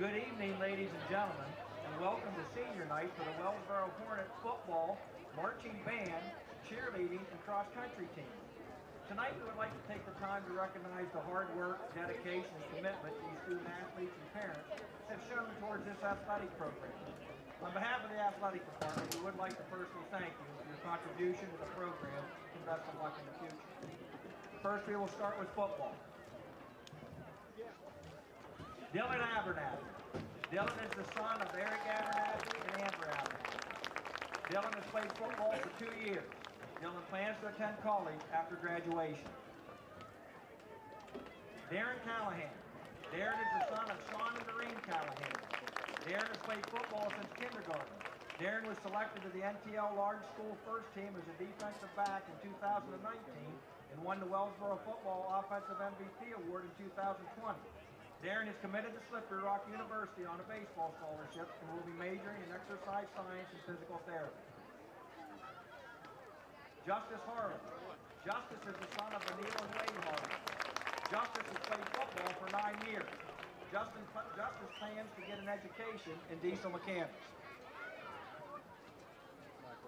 Good evening, ladies and gentlemen, and welcome to senior night for the Wellsboro Hornet football, marching band, cheerleading, and cross-country team. Tonight we would like to take the time to recognize the hard work, dedication, and commitment these student athletes and parents have shown towards this athletic program. On behalf of the athletic department, we would like to personally thank you for your contribution to the program and best of luck in the future. First, we will start with football. Dylan Abernathy. Dylan is the son of Eric Abernathy and Amber Abernathy. Dylan has played football for 2 years. Dylan plans to attend college after graduation. Darren Callahan. Darren is the son of Sean and Doreen Callahan. Darren has played football since kindergarten. Darren was selected to the NTL Large School First Team as a defensive back in 2019 and won the Wellsboro Football Offensive MVP Award in 2020. Darren is committed to Slippery Rock University on a baseball scholarship and will be majoring in exercise science and physical therapy. Justice Harlan. Justice is the son of Anil and Wade Harlan. Justice has played football for 9 years. Justice plans to get an education in diesel mechanics.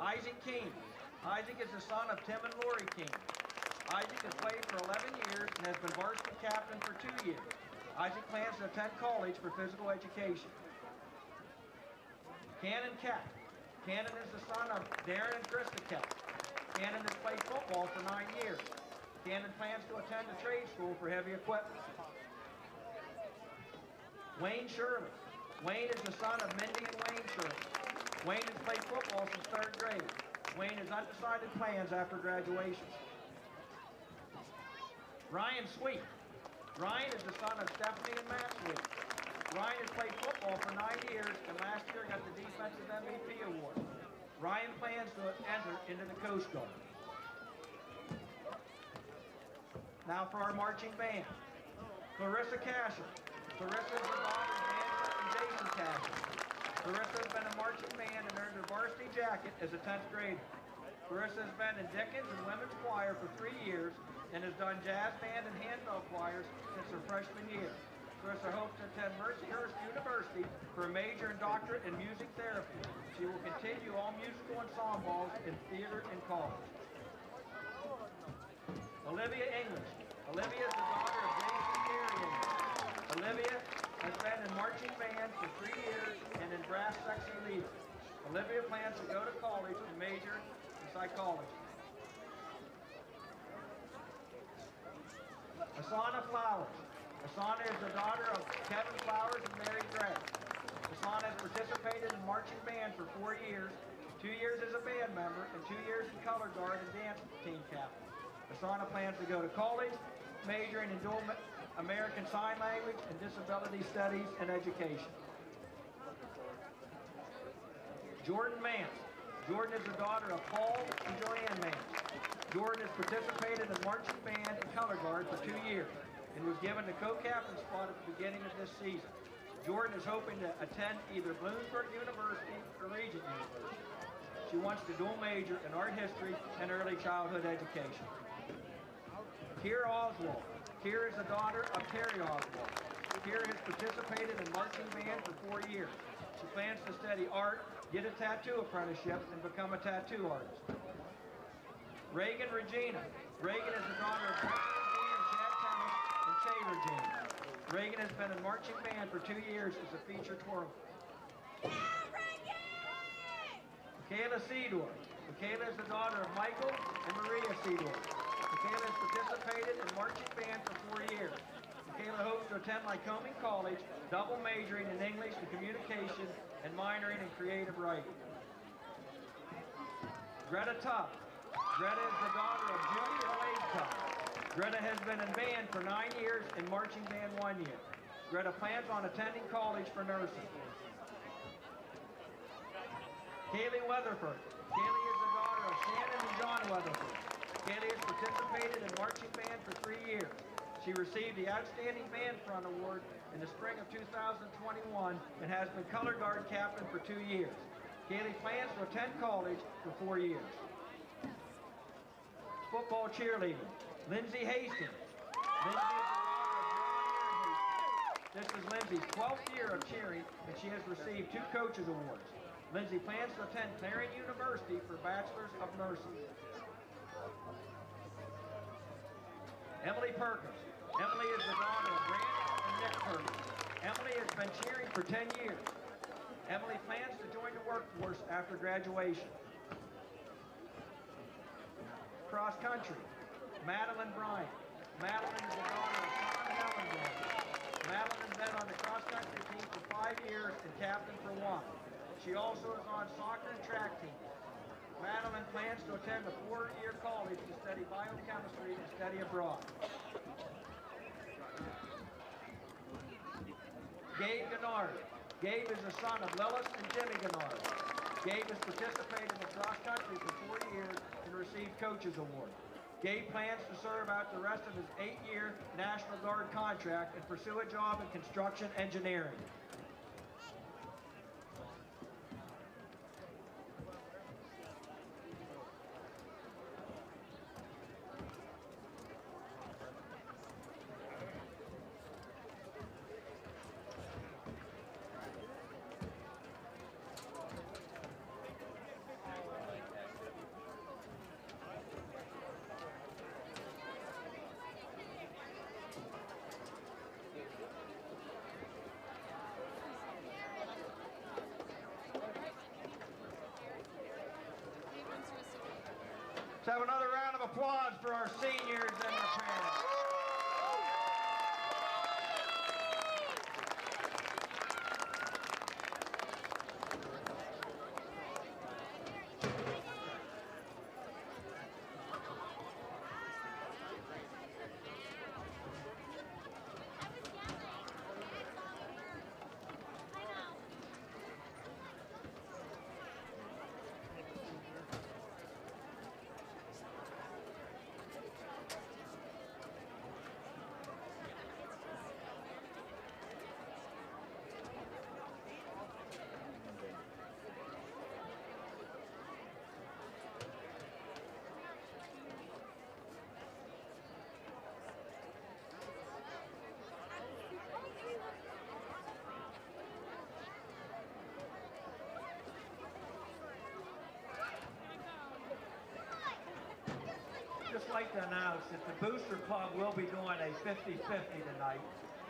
Isaac King. Isaac is the son of Tim and Lori King. Isaac has played for 11 years and has been varsity captain for 2 years. Isaac plans to attend college for physical education. Cannon Keck. Cannon is the son of Darren and Krista Keck. Cannon has played football for 9 years. Cannon plans to attend a trade school for heavy equipment. Wayne Shirley. Wayne is the son of Mindy and Wayne Shirley. Wayne has played football since 3rd grade. Wayne has undecided plans after graduation. Ryan Sweet. Ryan is the son of Stephanie and Matt Sweet. Ryan has played football for 9 years and last year got the Defensive MVP Award. Ryan plans to enter into the Coast Guard. Now for our marching band. Clarissa Casher. Clarissa is the daughter of Angela and Jason Casher. Clarissa has been a marching band and earned her varsity jacket as a 10th grader. Clarissa has been in Dickens and Women's Choir for 3 years and has done jazz band and handbell choirs since her freshman year. Clarissa hopes to attend Mercyhurst University for a major and doctorate in music therapy. She will continue all musical ensembles in theater and college. Olivia English. Olivia is the daughter of Jason Terry English. Olivia has been in marching band for 3 years and in brass section leader. Olivia plans to go to college and major in psychology. Asana Flowers. Asana is the daughter of Kevin Flowers and Mary Gray. Asana has participated in marching band for 4 years, 2 years as a band member, and 2 years in color guard and dance team captain. Asana plans to go to college, majoring in dual American Sign Language and Disability Studies and Education. Jordan Mance. Jordan is the daughter of Paul and Joanne Mance. Jordan has participated in marching band and color guard for 2 years and was given the co-captain spot at the beginning of this season. Jordan is hoping to attend either Bloomsburg University or Regent University. She wants to dual major in art history and early childhood education. Kira Oswald. Kira is the daughter of Terry Oswald. Kira has participated in marching band for 4 years. She plans to study art, get a tattoo apprenticeship, and become a tattoo artist. Reagan Regina. Reagan is the daughter of Brett Regina and Chad Thomas and Che Regina. Reagan has been in marching band for 2 years as a featured twirler. Michaela Seedorf. Michaela is the daughter of Michael and Maria Seedorf. Michaela has participated in marching band for 4 years. Michaela hopes to attend Lycoming College, double majoring in English and communication and minoring in creative writing. Greta Tubb. Greta is the daughter of Judy and Wade Tubb. Greta has been in band for 9 years and marching band 1 year. Greta plans on attending college for nursing. Kaylee Weatherford. Kaylee is the daughter of Shannon and John Weatherford. Kaylee has participated in marching band for 3 years. She received the Outstanding Band Front Award in the spring of 2021 and has been color guard captain for 2 years. Kaylee plans to attend college for 4 years. Football cheerleading. Lindsay Hastings. Lindsay is the daughter of John and Aaron Hastings. This is Lindsay's 12th year of cheering, and she has received 2 Coaches Awards. Lindsay plans to attend Clarion University for Bachelor's of Nursing. Emily Perkins. Emily is the daughter of Brandon and Nick Perkins. Emily has been cheering for 10 years. Emily plans to join the workforce after graduation. Cross country. Madeline Bryant. Madeline is the daughter of Sean and Ellen Bryant. Madeline has been on the cross country team for 5 years and captain for 1. She also is on soccer and track teams. Madeline plans to attend a 4-year college to study biochemistry and study abroad. Gabe Gennard. Gabe is the son of Lillis and Jimmy Gennard. Gabe has participated in the cross country for 4 years and received Coaches Award. Gabe plans to serve out the rest of his 8-year National Guard contract and pursue a job in construction engineering. Let's have another round of applause for our seniors and their parents. Just like to announce that the Booster Club will be doing a 50-50 tonight,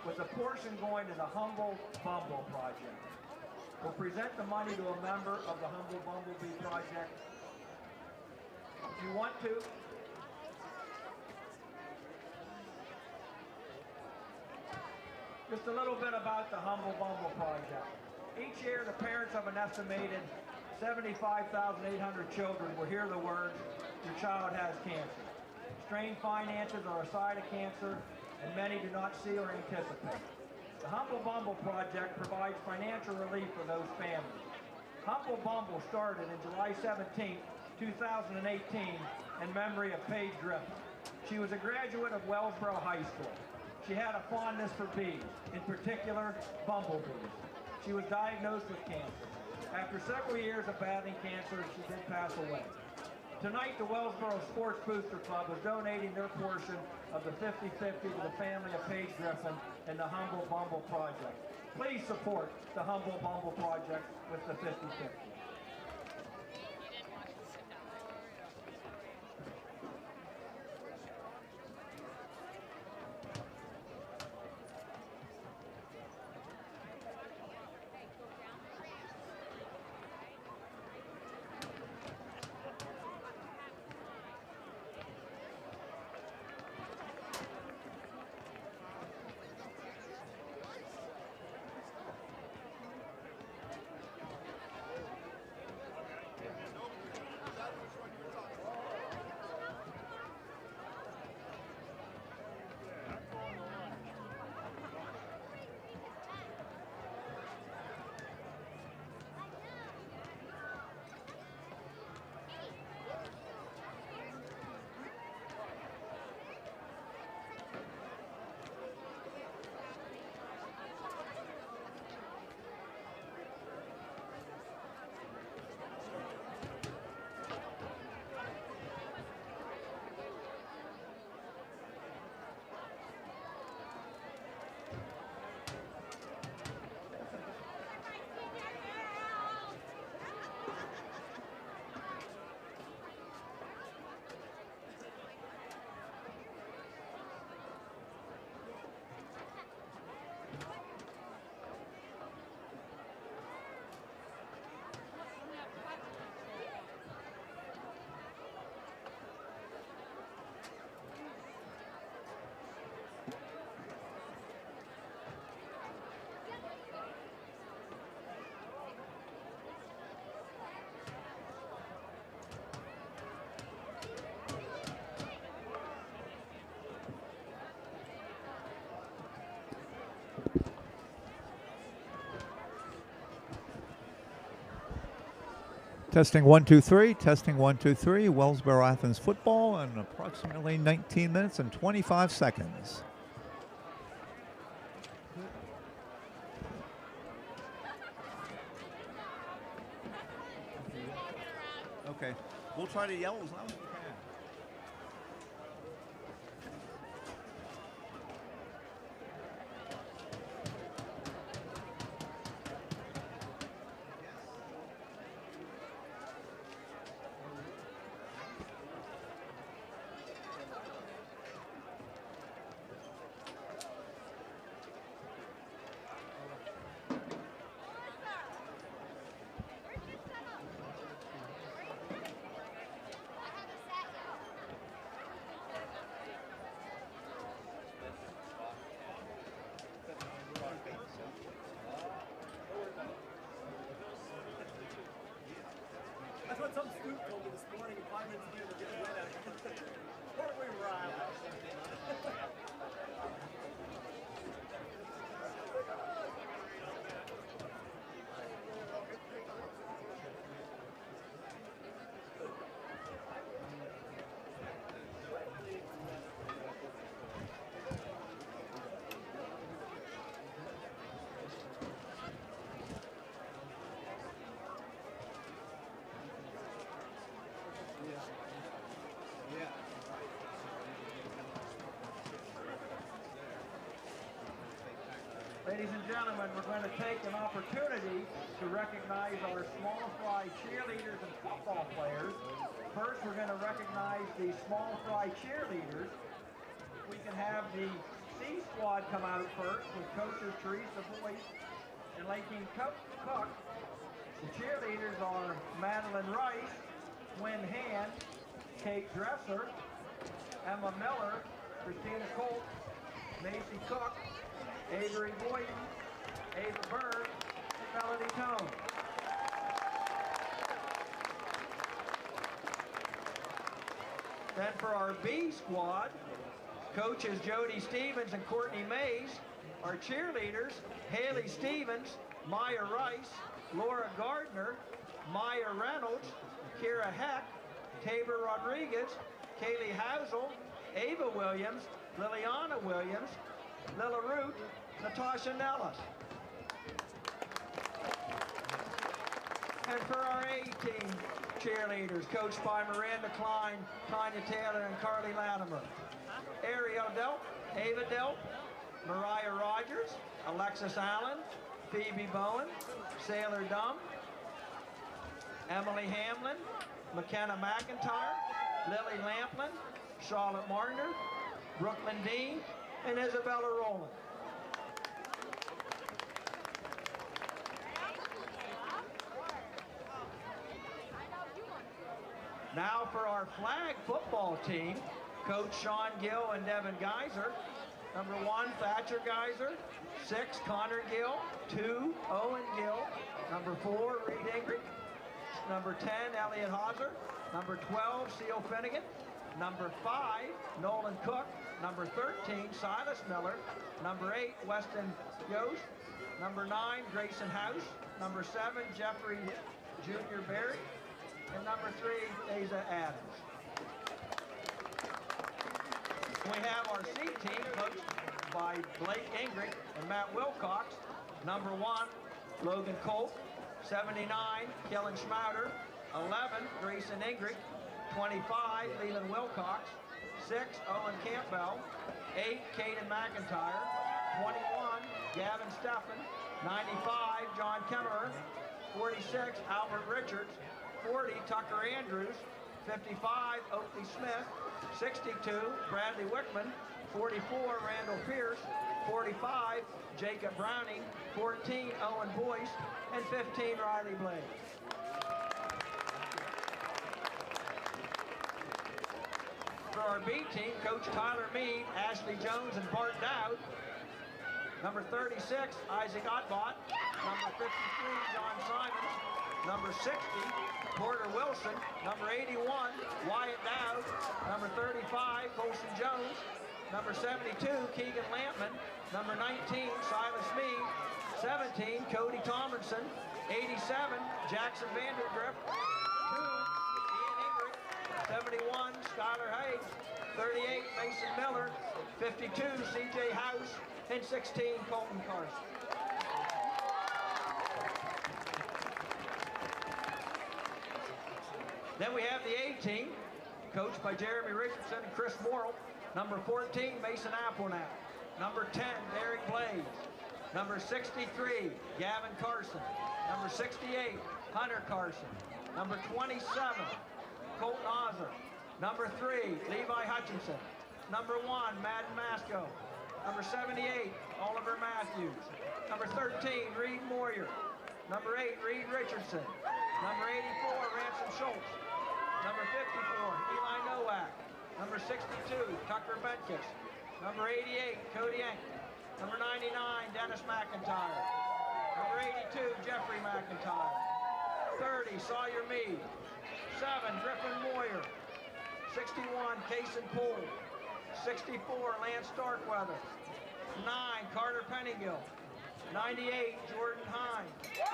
with a portion going to the Humble Bumble Project. We'll present the money to a member of the Humble Bumblebee Project. If you want to, just a little bit about the Humble Bumble Project. Each year, the parents of an estimated 75,800 children will hear the words, "Your child has cancer." Strained finances are a side of cancer, and many do not see or anticipate. The Humble Bumble Project provides financial relief for those families. Humble Bumble started in July 17, 2018, in memory of Paige Griffin. She was a graduate of Wellsboro High School. She had a fondness for bees, in particular bumblebees. She was diagnosed with cancer. After several years of battling cancer, she did pass away. Tonight, the Wellsboro Sports Booster Club is donating their portion of the 50-50 to the family of Paige Griffin and the Humble Bumble Project. Please support the Humble Bumble Project with the 50-50. Testing 1 2 3. Testing 1 2 3. Wellsboro Athens football in approximately 19 minutes and 25 seconds. Okay, we'll try to yell as loud as we can. That's what some scoop told me this morning. 5 minutes later, we're getting wet out here. Weren't we riled? Ladies and gentlemen, we're going to take an opportunity to recognize our small fry cheerleaders and football players. First, we're going to recognize the small fry cheerleaders. We can have the C squad come out first with coaches Teresa Boyce and Lakeem Cook. The cheerleaders are Madeline Rice, Wynn Hand, Kate Dresser, Emma Miller, Christina Colt, Macy Cook, Avery Boyden, Ava Bird, Melody Tone. Then for our B squad, coaches Jody Stevens and Courtney Mays. Our cheerleaders, Haley Stevens, Maya Rice, Laura Gardner, Maya Reynolds, Kira Heck, Tabor Rodriguez, Kaylee Housel, Ava Williams, Liliana Williams, Lila Root, Natasha Nellis. And for our A-team cheerleaders, coached by Miranda Klein, Tanya Taylor, and Carly Latimer. Ariel Delp, Ava Delp, Mariah Rogers, Alexis Allen, Phoebe Bowen, Sailor Dumb, Emily Hamlin, McKenna McIntyre, Lily Lamplin, Charlotte Martiner, Brooklyn Dean, and Isabella Rowland. Now for our flag football team, Coach Sean Gill and Devin Geiser. Number 1, Thatcher Geiser. 6, Connor Gill. 2, Owen Gill. Number 4, Reed Ingrid. Number 10, Elliot Hauser. Number 12, Seal Finnegan. Number 5, Nolan Cook. Number 13, Silas Miller. Number 8, Weston Yost. Number 9, Grayson House. Number 7, Jeffrey Jr. Berry. And number 3, Asa Adams. We have our C team coached by Blake Ingrid and Matt Wilcox. Number 1, Logan Colt. 79, Kellen Schmouder. 11, Grayson Ingrid. 25, Leland Wilcox. 6, Owen Campbell. 8, Caden McIntyre. 21, Gavin Steffen. 95, John Kemmerer. 46, Albert Richards. 40, Tucker Andrews. 55, Oakley Smith. 62, Bradley Wickman. 44, Randall Pierce. 45, Jacob Browning. 14, Owen Boyce. And 15, Riley Blade. For our B team, Coach Tyler Mead, Ashley Jones, and Bart Dowd. Number 36, Isaac Ottbott. Number 53, John Simons. Number 60, Porter Wilson. Number 81, Wyatt Dowd. Number 35, Colson Jones. Number 72, Keegan Lampman. Number 19, Silas Mead. 17, Cody Tomlinson. 87, Jackson Vandergrift. Ian Ingrid. 71, Skylar Hayes. 38, Mason Miller. 52, C.J. House. And 16, Colton Carson. Then we have the A team, coached by Jeremy Richardson and Chris Morrill. Number 14, Mason Applenack. Number 10, Derek Blaze. Number 63, Gavin Carson. Number 68, Hunter Carson. Number 27, Colton Ozer. Number 3, Levi Hutchinson. Number 1, Madden Masco. Number 78, Oliver Matthews. Number 13, Reed Moyer. Number 8, Reed Richardson. Number 84, Ransom Schultz. Number 54, Eli Nowak. Number 62, Tucker Benkus. Number 88, Cody Enk. Number 99, Dennis McIntyre. Number 82, Jeffrey McIntyre. 30, Sawyer Mead. 7, Griffin Moyer. 61, Kason Poole. 64, Lance Starkweather. 9, Carter Pennygill. 98, Jordan Hine. 67,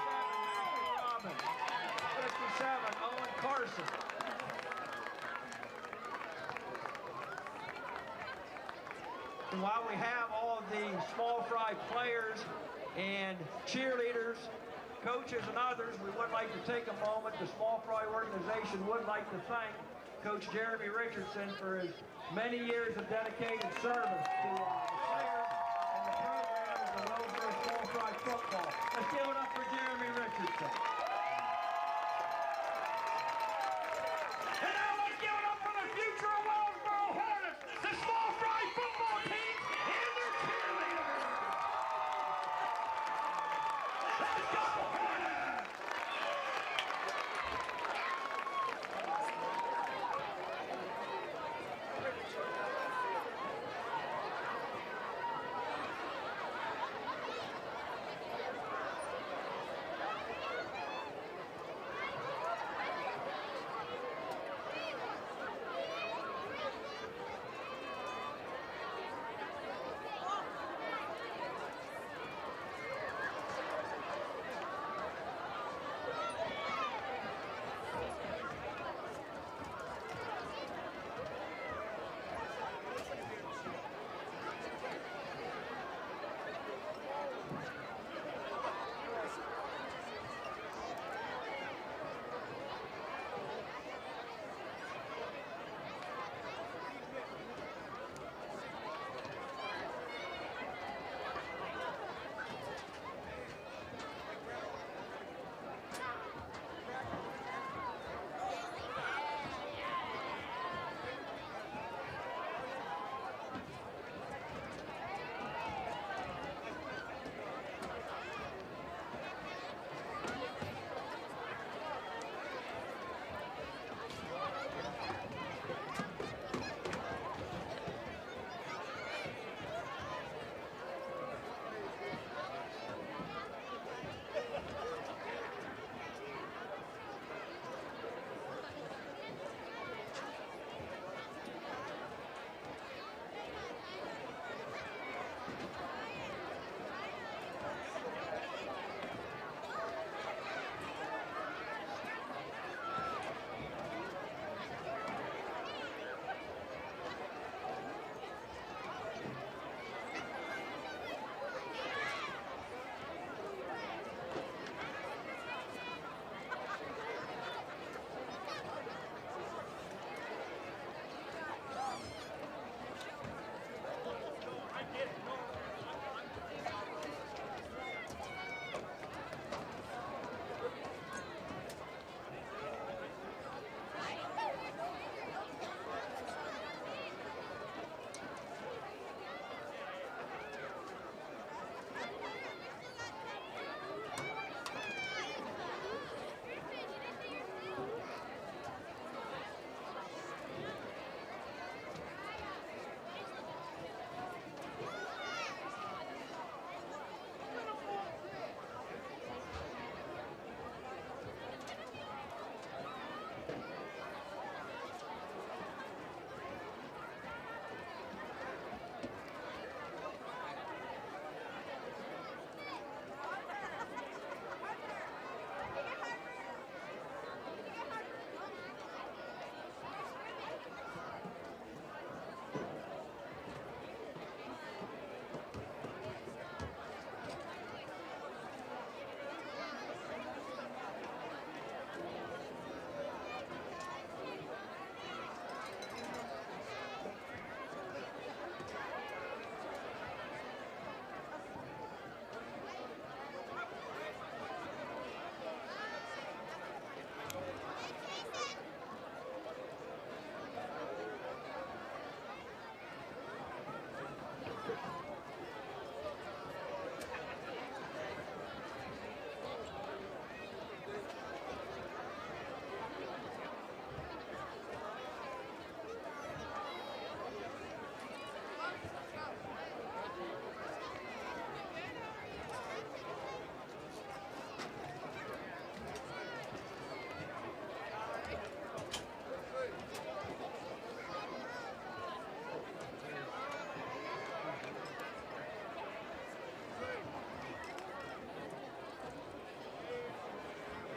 Matthew Robbins. 57, Owen Carson. And while we have all of the small fry players and cheerleaders, coaches and others, we would like to take a moment. The small fry organization would like to thank Coach Jeremy Richardson for his many years of dedicated service to the players and the program of the Wellsboro small fry football. Let's give it up for Jeremy Richardson. And now let's give it up for the future of Wellsboro Hornets, the small fry football team and their cheerleaders. Let's go Hornets!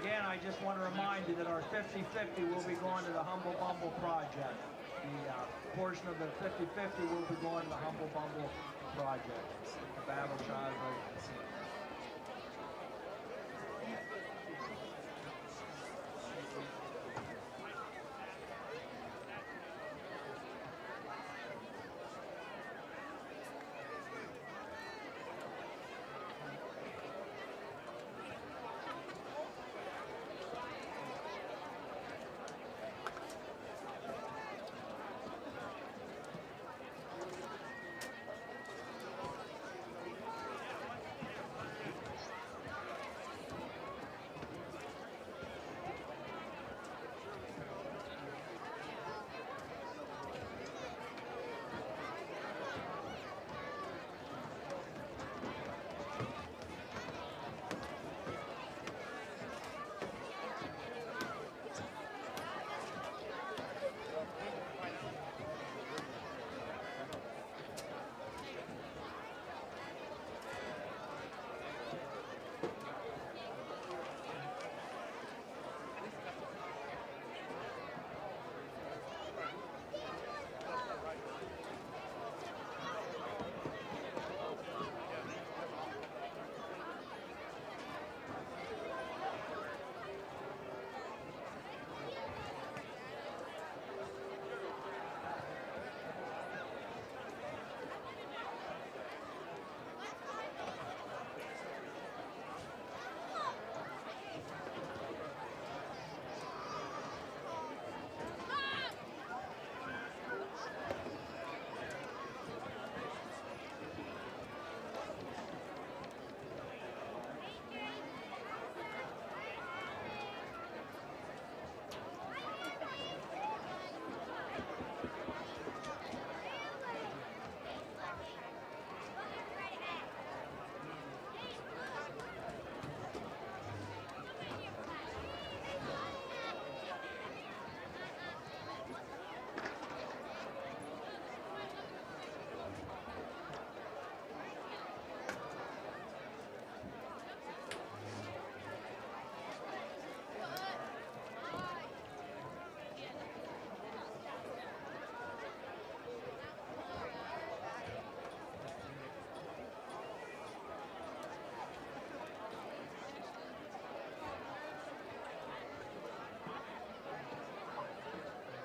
Again, I just want to remind you that our 50-50 will be going to the Humble Bumble Project. The portion of the 50-50 will be going to the Humble Bumble Project. The Battle Child.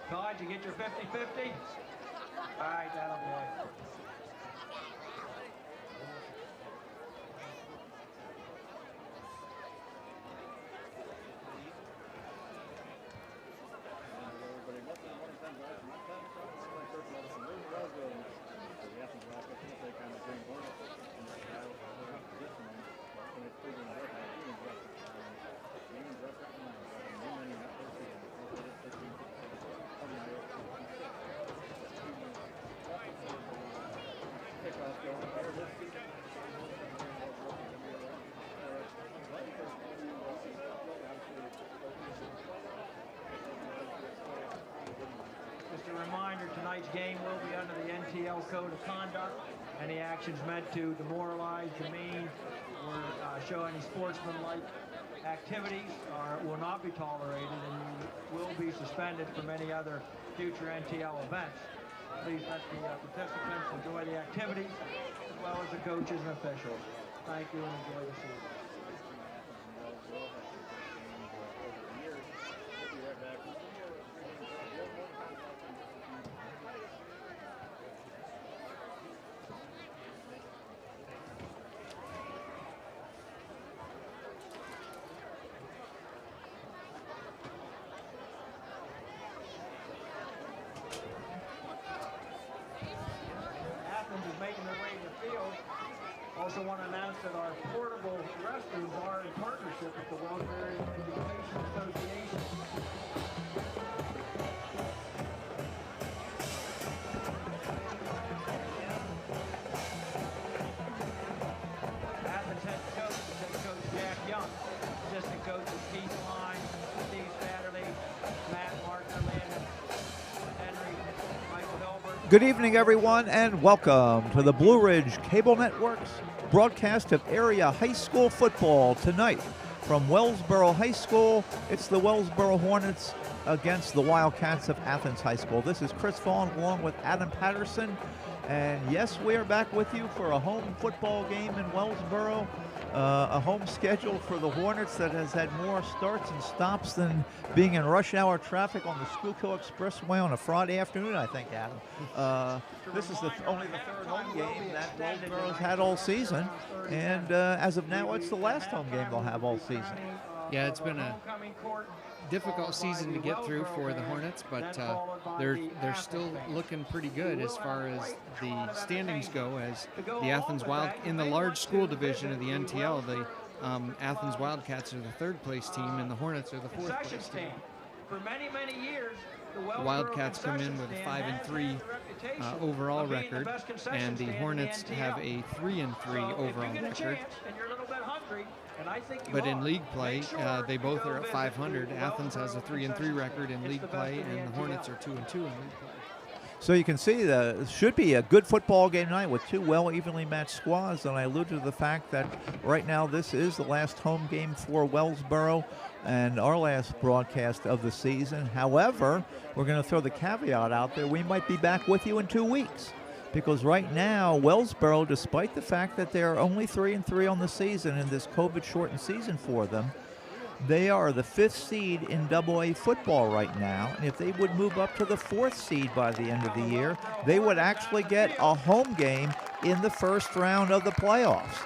Todd, you get your 50-50? All right, that'll boy. Just a reminder, tonight's game will be under the NTL Code of Conduct. Any actions meant to demoralize, demean, or show any sportsmanlike activities will not be tolerated, and you will be suspended from any other future NTL events. Please let the participants enjoy the activities, as well as the coaches and officials. Thank you and enjoy the season. Athens is making their way to the field. Also want to announce that our portable restrooms are in partnership with the Wellsboro Education Association. Athens head coach Jack Young, assistant coaches Keith Line, Steve Satterley, Matt Martin, Landon Henry, Michael Hilbert. Good evening, everyone, and welcome to the Blue Ridge Cable Network's broadcast of area high school football tonight From Wellsboro High School, it's the Wellsboro Hornets against the Wildcats of Athens High School. This is Chris Vaughn along with Adam Patterson. And yes, we are back with you for a home football game in Wellsboro. A home schedule for the Hornets that has had more starts and stops than being in rush hour traffic on the Schuylkill Expressway on a Friday afternoon, I think, Adam. This is only the third home game that Wellsboro's had all season. And as of now, it's the last home game they'll have all season. Yeah, it's been a difficult season to get through for the Hornets, but they're still looking pretty good as far as the standings go, as the Athens in the large school division of the NTL, the Athens Wildcats are the third place team and the Hornets are the fourth place team. For many years, the Wildcats come in with a 5-3 overall record, and the Hornets have a 3-3 overall record. But in league play, they both are at 500. Athens has a 3-3 record in league play, and the Hornets are 2-2 in league play. So you can see it should be a good football game tonight with two well evenly matched squads. And I alluded to the fact that right now this is the last home game for Wellsboro and our last broadcast of the season. However, we're going to throw the caveat out there. We might be back with you in 2 weeks. Because right now, Wellsboro, despite the fact that they're only 3-3 on the season in this COVID-shortened season for them, they are the 5th seed in AA football right now. And if they would move up to the 4th seed by the end of the year, they would actually get a home game in the first round of the playoffs.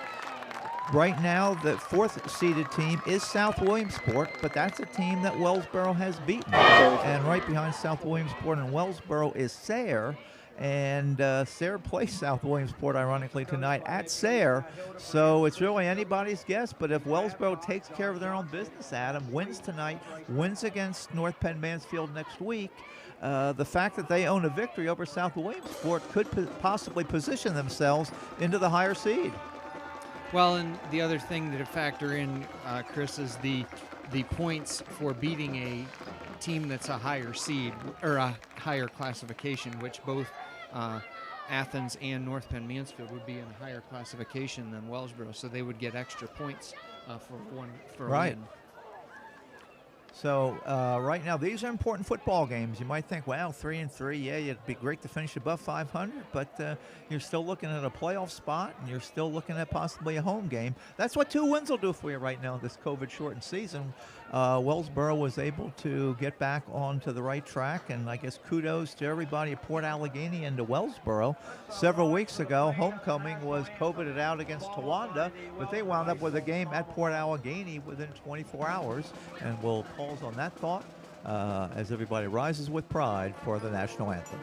Right now, the 4th seeded team is South Williamsport, but that's a team that Wellsboro has beaten. And right behind South Williamsport and Wellsboro is Sayre. And Sayre plays South Williamsport, ironically, tonight at Sayre. So it's really anybody's guess. But if Wellsboro takes care of their own business, Adam, wins tonight, wins against North Penn Mansfield next week, the fact that they own a victory over South Williamsport could possibly position themselves into the higher seed. Well, and the other thing to factor in, Chris, is the points for beating a team that's a higher seed or a higher classification, which both Athens and North Penn Mansfield would be in a higher classification than Wellsboro, so they would get extra points for a win. So right now, these are important football games. You might think, wow, 3-3, yeah, it'd be great to finish above 500, but you're still looking at a playoff spot, and you're still looking at possibly a home game. That's what 2 wins will do for you right now this COVID-shortened season. Wellsboro was able to get back onto the right track, and I guess kudos to everybody at Port Allegheny and to Wellsboro. Several weeks ago, homecoming was COVIDed out against Towanda, but they wound up with a game at Port Allegheny within 24 hours, and we'll pause on that thought as everybody rises with pride for the national anthem.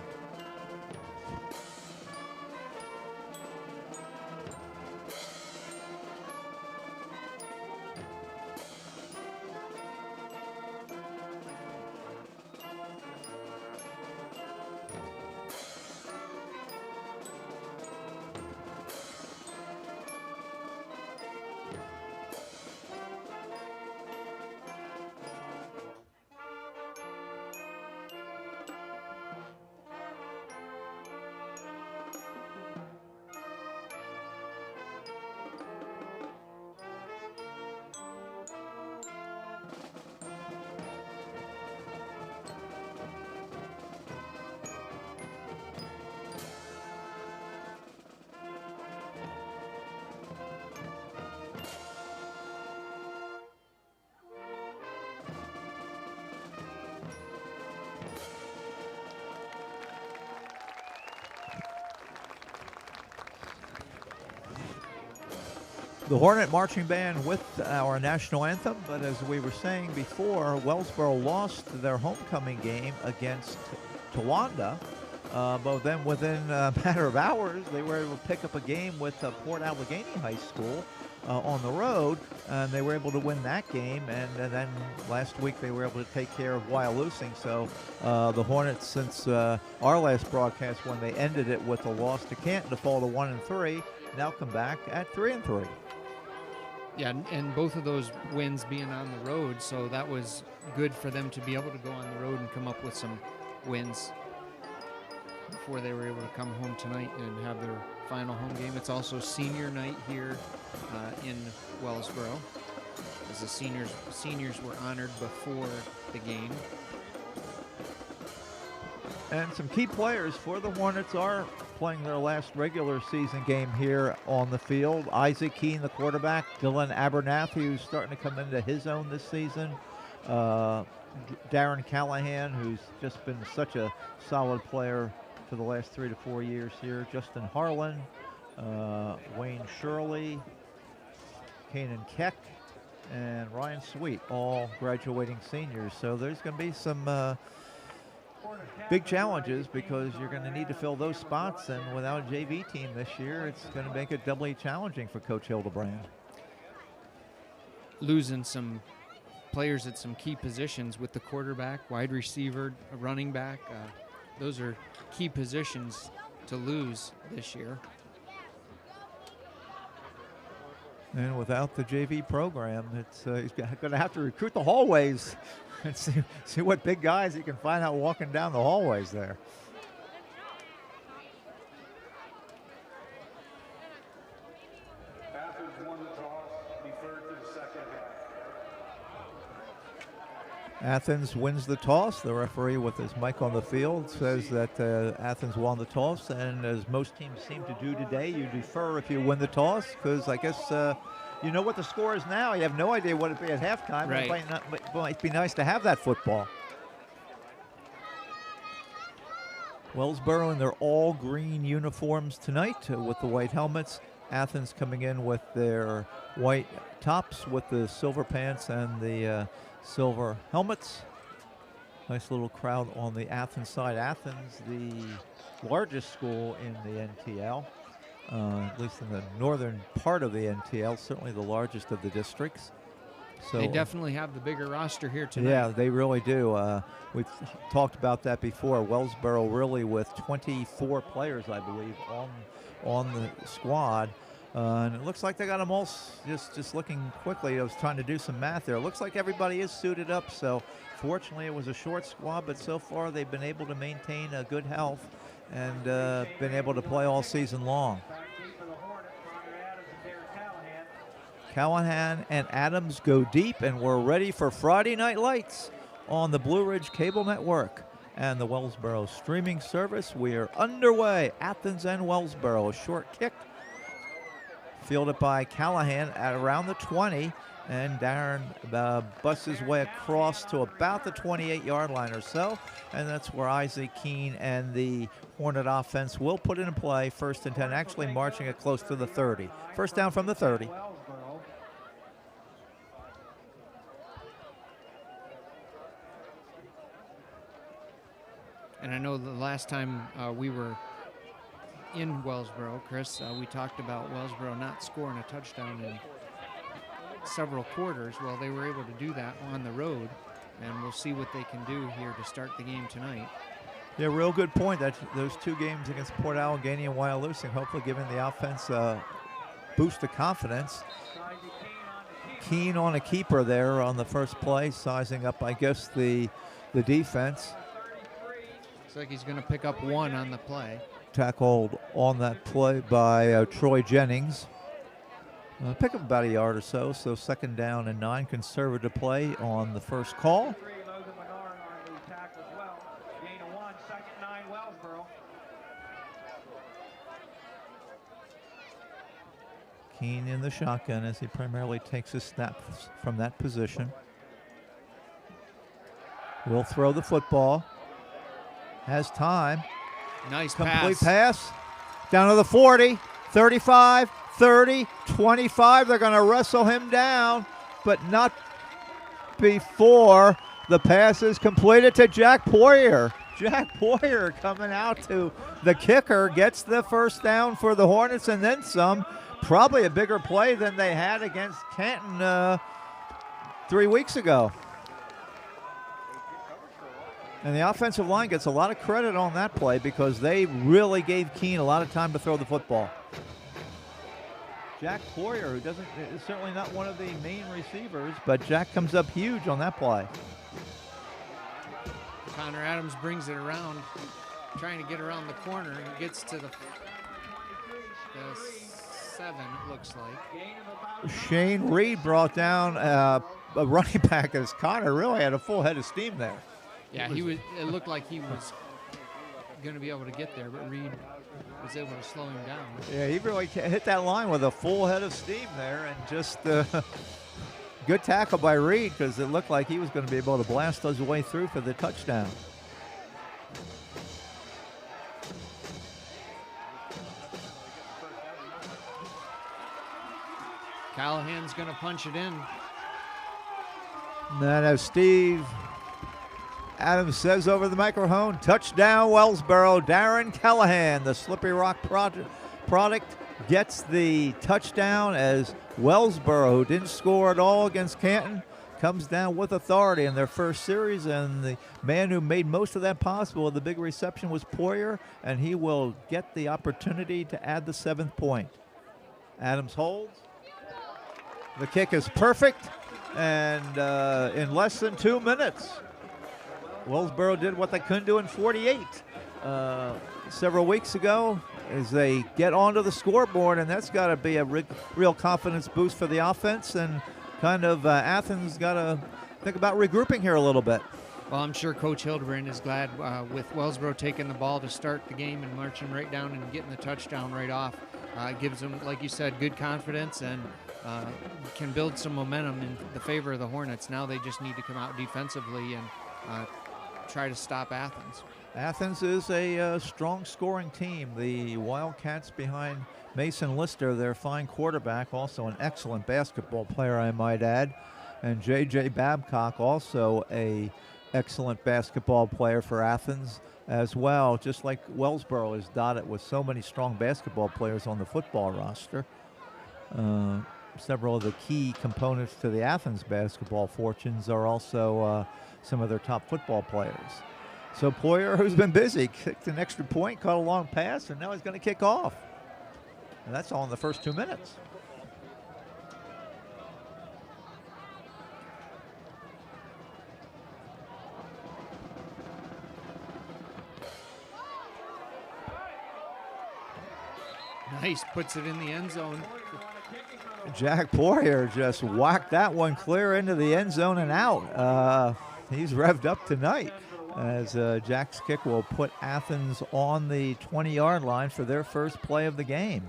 The Hornet Marching Band with our national anthem, but as we were saying before, Wellsboro lost their homecoming game against Towanda, but then within a matter of hours, they were able to pick up a game with Port Allegheny High School on the road, and they were able to win that game, and then last week they were able to take care of Wyalusing. So the Hornets, since our last broadcast when they ended it with a loss to Canton to fall to 1-3, now come back at 3-3. Yeah, and both of those wins being on the road, so that was good for them to be able to go on the road and come up with some wins before they were able to come home tonight and have their final home game. It's also senior night here in Wellsboro. as the seniors were honored before the game. And some key players for the Hornets are playing their last regular season game here on the field. Isaac Keene, the quarterback. Dylan Abernathy, who's starting to come into his own this season. Darren Callahan, who's just been such a solid player for the last 3 to 4 years here. Justin Harlan, Wayne Shirley, Kanan Keck, and Ryan Sweet, all graduating seniors. So there's going to be some big challenges because you're going to need to fill those spots, and without a JV team this year, it's going to make it doubly challenging for Coach Hildebrand. Losing some players at some key positions with the quarterback, wide receiver, running back. Those are key positions to lose this year. And without the JV program, it's he's going to have to recruit the hallways and see what big guys he can find out walking down the hallways there. Athens won the toss, deferred to the second half. Athens wins the toss. The referee with his mic on the field says that Athens won the toss, and as most teams seem to do today, you defer if you win the toss because I guess you know what the score is now. You have no idea what it'd be at halftime. Right. It might be nice to have that football. Wellsboro in their all green uniforms tonight with the white helmets. Athens coming in with their white tops with the silver pants and the silver helmets. Nice little crowd on the Athens side. Athens, the largest school in the NTL, at least in the northern part of the NTL, certainly the largest of the districts. So They definitely have the bigger roster here tonight. yeah, they really do. We've talked about that before. Wellsboro really with 24 players, I believe, on the squad. And it looks like they got them all just looking quickly. I was trying to do some math there. It looks like everybody is suited up. So fortunately, it was a short squad, but so far they've been able to maintain a good health and been able to play all season long. Callahan and Adams go deep, and we're ready for Friday Night Lights on the Blue Ridge Cable Network and the Wellsboro streaming service. We are underway. Athens and Wellsboro. A short kick fielded by Callahan at around the 20, and Darren busts his way across to about the 28-yard line or so, and that's where Isaac Keene and the Hornet offense will put it in play. 1st and 10, actually marching it close to the 30. First down from the 30. And I know the last time we were in Wellsboro, Chris, we talked about Wellsboro not scoring a touchdown in several quarters. Well, they were able to do that on the road, and we'll see what they can do here to start the game tonight. Yeah, real good point. That those two games against Port Allegheny and Wyalusing, hopefully giving the offense a boost of confidence. Keene on a keeper there on the first play, sizing up, I guess, the defense. Looks like he's going to pick up one on the play. Tackled on that play by Troy Jennings. Pick up about a yard or so. So 2nd down and 9, conservative play on the first call. Keene in the shotgun as he primarily takes his snaps from that position. Will throw the football. Has time. Nice Complete pass. pass. Down to the 40, 35, 30, 25. They're going to wrestle him down, but not before the pass is completed to Jack Poyer. Jack Poyer coming out to the kicker, gets the first down for the Hornets and then some. Probably a bigger play than they had against Canton 3 weeks ago. And the offensive line gets a lot of credit on that play because they really gave Keene a lot of time to throw the football. Jack Poyer, who is certainly not one of the main receivers, but Jack comes up huge on that play. Connor Adams brings it around, trying to get around the corner, and gets to the 7, it looks like. Gain of about Shane Reed brought down a running back as Connor really had a full head of steam there. Yeah, it looked like he was going to be able to get there, but Reed was able to slow him down. Yeah, he really hit that line with a full head of steam there, and just good tackle by Reed, because it looked like he was going to be able to blast his way through for the touchdown. Callahan's going to punch it in. And as Steve Adams says over the microphone, touchdown Wellsboro. Darren Callahan, the Slippery Rock product, gets the touchdown as Wellsboro, who didn't score at all against Canton, comes down with authority in their first series. And the man who made most of that possible with the big reception was Poyer, and he will get the opportunity to add the 7th point. Adams holds. The kick is perfect, and in less than 2 minutes, Wellsboro did what they couldn't do in 48 several weeks ago, as they get onto the scoreboard, and that's got to be a real confidence boost for the offense, and kind of Athens got to think about regrouping here a little bit. Well, I'm sure Coach Hildebrand is glad with Wellsboro taking the ball to start the game and marching right down and getting the touchdown right off. It gives them, like you said, good confidence and can build some momentum in the favor of the Hornets. Now they just need to come out defensively and try to stop Athens. Athens is a strong scoring team. The Wildcats behind Mason Lister, their fine quarterback, also an excellent basketball player, I might add. And J.J. Babcock, also a excellent basketball player for Athens as well. Just like Wellsboro is dotted with so many strong basketball players on the football roster. Several of the key components to the Athens basketball fortunes are also some of their top football players. So Poyer, who's been busy, kicked an extra point, caught a long pass, and now he's going to kick off. And that's all in the first 2 minutes. Nice, puts it in the end zone. Jack Poyer just whacked that one clear into the end zone and out. He's revved up tonight, as Jack's kick will put Athens on the 20-yard line for their first play of the game.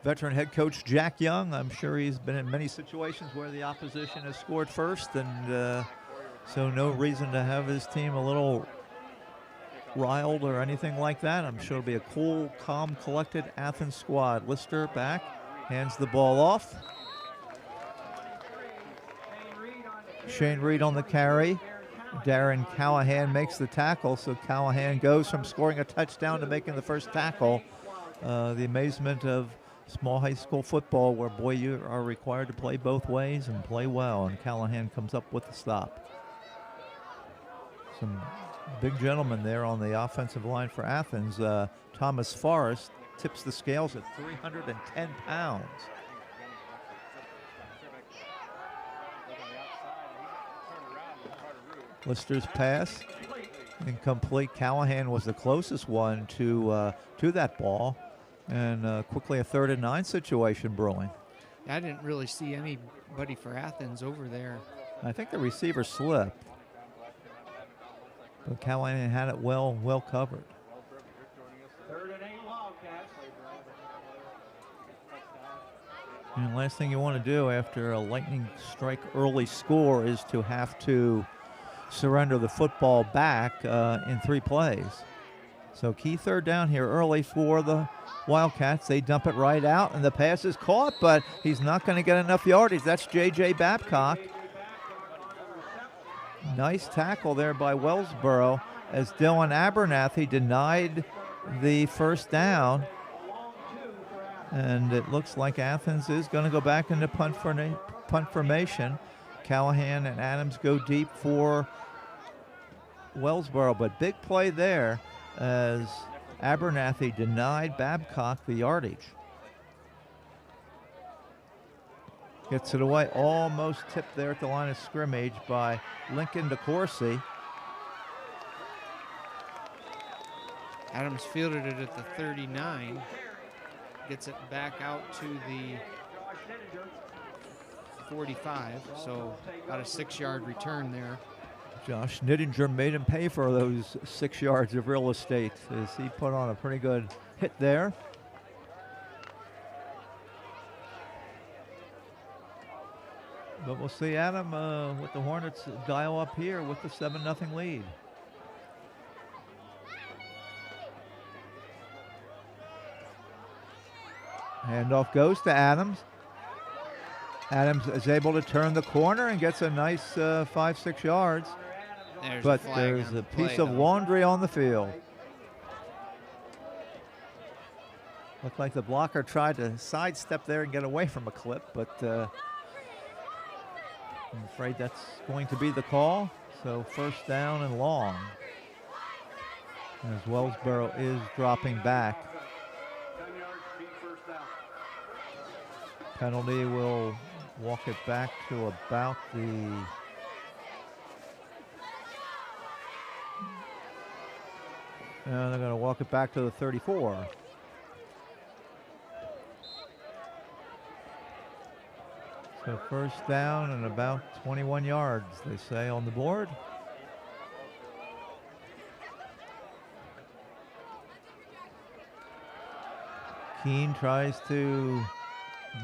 Veteran head coach Jack Young, I'm sure he's been in many situations where the opposition has scored first, and so no reason to have his team a little riled or anything like that. I'm sure it'll be a cool, calm, collected Athens squad. Lister back, hands the ball off. Shane Reed on the carry. Darren Callahan makes the tackle, so Callahan goes from scoring a touchdown to making the first tackle. The amazement of small high school football, where, boy, you are required to play both ways and play well, and Callahan comes up with the stop. Some big gentleman there on the offensive line for Athens. Thomas Forrest tips the scales at 310 pounds. Lister's pass incomplete. Callahan was the closest one to that ball, and quickly a 3rd and 9 situation brewing. I didn't really see anybody for Athens over there. I think the receiver slipped, but Callahan had it well covered. 3rd and 8 Wildcats. And last thing you want to do after a lightning strike early score is to have to surrender the football back in 3 plays. So key 3rd down here early for the Wildcats. They dump it right out, and the pass is caught, but he's not going to get enough yardage. That's J.J. Babcock. Nice tackle there by Wellsboro, as Dylan Abernathy denied the first down. And it looks like Athens is going to go back into punt formation. Callahan and Adams go deep for Wellsboro, but big play there as Abernathy denied Babcock the yardage. Gets it away, almost tipped there at the line of scrimmage by Lincoln DeCourcy. Adams fielded it at the 39. Gets it back out to the 45. So about a 6-yard return there. Josh Nittinger made him pay for those 6 yards of real estate as he put on a pretty good hit there. But we'll see Adam with the Hornets dial up here with the 7-0 lead. Handoff goes to Adams. Adams is able to turn the corner and gets a nice 5-6 yards. But there's a piece of laundry on the field. Looked like the blocker tried to sidestep there and get away from a clip, but I'm afraid that's going to be the call. So first down and long, as Wellsboro is dropping back. Penalty will walk it back to about the they're going to walk it back to the 34. So first down and about 21 yards, they say, on the board. Keene tries to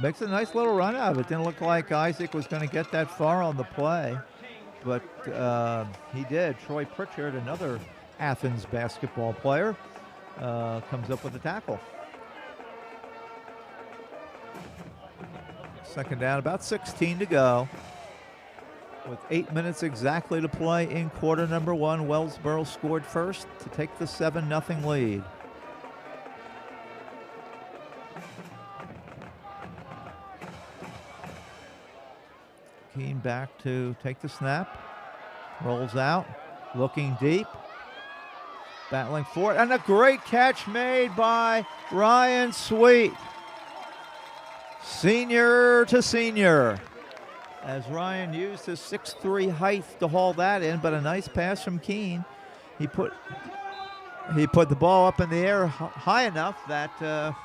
makes a nice little run out of it. Didn't look like Isaac was going to get that far on the play, but he did. Troy Pritchard, another Athens basketball player, comes up with the tackle. Second down, about 16 to go. With 8 minutes exactly to play in quarter number one, Wellsboro scored first to take the 7-0 lead. Keene back to take the snap. Rolls out, looking deep. Battling for it, and a great catch made by Ryan Sweet. Senior to senior. As Ryan used his 6'3" height to haul that in, but a nice pass from Keene. He put the ball up in the air high enough that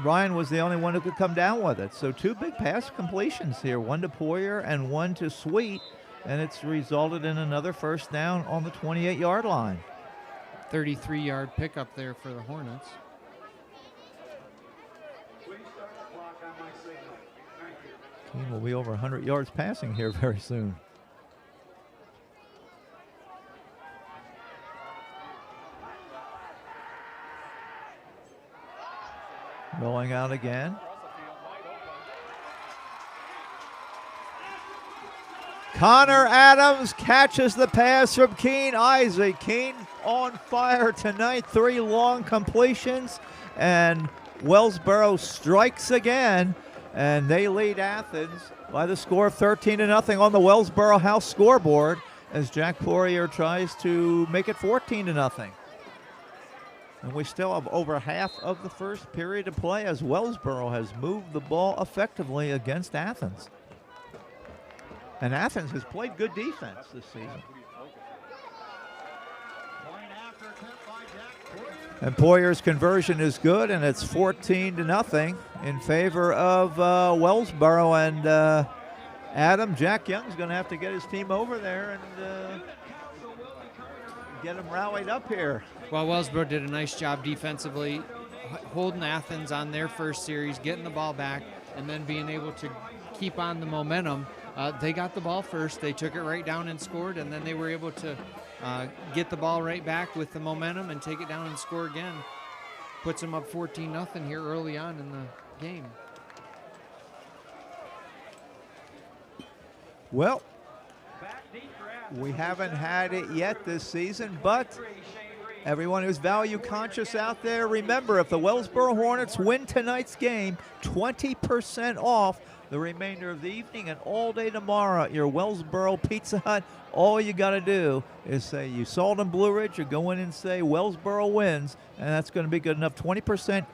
Ryan was the only one who could come down with it. So two big pass completions here, one to Poyer and one to Sweet, and it's resulted in another first down on the 28-yard line. 33-yard pickup there for the Hornets. Keene will be over 100 yards passing here very soon. Rolling out again. Connor Adams catches the pass from Keene. Isaac Keene on fire tonight. 3 long completions, and Wellsboro strikes again, and they lead Athens by the score of 13-0 on the Wellsboro House scoreboard as Jack Poirier tries to make it 14-0. And we still have over half of the first period to play as Wellsboro has moved the ball effectively against Athens. And Athens has played good defense this season. And Poyer's conversion is good, and it's 14-0 in favor of Wellsboro. And Adam, Jack Young's going to have to get his team over there and get them rallied up here. Well, Wellsboro did a nice job defensively, holding Athens on their first series, getting the ball back, and then being able to keep on the momentum. They got the ball first, they took it right down and scored, and then they were able to get the ball right back with the momentum and take it down and score again. Puts them up 14-0 here early on in the game. Well, we haven't had it yet this season, but everyone who's value conscious out there, remember, if the Wellsboro Hornets win tonight's game, 20% off the remainder of the evening and all day tomorrow at your Wellsboro Pizza Hut. All you got to do is say you sold in Blue Ridge, or go in and say Wellsboro wins, and that's going to be good enough. 20%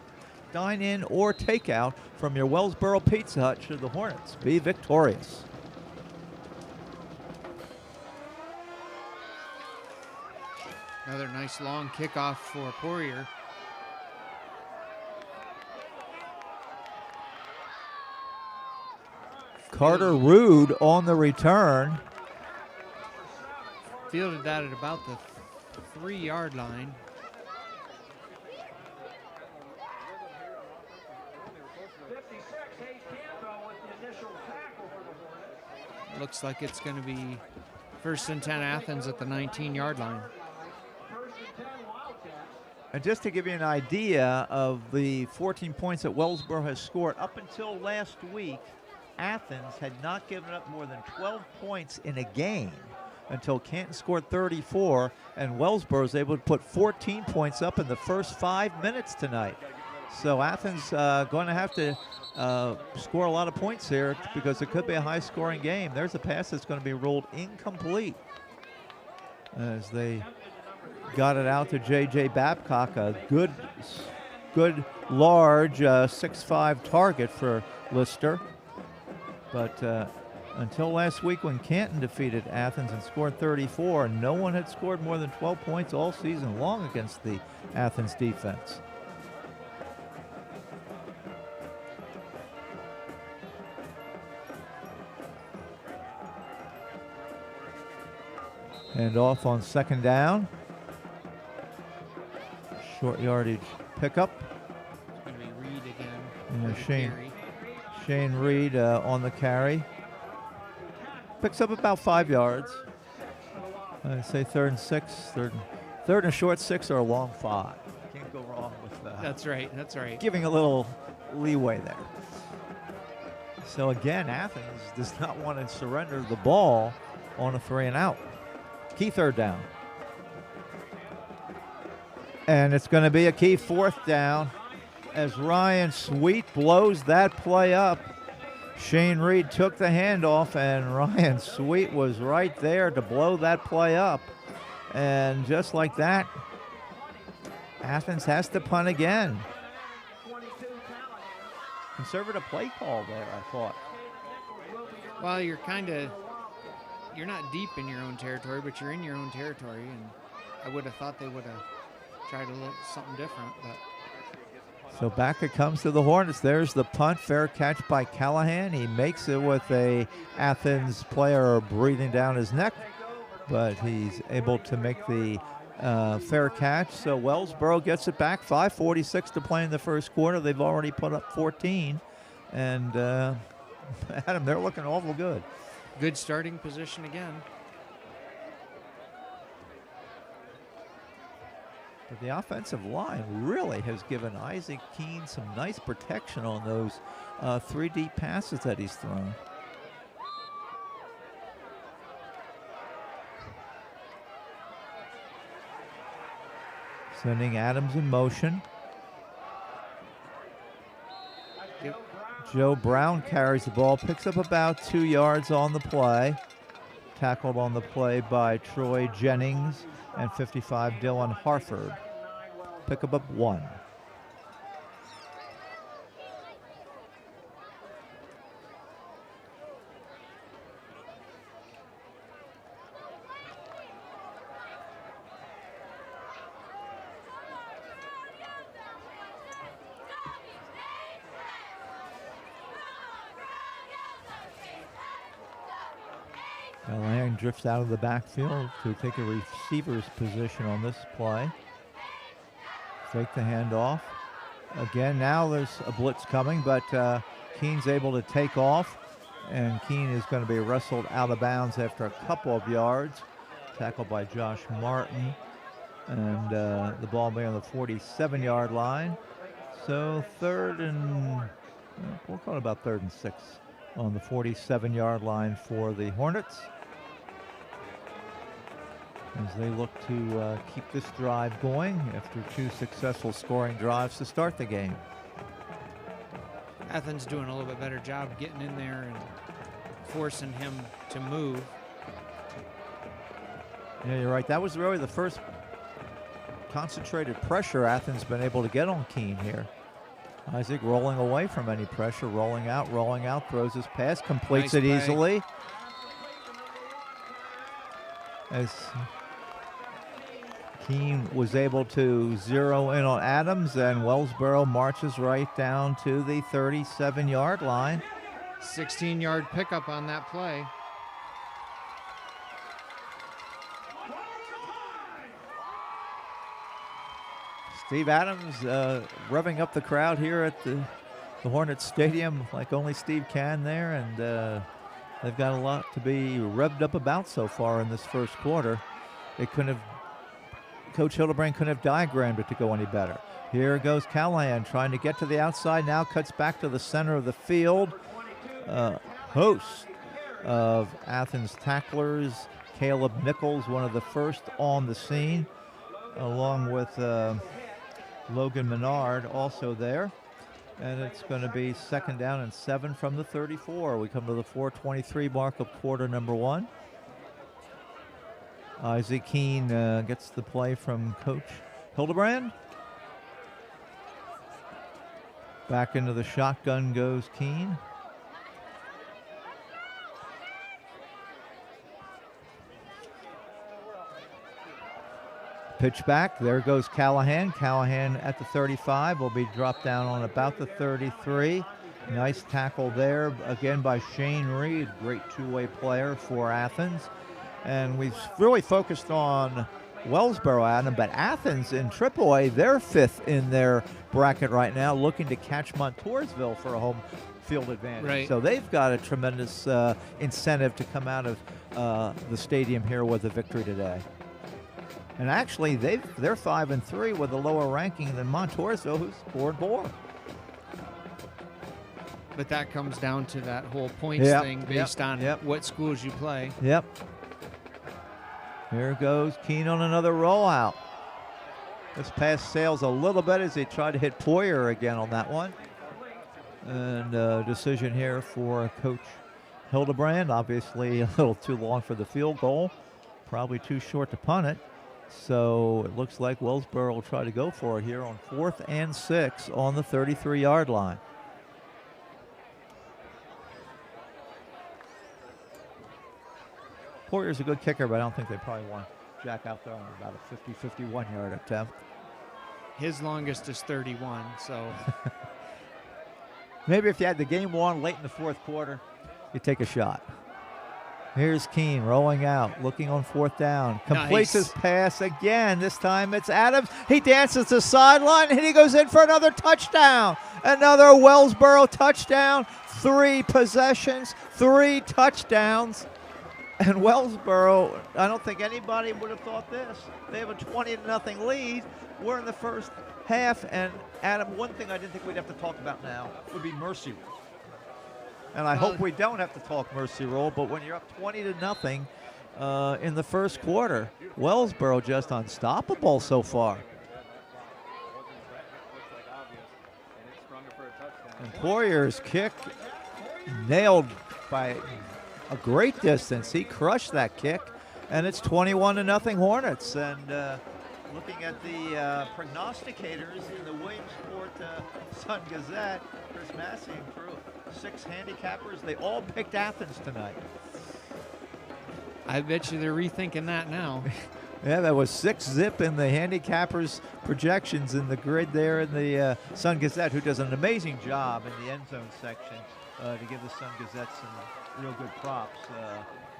dine-in or takeout from your Wellsboro Pizza Hut should the Hornets be victorious. Another nice long kickoff for Poirier. Carter Rude on the return. Fielded that at about the 3-yard line. Looks like it's going to be 1st and 10 Athens at the 19-yard line. And just to give you an idea of the 14 points that Wellsboro has scored, up until last week, Athens had not given up more than 12 points in a game until Canton scored 34, and Wellsboro was able to put 14 points up in the first 5 minutes tonight. So Athens going to have to score a lot of points here because it could be a high-scoring game. There's a pass that's going to be ruled incomplete as they got it out to J.J. Babcock, a good large 6'5" target for Lister. But until last week when Canton defeated Athens and scored 34, no one had scored more than 12 points all season long against the Athens defense. And off on 2nd down. Short yardage pickup. It's going to be Reed again. Yeah, Shane Reed on the carry. Picks up about 5 yards. I'd say 3rd and 6, third and short 6 or a long 5. Can't go wrong with that. That's right. That's right. Giving a little leeway there. So again, Athens does not want to surrender the ball on a 3 and out. Key 3rd down. And it's going to be a key 4th down as Ryan Sweet blows that play up. Shane Reed took the handoff, and Ryan Sweet was right there to blow that play up. And just like that, Athens has to punt again. Conservative play call there, I thought. Well, you're not deep in your own territory, but you're in your own territory, and I would have thought they would have tried to look something different. But so back it comes to the Hornets. There's the punt, fair catch by Callahan. He makes it with a Athens player breathing down his neck, but he's able to make the fair catch. So Wellsboro gets it back. 5:46 to play in the first quarter. They've already put up 14, and Adam, they're looking awful good. good starting position again. But the offensive line really has given Isaac Keene some nice protection on those 3 deep passes that he's thrown. Sending Adams in motion. Yep. Joe Brown carries the ball, picks up about 2 yards on the play. Tackled on the play by Troy Jennings and 55 Dylan Harford. Pick up 1. Callahan drifts out of the backfield to take a receiver's position on this play. Fake the handoff. Again, now there's a blitz coming, but Keene's able to take off, and Keene is going to be wrestled out of bounds after a couple of yards. Tackled by Josh Martin, and the ball being on the 47-yard line. So we'll call it about 3rd and 6 on the 47-yard line for the Hornets, as they look to keep this drive going after 2 successful scoring drives to start the game. Athens doing a little bit better job getting in there and forcing him to move. Yeah, you're right. That was really the first concentrated pressure Athens been able to get on Keene here. Isaac rolling away from any pressure, rolling out, throws his pass, completes it easily. As Keene was able to zero in on Adams, and Wellsboro marches right down to the 37-yard line. 16-yard pickup on that play. Steve Adams revving up the crowd here at the Hornets Stadium like only Steve can there, and they've got a lot to be revved up about so far in this first quarter. Coach Hildebrand couldn't have diagrammed it to go any better. Here goes Callahan trying to get to the outside, now cuts back to the center of the field. Host of Athens tacklers, Caleb Nichols, one of the first on the scene, along with Logan Menard also there. And it's going to be 2nd down and 7 from the 34. We come to the 4:23 mark of quarter number 1. Isaac Keene gets the play from Coach Hildebrand. Back into the shotgun goes Keene. Pitch back, there goes Callahan. Callahan at the 35 will be dropped down on about the 33. Nice tackle there, again by Shane Reed, great two-way player for Athens. And we've really focused on Wellsboro, Adam, but Athens in AAA, they're 5th in their bracket right now, looking to catch Montoursville for a home field advantage. Right. So they've got a tremendous incentive to come out of the stadium here with a victory today. And actually, they're 5-3 with a lower ranking than Montoursville, who's 4-4. But that comes down to that whole points thing based on what schools you play. Yep. Here goes Keene on another rollout. This pass sails a little bit as he tried to hit Poyer again on that one. And decision here for Coach Hildebrand. Obviously, a little too long for the field goal. Probably too short to punt it. So it looks like Wellsboro will try to go for it here on 4th and 6 on the 33-yard line. Poyer's a good kicker, but I don't think they probably want Jack out there on about a 50, 51-yard attempt. His longest is 31, so. Maybe if you had the game won late in the 4th quarter, you'd take a shot. Here's Keene rolling out, looking on 4th down. Completes his pass again. This time it's Adams. He dances the sideline, and he goes in for another touchdown. Another Wellsboro touchdown. 3 possessions, 3 touchdowns. And Wellsboro, I don't think anybody would have thought this. They have a 20-0 lead. We're in the first half, and Adam, one thing I didn't think we'd have to talk about now would be mercy rule. And I hope we don't have to talk mercy rule, but when you're up 20-0 in the first quarter, Wellsboro just unstoppable so far. And Poyer's kick nailed by a great distance. He crushed that kick, and it's 21-0 Hornets. And looking at the prognosticators in the Williamsport Sun-Gazette, Chris Massey and crew, 6 handicappers, they all picked Athens tonight. I bet you they're rethinking that now. Yeah, that was 6-zip in the handicappers projections in the grid there in the Sun-Gazette, who does an amazing job in the end zone section to give the Sun-Gazette some real good props.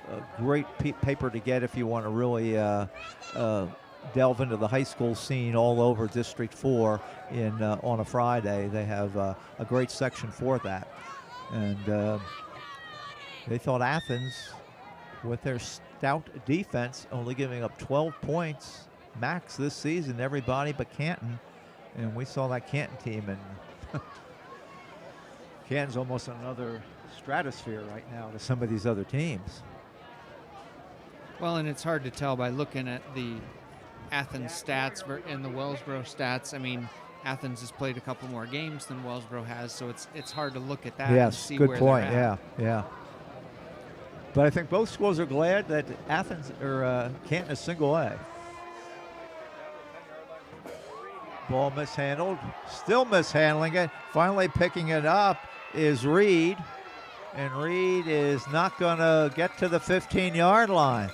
A great paper to get if you want to really delve into the high school scene all over District 4 on a Friday. They have a great section for that. And they thought Athens, with their stout defense, only giving up 12 points max this season, everybody but Canton. And we saw that Canton team, and Canton's almost in another stratosphere right now to some of these other teams. Well, and it's hard to tell by looking at the Athens stats and the Wellsboro stats. I mean, Athens has played a couple more games than Wellsboro has, so it's hard to look at that and see good where point. they're at. Yeah. But I think both schools are glad that Athens or Canton is single A. Ball mishandled, still mishandling it. Finally picking it up is Reed, and Reed is not going to get to the 15-yard line.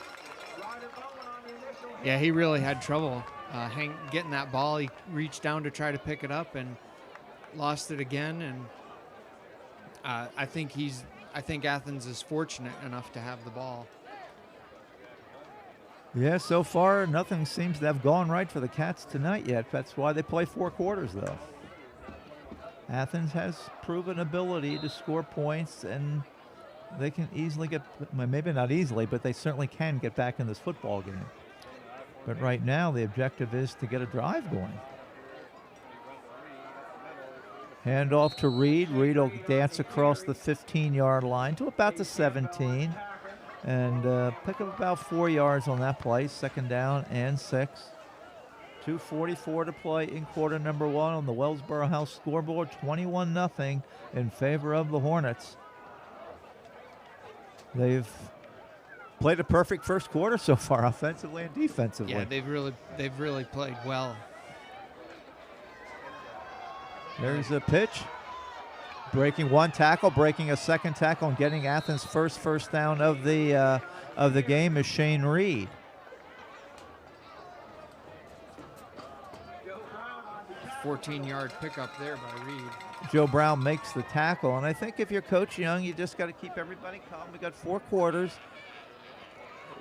Yeah, he really had trouble getting that ball. He reached down to try to pick it up and lost it again. And I think Athens is fortunate enough to have the ball. Yeah, so far nothing seems to have gone right for the Cats tonight yet. That's why they play 4 quarters, though. Athens has proven ability to score points, and they can easily get, well, maybe not easily, but they certainly can get back in this football game. But right now the objective is to get a drive going. Hand off to Reed. Reed will dance across the 15-yard line to about the 17 and pick up about 4 yards on that play. 2nd down and 6. 2:44 to play in quarter number 1 on the Wellsboro House scoreboard. 21-0 in favor of the Hornets. They've played a perfect first quarter so far, offensively and defensively. Yeah, they've really played well. There's a pitch. Breaking 1 tackle, breaking a 2nd tackle, and getting Athens' first down of the game is Shane Reed. A 14-yard pickup there by Reed. Joe Brown makes the tackle, and I think if you're Coach Young, you just got to keep everybody calm. We got 4 quarters.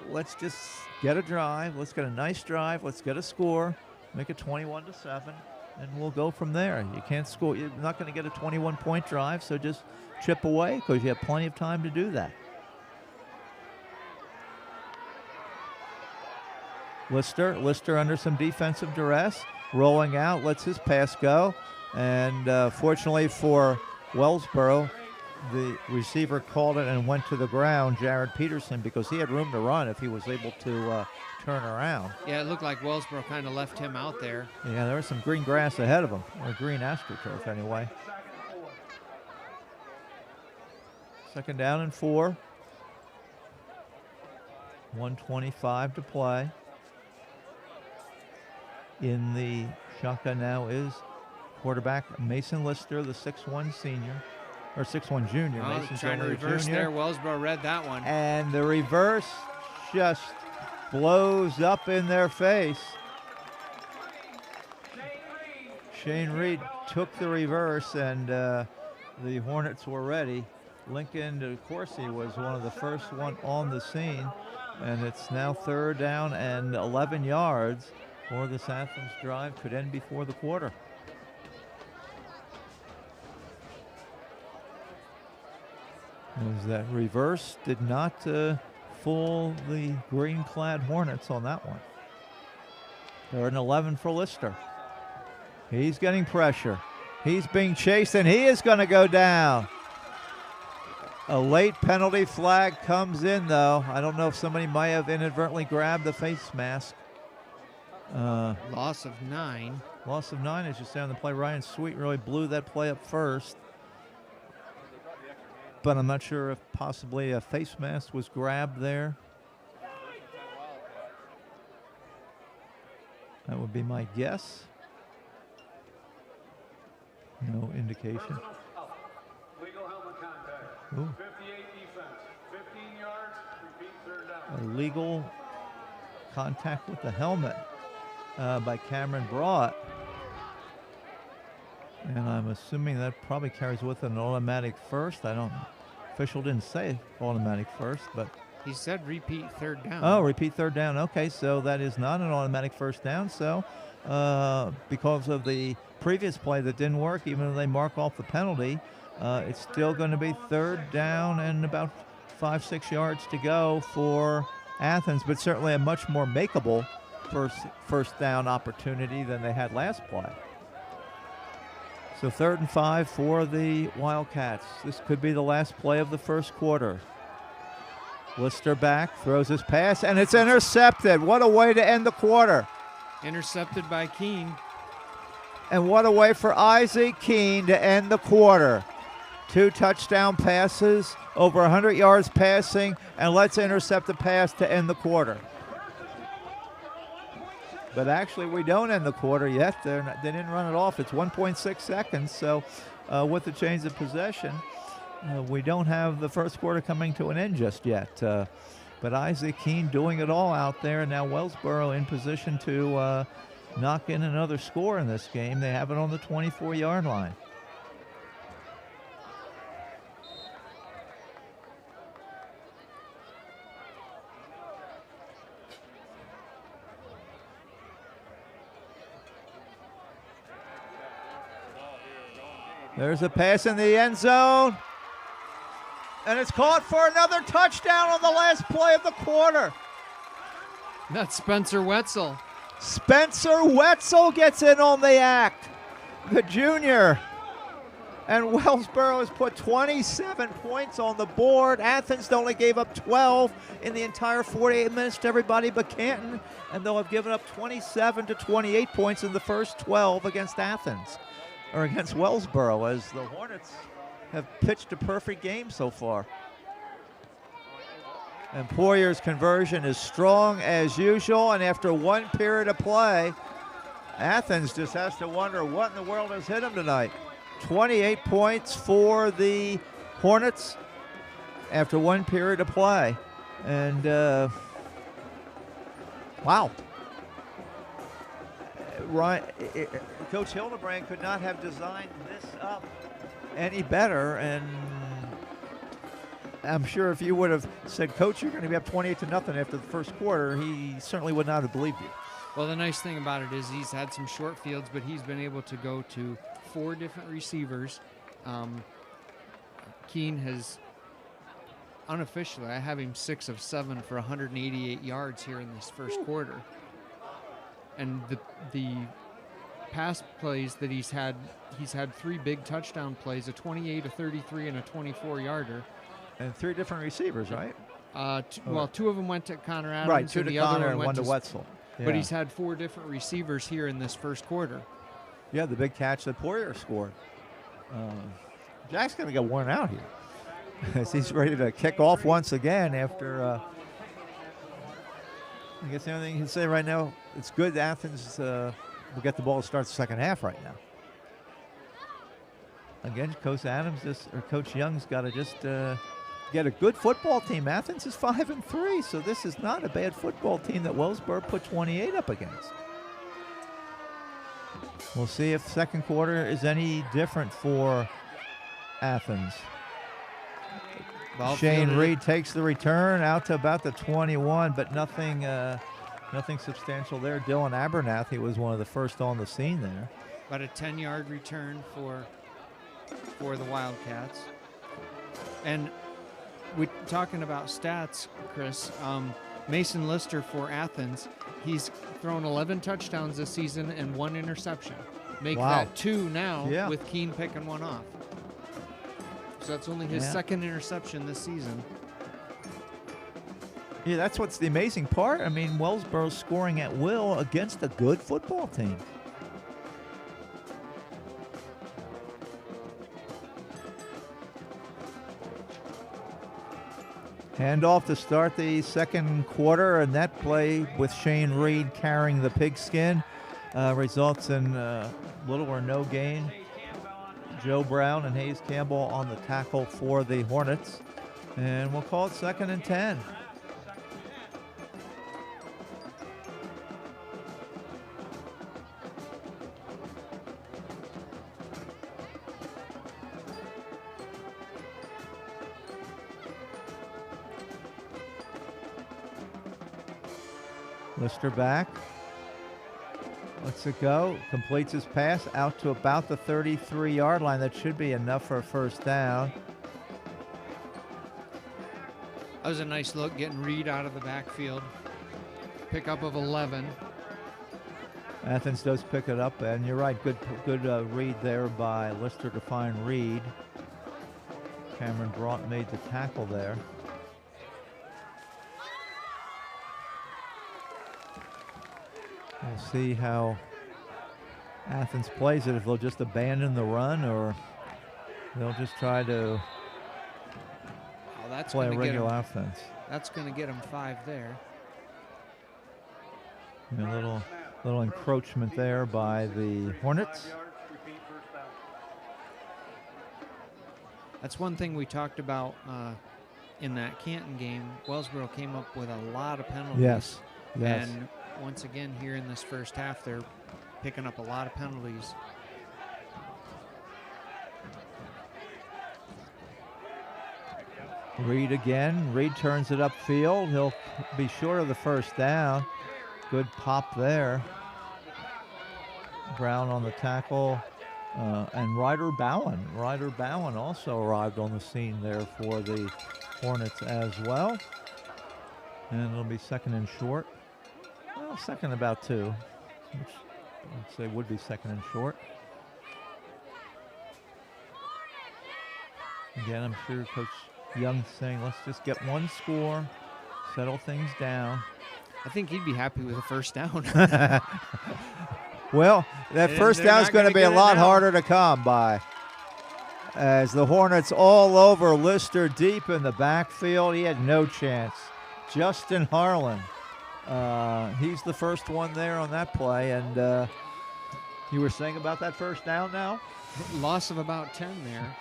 Let's just get a drive. Let's get a nice drive. Let's get a score. Make it 21-7. And we'll go from there. You can't score. You're not going to get a 21-point drive, so just chip away because you have plenty of time to do that. Lister under some defensive duress, rolling out, lets his pass go. And fortunately for Wellsboro, the receiver called it and went to the ground, Jared Peterson, because he had room to run if he was able to turn around. Yeah, it looked like Wellsboro kind of left him out there. Yeah, there was some green grass ahead of him, or green astroturf anyway. 2nd down and 4. 1:25 to play. In the shotgun now is quarterback Mason Lister, the 6'1 senior, or 6'1 junior. Oh, Mason's trying to only a reverse junior. there. Wellsboro read that one. And the reverse just blows up in their face. Shane Reed took the reverse, and the Hornets were ready. Lincoln DeCourcy was one of the first one on the scene, and it's now 3rd down and 11 yards, or this Athens drive could end before the quarter. As that reverse did not fool the green-clad Hornets on that one. 3rd and 11 for Lister. He's getting pressure. He's being chased, and he is going to go down. A late penalty flag comes in, though. I don't know if somebody might have inadvertently grabbed the face mask. Loss of 9. Loss of 9 as you say on the play. Ryan Sweet really blew that play up first. But I'm not sure if possibly a face mask was grabbed there. That would be my guess. No indication. Legal helmet contact. Ooh. 58 defense. 15 yards. Repeat 3rd down. A legal contact with the helmet by Cameron Brought. And I'm assuming that probably carries with it an automatic first. Official didn't say automatic first, but. He said repeat 3rd down. Oh, repeat 3rd down. Okay, so that is not an automatic first down. So because of the previous play that didn't work, even though they mark off the penalty, it's still going to be 3rd down and about 5-6 yards to go for Athens, but certainly a much more makeable first down opportunity than they had last play. So 3rd and 5 for the Wildcats. This could be the last play of the first quarter. Lister back, throws his pass, and it's intercepted. What a way to end the quarter. Intercepted by Keene. And what a way for Isaac Keene to end the quarter. 2 touchdown passes, over 100 yards passing, and let's intercept the pass to end the quarter. But actually, we don't end the quarter yet. They didn't run it off. It's 1.6 seconds, so with the change of possession, we don't have the first quarter coming to an end just yet. But Isaac Keene doing it all out there, and now Wellsboro in position to knock in another score in this game. They have it on the 24-yard line. There's a pass in the end zone. And it's caught for another touchdown on the last play of the quarter. That's Spencer Wetzel. Spencer Wetzel gets in on the act, the junior. And Wellsboro has put 27 points on the board. Athens only gave up 12 in the entire 48 minutes to everybody but Canton. And they'll have given up 27 to 28 points in the first 12 against Athens, or against Wellsboro, as the Hornets have pitched a perfect game so far. And Poyer's conversion is strong as usual, and after one period of play, Athens just has to wonder what in the world has hit them tonight. 28 points for the Hornets after one period of play. And, wow. Coach Hildebrand could not have designed this up any better, and I'm sure if you would have said, Coach, you're going to be up 28 to nothing after the first quarter, he certainly would not have believed you. Well, the nice thing about it is he's had some short fields, but he's been able to go to 4 different receivers. Keene has, unofficially, I have him 6 of 7 for 188 yards here in this first quarter. And the pass plays that he's had 3 big touchdown plays, a 28, a 33, and a 24-yarder. And 3 different receivers, right? Well, 2 of them went to Connor Adams. Right, 2 and to the Connor other and 1 to Wetzel. Yeah. But he's had 4 different receivers here in this first quarter. Yeah, the big catch that Poyer scored. Jack's going to get worn out here as he's ready to kick off once again after, I guess the only thing you can say right now, it's good Athens will get the ball to start the second half right now. Again, Coach Young's got to just get a good football team. Athens is 5-3, so this is not a bad football team that Wellsboro put 28 up against. We'll see if second quarter is any different for Athens. Shane Reed takes the return out to about the 21, but nothing substantial there. Dylan Abernathy was one of the first on the scene there. About a 10-yard return for the Wildcats. And we're talking about stats, Chris. Mason Lister for Athens, he's thrown 11 touchdowns this season and 1 interception. Make that 2 now with Keene picking 1 off. So that's only his second interception this season. Yeah, that's what's the amazing part. I mean, Wellsboro's scoring at will against a good football team. Handoff to start the second quarter, and that play with Shane Reed carrying the pigskin results in little or no gain. Joe Brown and Hayes Campbell on the tackle for the Hornets, and we'll call it 2nd and 10. Lister back. Lets it go. Completes his pass out to about the 33-yard line. That should be enough for a first down. That was a nice look getting Reed out of the backfield. Pickup of 11. Athens does pick it up, and you're right. Good read there by Lister to find Reed. Cameron Brought made the tackle there. We'll see how Athens plays it, if they'll just abandon the run or they'll just try to play a regular offense. That's going to get them 5 there. And a little encroachment there by the Hornets. That's one thing we talked about in that Canton game. Wellsboro came up with a lot of penalties. Yes. And once again here in this first half, they're picking up a lot of penalties. Reed again. Reed turns it upfield. He'll be short of the first down. Good pop there. Brown on the tackle. And Ryder Bowen. Ryder Bowen also arrived on the scene there for the Hornets as well. And it'll be second and short. Well, second about 2, which I'd say would be second and short. Again, I'm sure Coach Young's saying, let's just get one score, settle things down. I think he'd be happy with a first down. Well, that first down is going to be a lot harder to come by, as the Hornets all over Lister deep in the backfield. He had no chance. Justin Harlan, he's the first one there on that play. And you were saying about that first down now? Loss of about 10 there.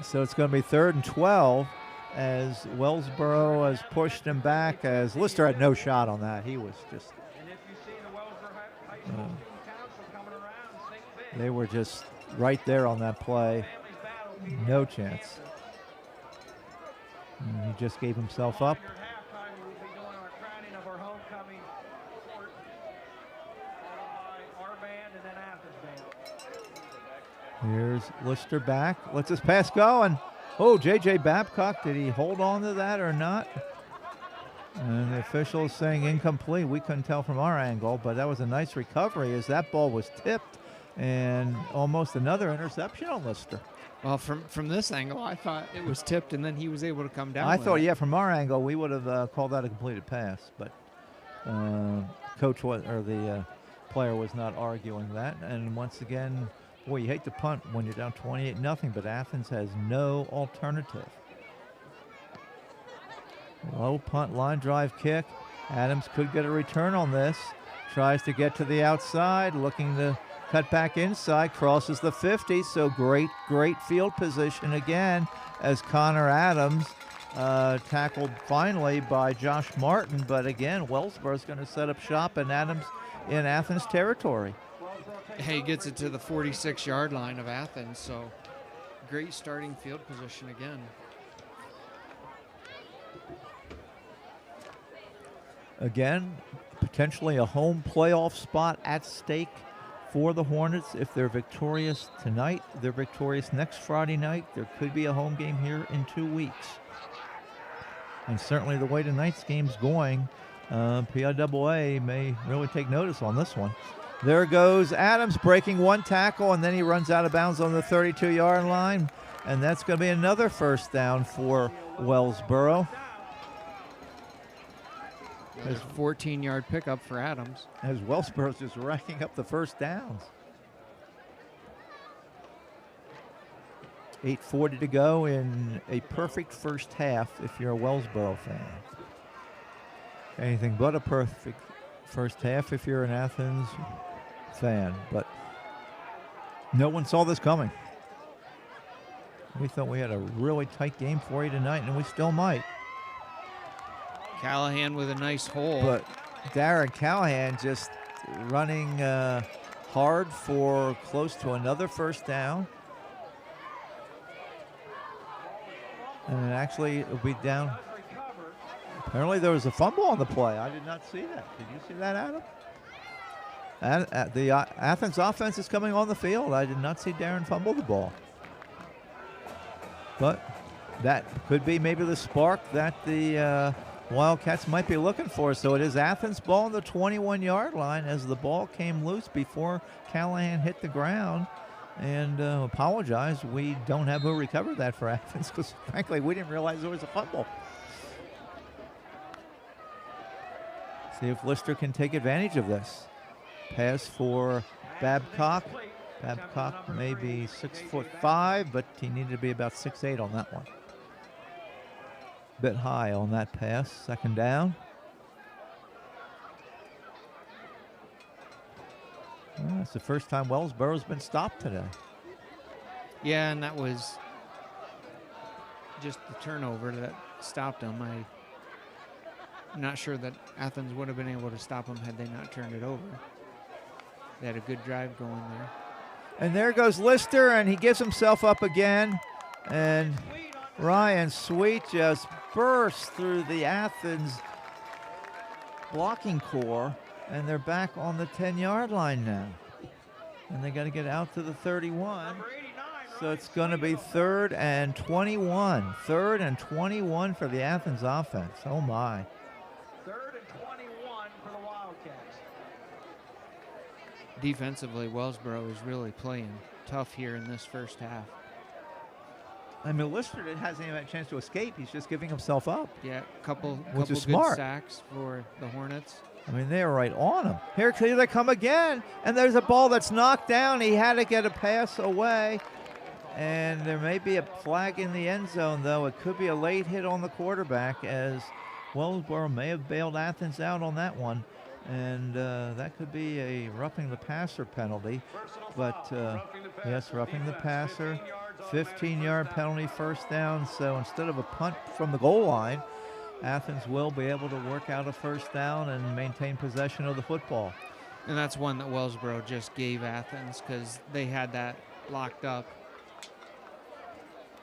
So it's going to be 3rd and 12 as Wellsboro has pushed him back, as Lister had no shot on that. He was just... And if you see the Wellsboro High School Team Council coming around, think big. They were just right there on that play. No chance. And he just gave himself up. After halftime, we'll be doing our crowning of our homecoming court, followed by our band and then Athens band. Here's Lister back. Lets his pass go, and oh, J.J. Babcock, did he hold on to that or not? And the official is saying incomplete. We couldn't tell from our angle, but that was a nice recovery as that ball was tipped, and almost another interception on Lister. Well, from this angle, I thought it was tipped, and then he was able to come down. I with thought, it. yeah, from our angle, we would have called that a completed pass, but coach was, or the player was not arguing that. And once again, boy, you hate to punt when you're down 28-0, but Athens has no alternative. Low punt, line drive kick. Adams could get a return on this. Tries to get to the outside, looking to cut back inside, crosses the 50, so great field position again as Connor Adams tackled finally by Josh Martin, but again, Wellsboro's going to set up shop in Athens territory. He gets it to the 46-yard line of Athens, so great starting field position again. Again, potentially a home playoff spot at stake for the Hornets. If they're victorious tonight, they're victorious next Friday night. There could be a home game here in 2 weeks. And certainly the way tonight's game's going, PIAA may really take notice on this one. There goes Adams breaking one tackle, and then he runs out of bounds on the 32-yard line. And that's going to be another first down for Wellsboro. There's a 14-yard pickup for Adams. As Wellsboro's just racking up the first downs. 8:40 to go in a perfect first half if you're a Wellsboro fan. Anything but a perfect first half if you're an Athens fan. But no one saw this coming. We thought we had a really tight game for you tonight, and we still might. Callahan with a nice hole. But Darren Callahan just running hard for close to another first down. And actually it'll be down. Apparently there was a fumble on the play. I did not see that. Did you see that, Adam? The Athens offense is coming on the field. I did not see Darren fumble the ball. But that could be maybe the spark that the Wildcats might be looking for. So it is Athens ball on the 21-yard line as the ball came loose before Callahan hit the ground. And apologize, we don't have who recovered that for Athens because frankly we didn't realize there was a fumble. See if Lister can take advantage of this. Pass for Babcock. Babcock may be 6'5", but he needed to be about 6'8" on that one. Bit high on that pass. Second down. Well, that's the first time Wellsboro's been stopped today. Yeah, and that was just the turnover that stopped him. not sure that Athens would have been able to stop them had they not turned it over. They had a good drive going there. And there goes Lister, and he gives himself up again. And Ryan Sweet just bursts through the Athens blocking core, and they're back on the 10-yard line now. And they got to get out to the 31. So it's going to be 3rd and 21. 3rd and 21 for the Athens offense. Oh, my. 3rd and 21 for the Wildcats. Defensively, Wellsboro is really playing tough here in this first half. I mean, Lister hasn't even had a chance to escape. He's just giving himself up. Yeah, couple Which is good smart. sacks for the Hornets. I mean, they are right on him. Here they come again, and there's a ball that's knocked down. He had to get a pass away, and there may be a flag in the end zone, though. It could be a late hit on the quarterback, as Wellsboro may have bailed Athens out on that one, and that could be a roughing the passer penalty. But, yes, roughing the passer. 15-yard penalty, first down. So instead of a punt from the goal line, Athens will be able to work out a first down and maintain possession of the football. And that's one that Wellsboro just gave Athens because they had that locked up.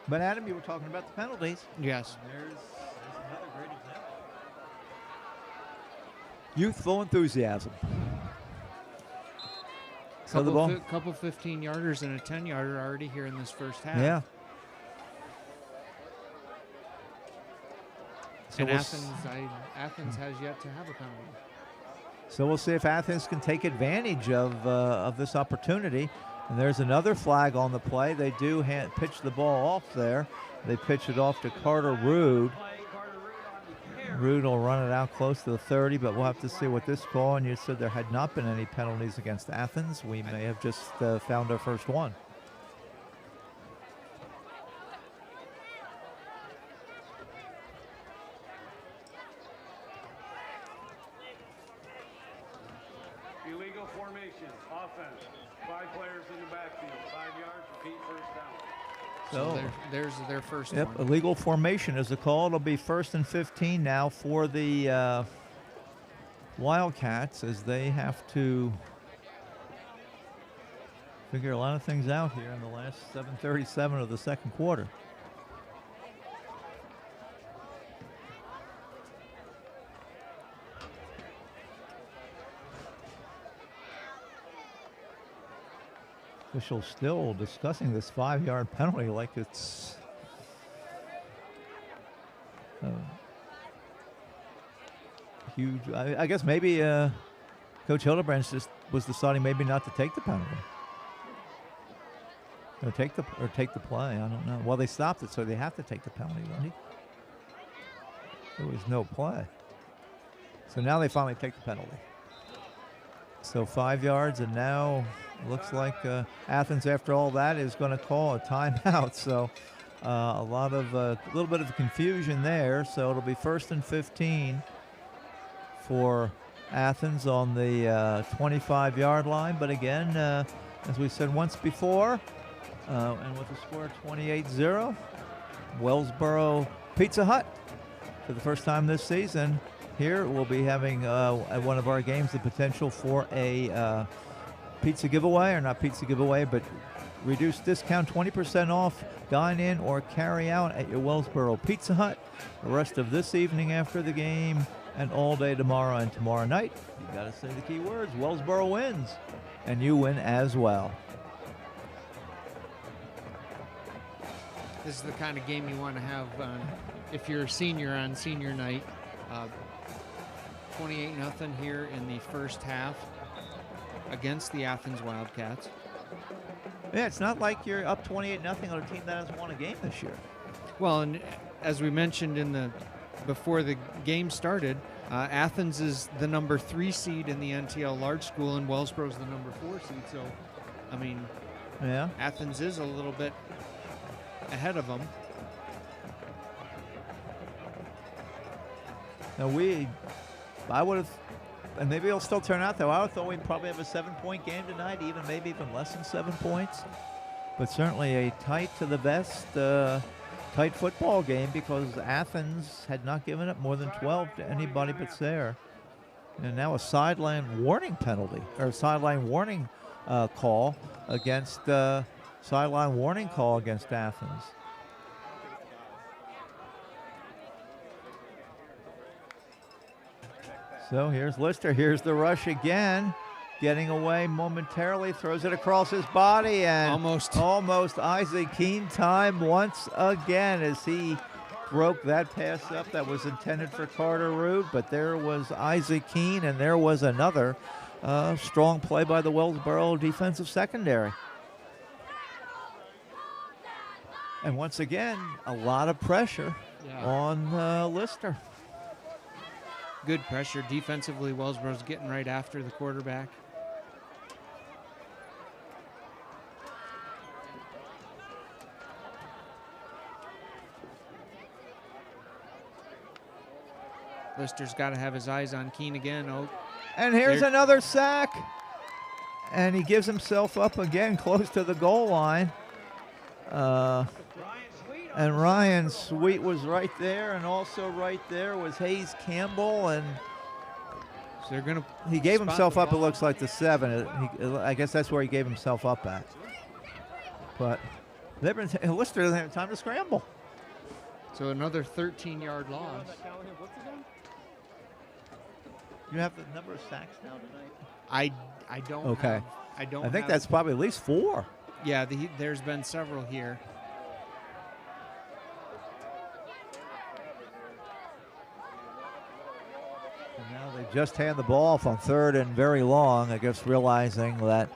But Adam, you were talking about the penalties. Yes. There's another great example. Youthful enthusiasm. So the ball. Couple 15-yarders and a 10-yarder already here in this first half. Yeah. So And Athens has yet to have a penalty. So we'll see if Athens can take advantage of this opportunity. And there's another flag on the play. They do pitch the ball off there. They pitch it off to Carter Rude. Rude will run it out close to the 30, but we'll have to see what this call. And you said there had not been any penalties against Athens. We may have just found our first one. Illegal formation, offense. 5 players in the backfield, 5 yards, repeat first down. So there's their first Yep, one. illegal formation is the call. It'll be 1st and 15 now for the Wildcats, as they have to figure a lot of things out here in the last 7:37 of the second quarter. Officials still discussing this 5-yard penalty like it's huge. I guess maybe Coach Hildebrand just was deciding maybe not to take the penalty. Or take the play. I don't know. Well, they stopped it, so they have to take the penalty, right? There was no play. So now they finally take the penalty. So 5 yards, and now looks like Athens, after all that, is going to call a timeout. So a little bit of confusion there. So it'll be 1st and 15 for Athens on the 25-yard line. But again, as we said once before, and with the score 28-0, Wellsboro Pizza Hut for the first time this season. Here we'll be having at one of our games the potential for a pizza giveaway, or not pizza giveaway, but reduced discount, 20% off, dine in or carry out at your Wellsboro Pizza Hut the rest of this evening after the game and all day tomorrow and tomorrow night. You got to say the key words. Wellsboro wins, and you win as well. This is the kind of game you want to have if you're a senior on senior night. 28-0 here in the first half against the Athens Wildcats. Yeah, it's not like you're up 28-0 on a team that hasn't won a game this year. Well, and as we mentioned before the game started, Athens is the number 3 seed in the NTL Large School, and Wellsboro's the number 4 seed. So, I mean, yeah, Athens is a little bit ahead of them. Now I would have, and maybe it'll still turn out though. I would thought we'd probably have a 7-point game tonight, maybe even less than 7 points. But certainly a tight to the vest, tight football game because Athens had not given up more than 12 to anybody but Sayre. And now a sideline warning penalty, or sideline warning call against Athens. So here's Lister. Here's the rush again. Getting away momentarily, throws it across his body, and almost Isaac Keene time once again as he broke that pass up that was intended for Carter Root. But there was Isaac Keene, and there was another strong play by the Wellsboro defensive secondary. And once again, a lot of pressure on Lister. Good pressure defensively. Wellsboro's getting right after the quarterback. Lister's got to have his eyes on Keene again. Oh, and here's another sack. And he gives himself up again close to the goal line. And Ryan Sweet was right there, and also right there was Hayes Campbell. And so they're gonna. He gave himself up. It looks like the 7. I guess that's where he gave himself up at. But Lister doesn't have time to scramble. So another 13-yard loss. You have the number of sacks now tonight? I don't. Okay. I don't. I think that's probably at least 4. Yeah, there's been several here. And now they just hand the ball off on 3rd and very long, I guess realizing that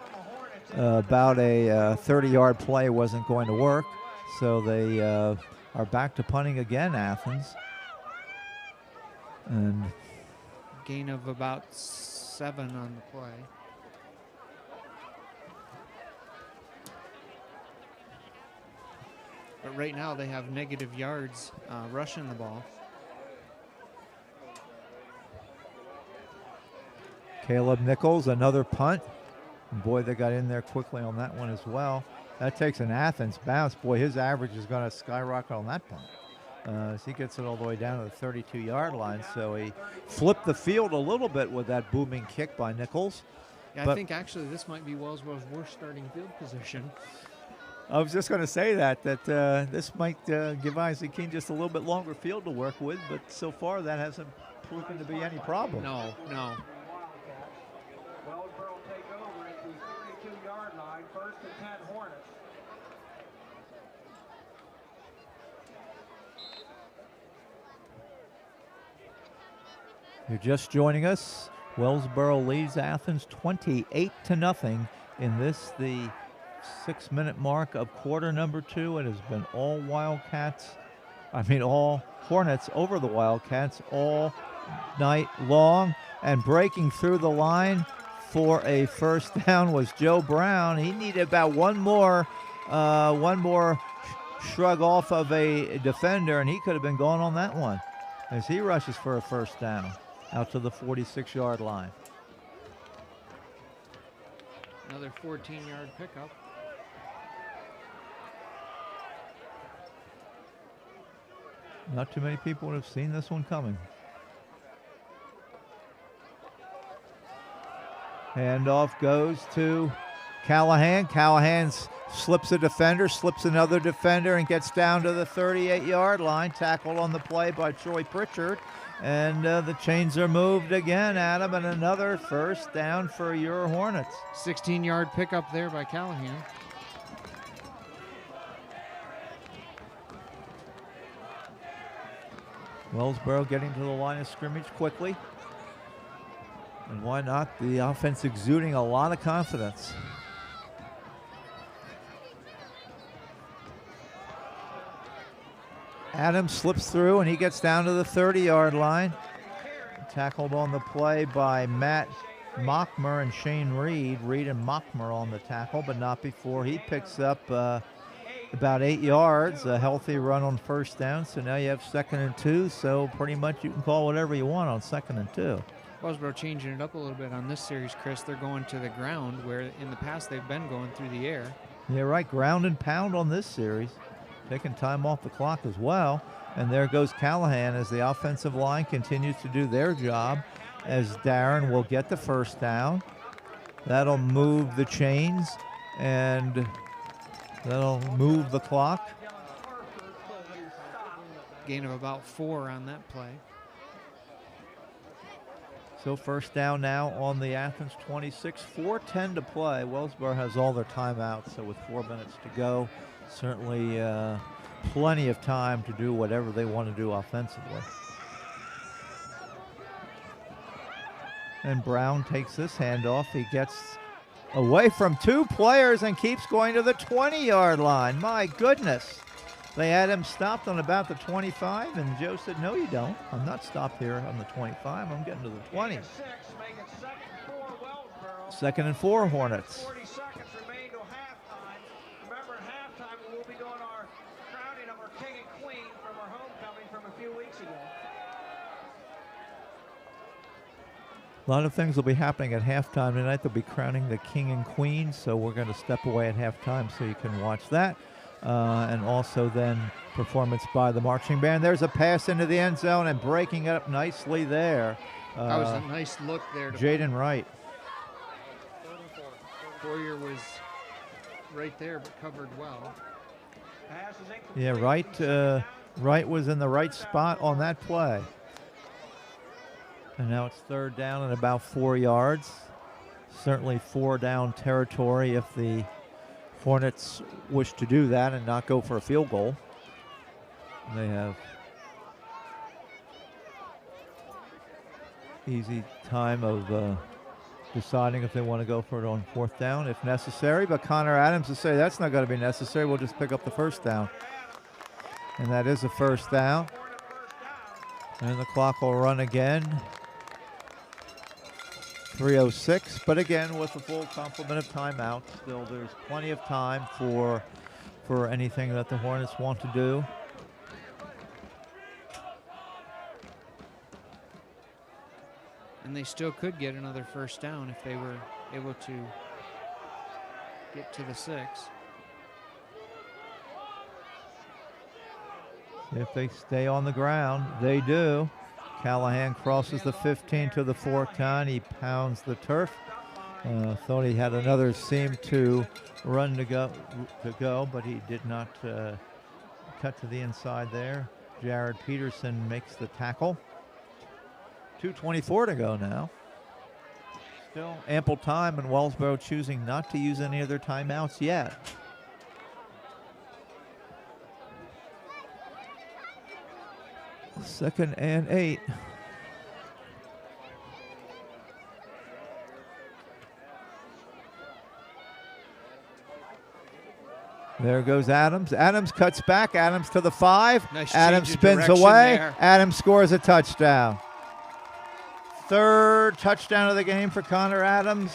about a 30-yard play wasn't going to work. So they are back to punting again, Athens. And gain of about 7 on the play. But right now they have negative yards rushing the ball. Caleb Nichols, another punt. And boy, they got in there quickly on that one as well. That takes an Athens bounce. Boy, his average is going to skyrocket on that punt. As he gets it all the way down to the 32-yard line. So he flipped the field a little bit with that booming kick by Nichols. Yeah, I think actually this might be Wellsboro's worst starting field position. I was just going to say that this might give Isaac Keene just a little bit longer field to work with, but so far that hasn't proven to be any problem. No. Wellsboro take over at the 32-yard line, 1st and 10 Hornets. You're just joining us. Wellsboro leads Athens 28-0 in this, the 6-minute mark of quarter number 2. It has been all Hornets over the Wildcats all night long. And breaking through the line for a first down was Joe Brown. He needed about one more shrug off of a defender, and he could have been gone on that one as he rushes for a first down out to the 46-yard line. Another 14-yard pickup. Not too many people would have seen this one coming. Handoff goes to Callahan. Callahan slips a defender, slips another defender, and gets down to the 38-yard line. Tackled on the play by Troy Pritchard. And the chains are moved again, Adam, and another first down for your Hornets. 16-yard pickup there by Callahan. Wellsboro getting to the line of scrimmage quickly. And why not? The offense exuding a lot of confidence. Adams slips through and he gets down to the 30-yard line. Tackled on the play by Matt Mockmer and Shane Reed. Reed and Mockmer on the tackle, but not before he picks up about 8 yards. A healthy run on first down. So now you have 2nd and 2. So pretty much you can call whatever you want on 2nd and 2. Wellsboro changing it up a little bit on this series, Chris. They're going to the ground where in the past they've been going through the air. Yeah, right. Ground and pound on this series. taking time off the clock as well. And there goes Callahan as the offensive line continues to do their job, as Darren will get the first down. That'll move the chains, and that'll move the clock. Gain of about 4 on that play. So first down now on the Athens 26, 4:10 to play. Wellsboro has all their timeouts, so with 4 minutes to go, certainly plenty of time to do whatever they want to do offensively. And Brown takes this handoff. He gets away from 2 players and keeps going to the 20-yard line. My goodness. They had him stopped on about the 25, and Joe said, no, you don't. I'm not stopped here on the 25. I'm getting to the 20. 2nd and 4, Hornets. 40 seconds remain till halftime. Remember, at halftime, we'll be doing our crowning of our king and queen from our homecoming from a few weeks ago. A lot of things will be happening at halftime tonight. They'll be crowning the king and queen, so we're going to step away at halftime so you can watch that. And also then performance by the marching band. There's a pass into the end zone and breaking it up nicely there. That was a nice look there. Jaden Wright. Boyer was right there but covered well. Yeah, Wright was in the right spot on that play. And now it's 3rd down and about 4 yards. Certainly 4 down territory if the Hornets wish to do that and not go for a field goal. They have easy time of deciding if they want to go for it on 4th down if necessary. But Connor Adams will say that's not going to be necessary. We'll just pick up the first down. And that is a first down. And the clock will run again. 3:06, but again with the full complement of timeouts. Still, there's plenty of time for anything that the Hornets want to do. And they still could get another first down if they were able to get to the 6. If they stay on the ground, they do. Callahan crosses the 15 to the 4-10. He pounds the turf. Thought he had another seam to run to go, but he did not cut to the inside there. Jared Peterson makes the tackle. 2:24 to go now. Still ample time, and Wellsboro choosing not to use any of their timeouts yet. Second and 8. There goes Adams. Adams cuts back. Adams to the 5. Nice Adams change of spins direction away. there. Adams scores a touchdown. 3rd touchdown of the game for Connor Adams.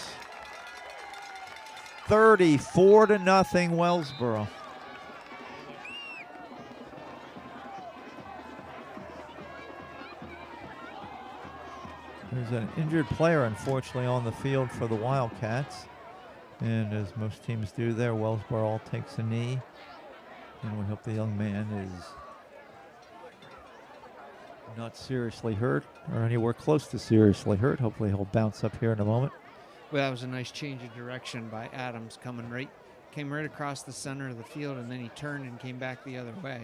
34-0 Wellsboro. There's an injured player, unfortunately, on the field for the Wildcats. And as most teams do there, Wellsboro takes a knee. And we hope the young man is not seriously hurt or anywhere close to seriously hurt. Hopefully he'll bounce up here in a moment. Well, that was a nice change of direction by Adams, came right across the center of the field, and then he turned and came back the other way.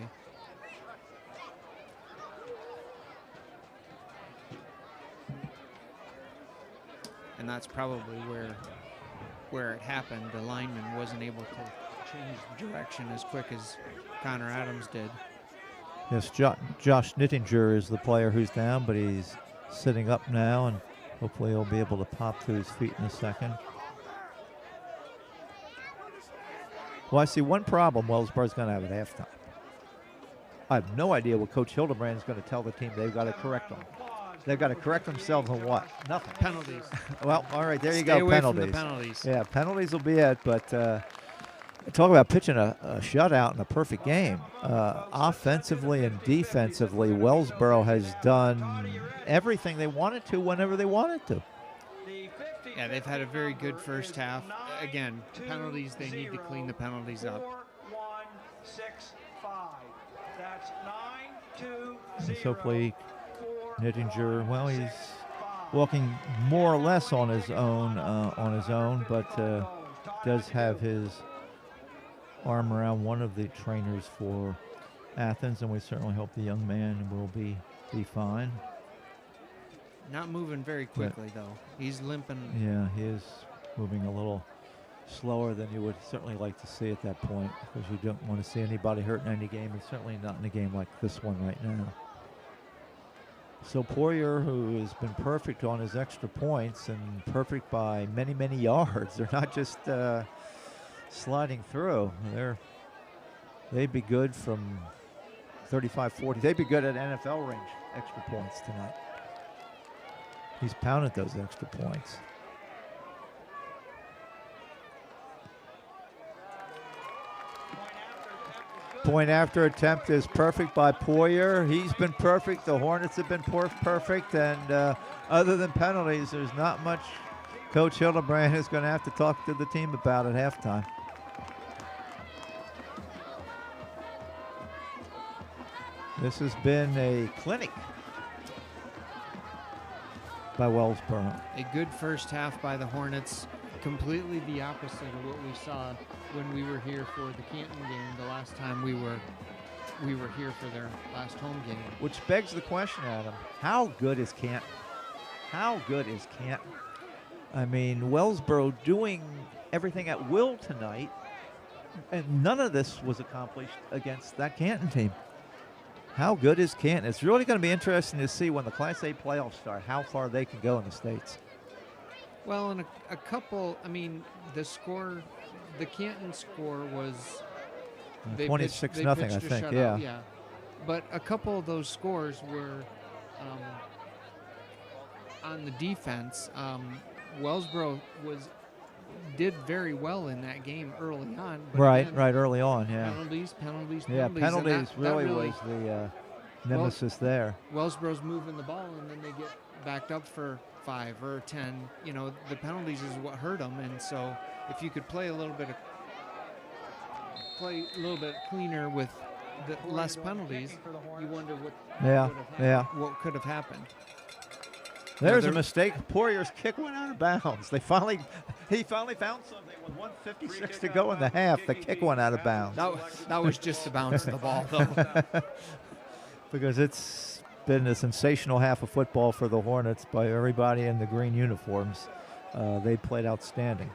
And that's probably where it happened. The lineman wasn't able to change the direction as quick as Connor Adams did. Yes, Josh Nittinger is the player who's down, but he's sitting up now, and hopefully he'll be able to pop to his feet in a second. Well, I see one problem Wellsboro's going to have at halftime. I have no idea what Coach Hildebrand is going to tell the team they've got to correct on. They've got to correct themselves on what? Nothing. Penalties. Well, all right, there you Stay go, away penalties. from the penalties. Yeah, penalties will be it, but talk about pitching a shutout in a perfect game. Offensively and defensively, Wellsboro has done everything they wanted to whenever they wanted to. Yeah, they've had a very good first half. Again, penalties, they need to clean the penalties up. 4-1-6-5. Hornets 9-2-0. Just hopefully Nittinger, well, he's walking more or less on his own, but does have his arm around one of the trainers for Athens, and we certainly hope the young man will be fine. Not moving very quickly, though. He's limping. Yeah, he is moving a little slower than you would certainly like to see at that point, because you don't want to see anybody hurt in any game, and certainly not in a game like this one right now. So Poirier, who has been perfect on his extra points and perfect by many, many yards. They're not just sliding through. They'd be good from 35, 40. They'd be good at NFL range extra points tonight. He's pounded those extra points. Point after attempt is perfect by Poirier. He's been perfect. The Hornets have been perfect. And other than penalties, there's not much Coach Hildebrand is going to have to talk to the team about at halftime. This has been a clinic by Wellsboro. A good first half by the Hornets. Completely the opposite of what we saw when we were here for the Canton game the last time we were here for their last home game. Which begs the question, Adam, how good is Canton? How good is Canton? I mean, Wellsboro doing everything at will tonight, and none of this was accomplished against that Canton team. How good is Canton? It's really going to be interesting to see when the Class A playoffs start, how far they can go in the States. Well, and a couple, I mean, the Canton score was 26-0, I think, yeah. But a couple of those scores were on the defense. Wellsboro did very well in that game early on. But right, again, early on, yeah. Penalties. Yeah, penalties that really was the nemesis there. Wellsboro's moving the ball, and then they get backed up for 5 or 10. You know, the penalties is what hurt them, and so if you could play a little bit cleaner with the less penalties, you wonder what could have happened. There's a mistake. Poirier's kick went out of bounds. He finally found something with 1:56 to go in the half. The kick went out of bounds. That was just the bounce of the ball, though. Because it's been a sensational half of football for the Hornets by everybody in the green uniforms. They played outstanding.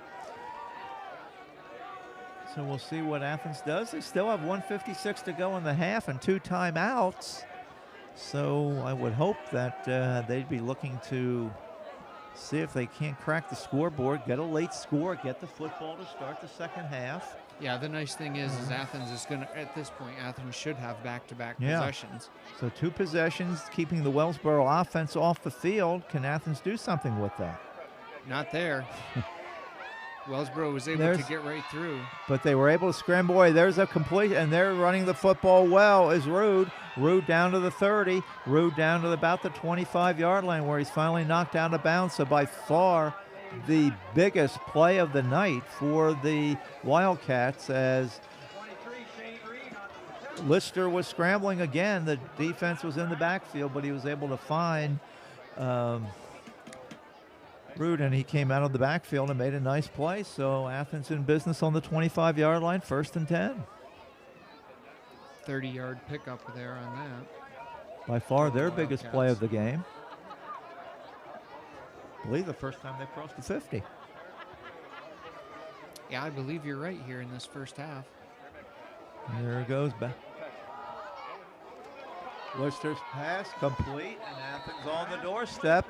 So we'll see what Athens does. They still have 1:56 to go in the half and 2 timeouts. So I would hope that they'd be looking to see if they can't crack the scoreboard, get a late score, get the football to start the second half. Yeah, the nice thing is Athens is going to, at this point, Athens should have back-to-back possessions. So 2 possessions, keeping the Wellsboro offense off the field. Can Athens do something with that? Not there. Wellsboro was able to get right through. But they were able to scramble away. There's a complete, and they're running the football well is Rude. Rude down to the 30. Rude down to about the 25-yard line where he's finally knocked out of bounds. So by far the biggest play of the night for the Wildcats as Lister was scrambling again. The defense was in the backfield, but he was able to find Rude, and he came out of the backfield and made a nice play. So Athens in business on the 25-yard line, 1st and 10. 30-yard pickup there on that. By far their biggest play of the game. I believe the first time they crossed the 50. Yeah, I believe you're right here in this first half. There it goes back. Lister's pass complete, and Athens on the doorstep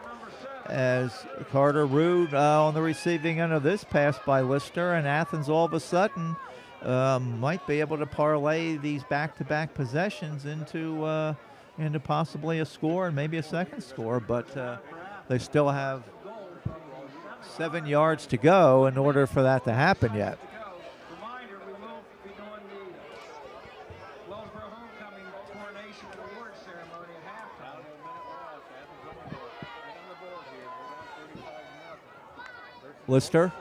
as Carter Rude on the receiving end of this pass by Lister, and Athens all of a sudden might be able to parlay these back-to-back possessions into possibly a score and maybe a second score, but they still have 7 yards to go in order for that to happen yet. Reminder, we will be doing the Wellsboro Homecoming Coronation and Award Ceremony at halftime. Lister.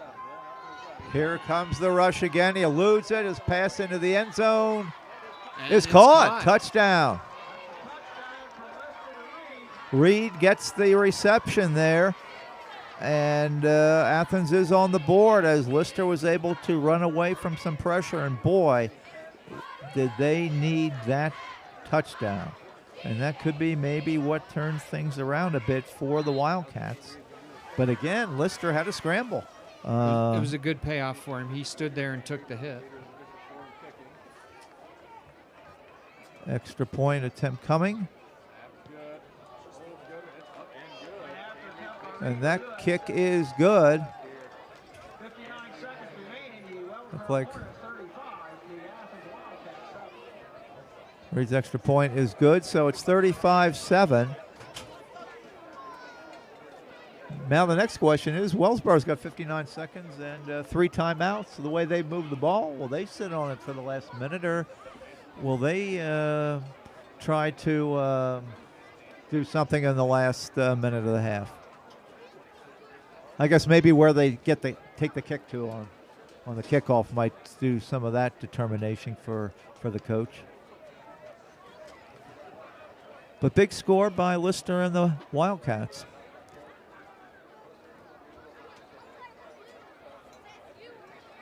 Here comes the rush again. He eludes it. His pass into the end zone. And is it's caught. Touchdown. Reed gets the reception there. And Athens is on the board as Lister was able to run away from some pressure. And boy, did they need that touchdown. And that could be maybe what turns things around a bit for the Wildcats. But again, Lister had a scramble. It was a good payoff for him. He stood there and took the hit. Extra point attempt coming. And that kick is good. 59 seconds remaining. Looks like Reed's extra point is good, so it's 35-7. Now the next question is, Wellsboro's got 59 seconds and 3 timeouts. So the way they move the ball, will they sit on it for the last minute, or will they try to do something in the last minute of the half? I guess maybe where they take the kick to on the kickoff might do some of that determination for the coach. But big score by Lister and the Wildcats.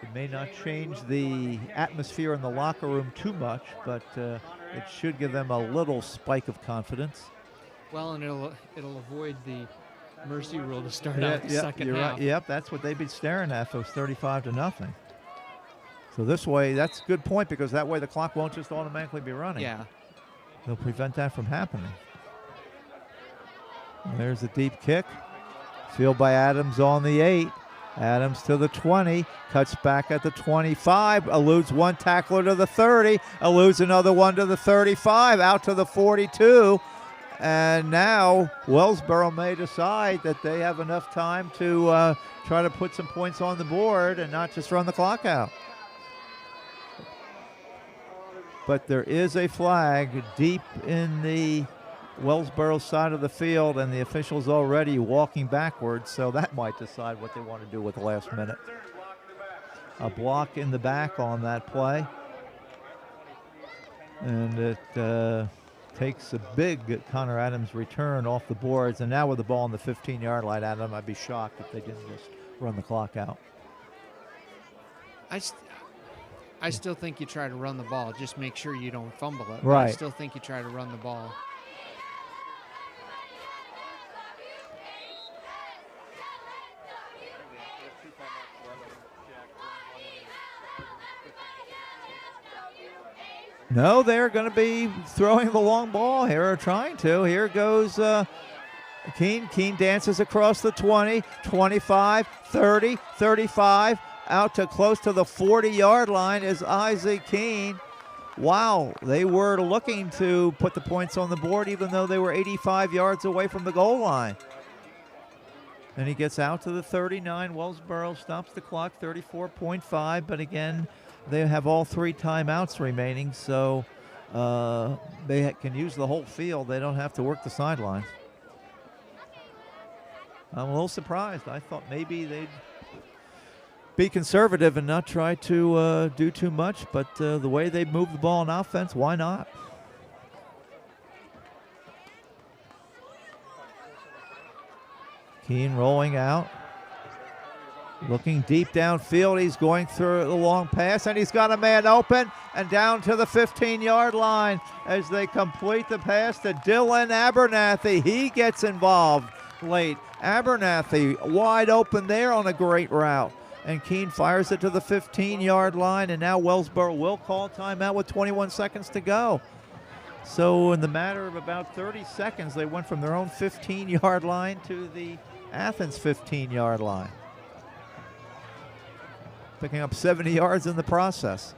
It may not change the atmosphere in the locker room too much, but it should give them a little spike of confidence. Well, and it'll avoid the mercy rule to start out the second you're half. Right. Yep, that's what they've been staring at. It was 35-0. So this way, that's a good point, because that way the clock won't just automatically be running. Yeah. They'll prevent that from happening. And there's a deep kick. Field by Adams on the 8. Adams to the 20, cuts back at the 25, eludes one tackler to the 30, eludes another one to the 35, out to the 42. And now Wellsboro may decide that they have enough time to try to put some points on the board and not just run the clock out. But there is a flag deep in the Wellsboro side of the field, and the officials already walking backwards, so that might decide what they want to do with the last minute. A block in the back on that play. And it takes a big Connor Adams return off the boards, and now with the ball on the 15-yard line, Adam, I'd be shocked if they didn't just run the clock out. I still think you try to run the ball. Just make sure you don't fumble it. Right. I still think you try to run the ball. No, they're going to be throwing the long ball here, or trying to. Here goes Keene. Keene dances across the 20, 25, 30, 35. Out to close to the 40-yard line is Isaac Keene. Wow, they were looking to put the points on the board even though they were 85 yards away from the goal line. And he gets out to the 39. Wellsboro stops the clock, 34.5. But again, they have all 3 timeouts remaining, so they can use the whole field. They don't have to work the sidelines. I'm a little surprised. I thought maybe they'd be conservative and not try to do too much, but the way they move the ball on offense, why not? Keene rolling out, looking deep downfield. He's going through the long pass, and he's got a man open and down to the 15-yard line as they complete the pass to Dylan Abernathy. He gets involved late. Abernathy wide open there on a great route. And Keene fires it to the 15-yard line, and now Wellsboro will call timeout with 21 seconds to go. So in the matter of about 30 seconds, they went from their own 15-yard line to the Athens 15-yard line, picking up 70 yards in the process.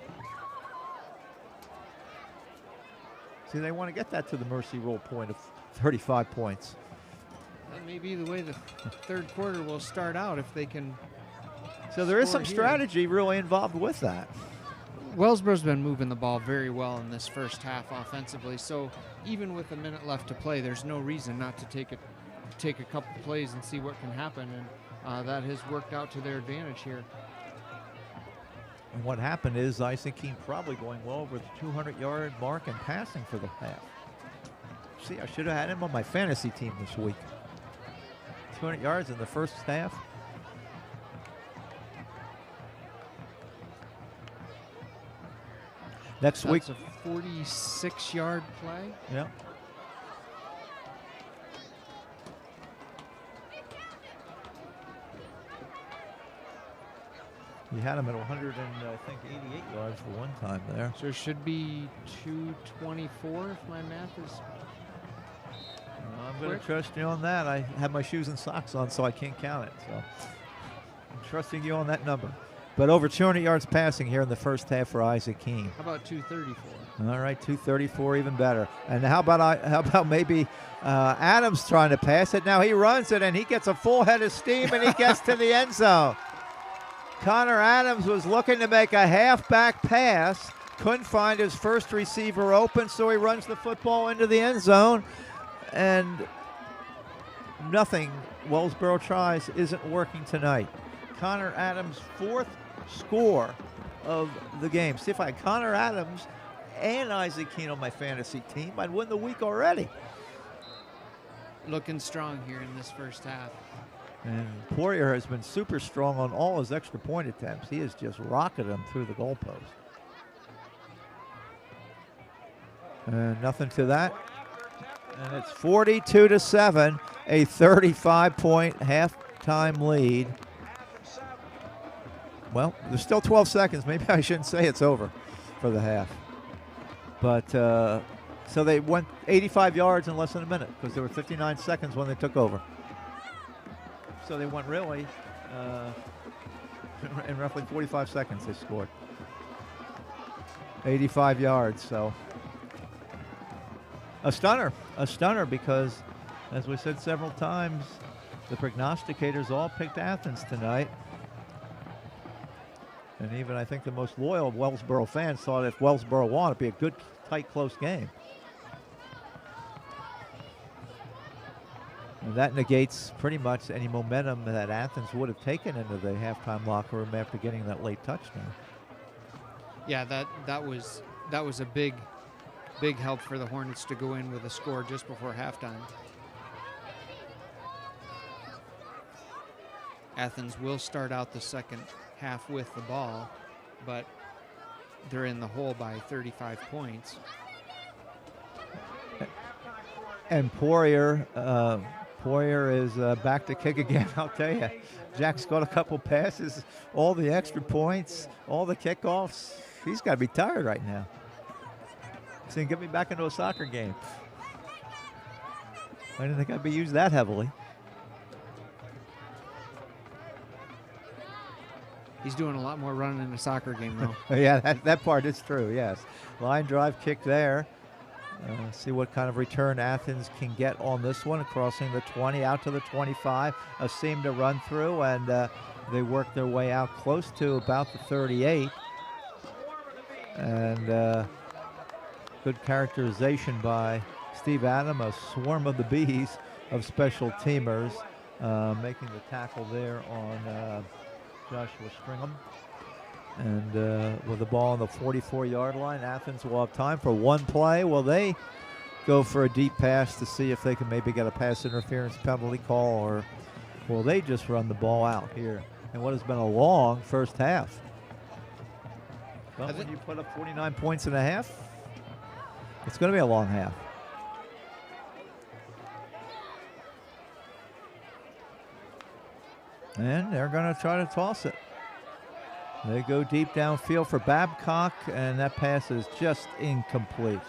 See, they want to get that to the mercy rule point of 35 points. That may be the way the third quarter will start out if they can. So there is some here. strategy really involved with that. Wellsboro's been moving the ball very well in this first half offensively. So even with a minute left to play, there's no reason not to take a couple plays and see what can happen. And that has worked out to their advantage here. And what happened is Isaac Keene probably going well over the 200-yard mark and passing for the half. See, I should have had him on my fantasy team this week. 200 yards in the first half. Next week. That's a 46-yard play. Yeah. You had him at 188 yards for one time there. So it should be 224 if my math is. I'm going to trust you on that. I have my shoes and socks on, so I can't count it. So I'm trusting you on that number. But over 200 yards passing here in the first half for Isaac Keene. How about 234? All right, 234, even better. And how about maybe Adams trying to pass it? Now he runs it, and he gets a full head of steam, and he gets to the end zone. Connor Adams was looking to make a halfback pass, couldn't find his first receiver open, so he runs the football into the end zone, and nothing Wellsboro tries isn't working tonight. Connor Adams' fourth score of the game. See, if I had Connor Adams and Isaac Keene on my fantasy team, I'd win the week already. Looking strong here in this first half. And Poirier has been super strong on all his extra point attempts. He has just rocketed them through the goalpost. And nothing to that. And it's 42-7, a 35-point halftime lead. Well, there's still 12 seconds. Maybe I shouldn't say it's over for the half. But so they went 85 yards in less than a minute because there were 59 seconds when they took over. So they went really, in roughly 45 seconds they scored. 85 yards, so. A stunner because, as we said several times, the prognosticators all picked Athens tonight. And even I think the most loyal Wellsboro fans thought if Wellsboro won, it'd be a good, tight, close game. And that negates pretty much any momentum that Athens would have taken into the halftime locker room after getting that late touchdown. Yeah, that was a big help for the Hornets to go in with a score just before halftime. Athens will start out the second half with the ball, but they're in the hole by 35 points. And Poirier is back to kick again, I'll tell you. Jack's got a couple passes, all the extra points, all the kickoffs. He's got to be tired right now. He's saying, get me back into a soccer game. I didn't think I'd be used that heavily. He's doing a lot more running in a soccer game, though. Yeah, that part is true, yes. Line drive kick there. See what kind of return Athens can get on this one, crossing the 20 out to the 25. A seam to run through, and they work their way out close to about the 38. And good characterization by Steve Adam, a swarm of the bees of special teamers, making the tackle there on Joshua Stringham. And with the ball on the 44-yard line, Athens will have time for one play. Will they go for a deep pass to see if they can maybe get a pass interference penalty call, or will they just run the ball out here in what has been a long first half? Well, when you put up 49 points in a half, it's going to be a long half. And they're going to try to toss it. They go deep downfield for Babcock, and that pass is just incomplete.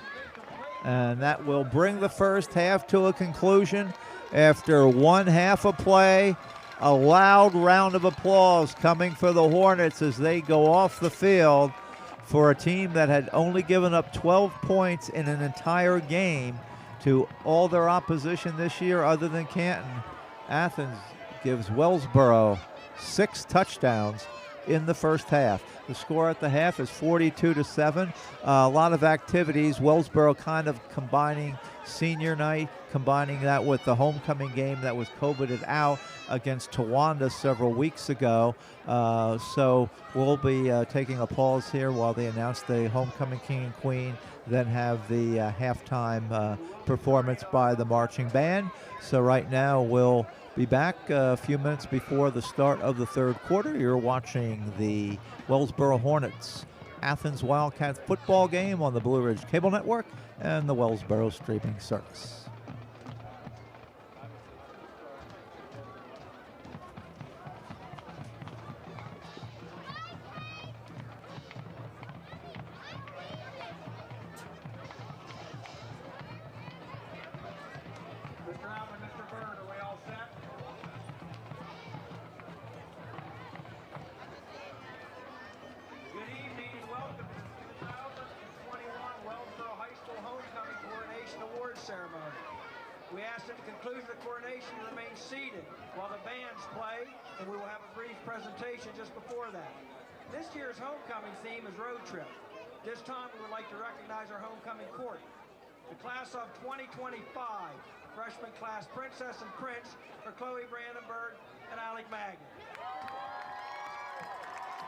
And that will bring the first half to a conclusion. After one half of play, a loud round of applause coming for the Hornets as they go off the field for a team that had only given up 12 points in an entire game to all their opposition this year other than Canton. Athens gives Wellsboro 6 touchdowns in the first half. The score at the half is 42-7. A lot of activities. Wellsboro kind of combining senior night, combining that with the homecoming game that was COVIDed out against Towanda several weeks ago. So we'll be taking a pause here while they announce the homecoming king and queen, then have the halftime performance by the marching band. So right now we'll be back a few minutes before the start of the third quarter. You're watching the Wellsboro Hornets Athens Wildcats football game on the Blue Ridge Cable Network and the Wellsboro streaming service. Mr. Allen, Mr. Bird, are we all set? Good evening and welcome to the 2021 Wellsboro High School Homecoming Coronation Awards Ceremony. We ask at the conclusion of the coronation you remain seated while the bands play, and we will have a brief presentation just before that. This year's homecoming theme is road trip. This time we would like to recognize our homecoming court. The class of 2025, freshman class Princess and Prince for Chloe Brandenburg and Alec Magnet.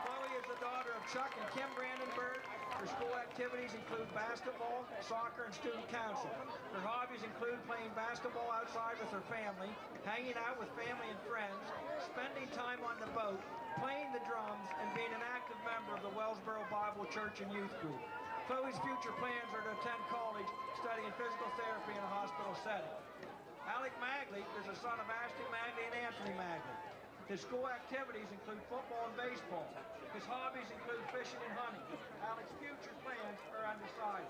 Chloe is the daughter of Chuck and Kim Brandenburg. Her school activities include basketball, soccer, and student council. Her hobbies include playing basketball outside with her family, hanging out with family and friends, spending time on the boat, playing the drums, and being an active member of the Wellsboro Bible Church and Youth Group. Chloe's future plans are to attend college, studying physical therapy in a hospital setting. Alec Magley is the son of Ashley Magley and Anthony Magley. His school activities include football and baseball. His hobbies include fishing and hunting. Alec's future plans are undecided.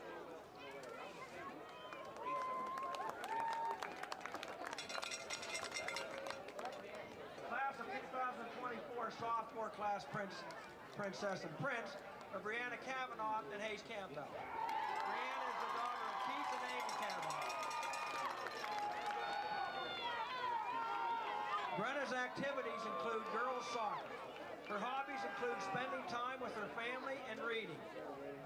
Class of 2024 sophomore class Princess and Prince are Brianna Kavanaugh and Hayes Campbell. Brianna is the daughter of Keith and Amy Kavanaugh. Brenna's activities include girls soccer. Her hobbies include spending time with her family and reading.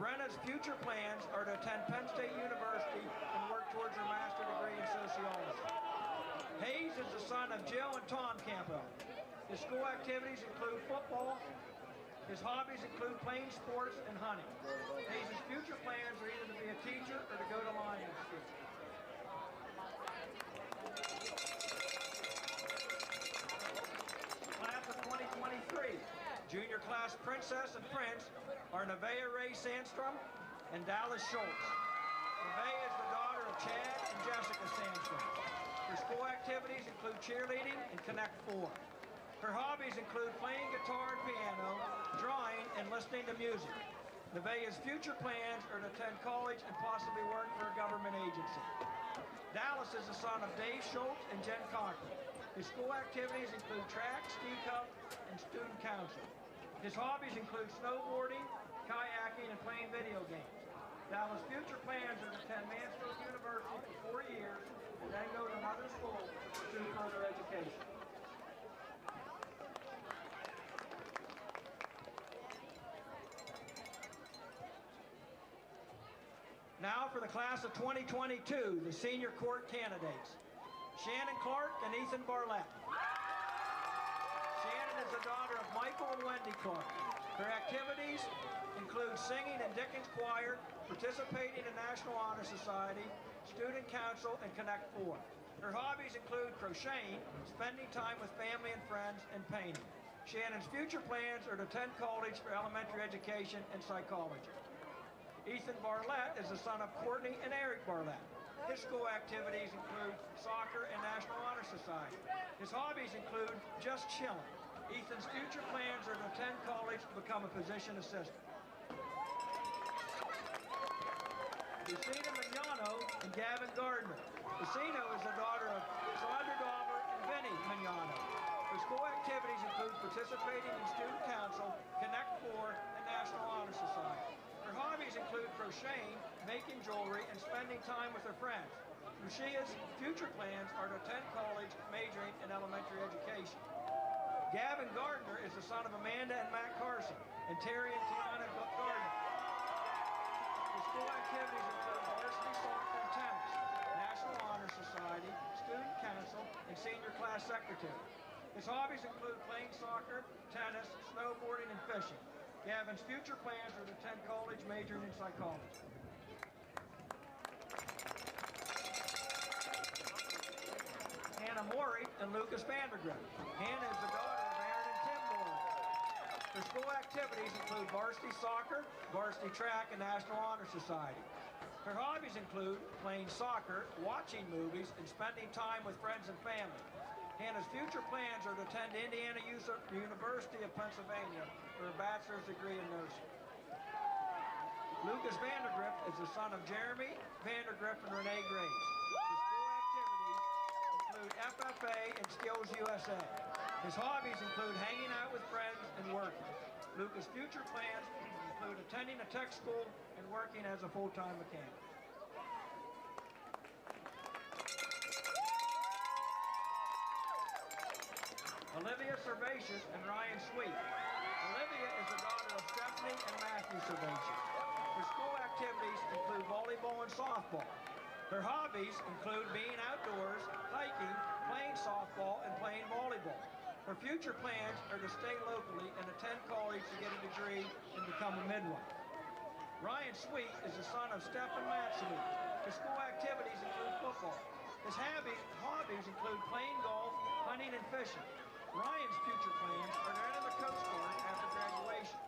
Brenna's future plans are to attend Penn State University and work towards her master's degree in sociology. Hayes is the son of Jill and Tom Campbell. His school activities include football. His hobbies include playing sports and hunting. Hayes' future plans are either to be a teacher or to go to Lions School. Class of 2023, junior class Princess and Prince are Nevaeh Ray Sandstrom and Dallas Schultz. Nevaeh is the daughter of Chad and Jessica Sandstrom. Her school activities include cheerleading and Connect 4. Her hobbies include playing guitar and piano, drawing, and listening to music. Nevaeh's future plans are to attend college and possibly work for a government agency. Dallas is the son of Dave Schultz and Jen Cochran. His school activities include track, ski cup, and student council. His hobbies include snowboarding, kayaking, and playing video games. Dallas' future plans are to attend Mansfield University for 4 years and then go to another school to pursue further education. Now for the class of 2022, the senior court candidates. Shannon Clark and Ethan Barlett. Shannon is the daughter of Michael and Wendy Clark. Her activities include singing in Dickens Choir, participating in National Honor Society, Student Council, and Connect 4. Her hobbies include crocheting, spending time with family and friends, and painting. Shannon's future plans are to attend college for elementary education and psychology. Ethan Barlett is the son of Courtney and Eric Barlett. His school activities include soccer and National Honor Society. His hobbies include just chilling. Ethan's future plans are to attend college to become a physician assistant. Lucina Mignano and Gavin Gardner. Lucina is the daughter of Sandra Dauber and Vinny Mignano. Her school activities include participating in Student Council, Connect 4, and National Honor Society. Her hobbies include crocheting, making jewelry, and spending time with her friends. Lucia's future plans are to attend college, majoring in elementary education. Gavin Gardner is the son of Amanda and Matt Carson, and Terry and Tiana Gardner. His school activities include varsity soccer and tennis, Society, Student Council, and Senior Class Secretary. His hobbies include playing soccer, tennis, snowboarding, and fishing. Gavin's future plans are to attend college majoring in psychology. Hannah Morey and Lucas Vandergrift. Hannah is the daughter of Aaron and Tim Morey. Her school activities include varsity soccer, varsity track, and National Honor Society. Her hobbies include playing soccer, watching movies, and spending time with friends and family. Hannah's future plans are to attend Indiana University of Pennsylvania for a bachelor's degree in nursing. Lucas Vandergrift is the son of Jeremy Vandergrift and Renee Graves. His school activities include FFA and Skills USA. His hobbies include hanging out with friends and working. Lucas' future plans include attending a tech school and working as a full-time mechanic. Olivia Servatius and Ryan Sweet. Olivia is the daughter of Stephanie and Matthew Servatius. Her school activities include volleyball and softball. Her hobbies include being outdoors, hiking, playing softball, and playing volleyball. Her future plans are to stay locally and attend college to get a degree and become a midwife. Ryan Sweet is the son of Steph and Matt Sweet. His school activities include football. His hobbies include playing golf, hunting, and fishing. Ryan's future plans are to enter the Coast Guard after graduation.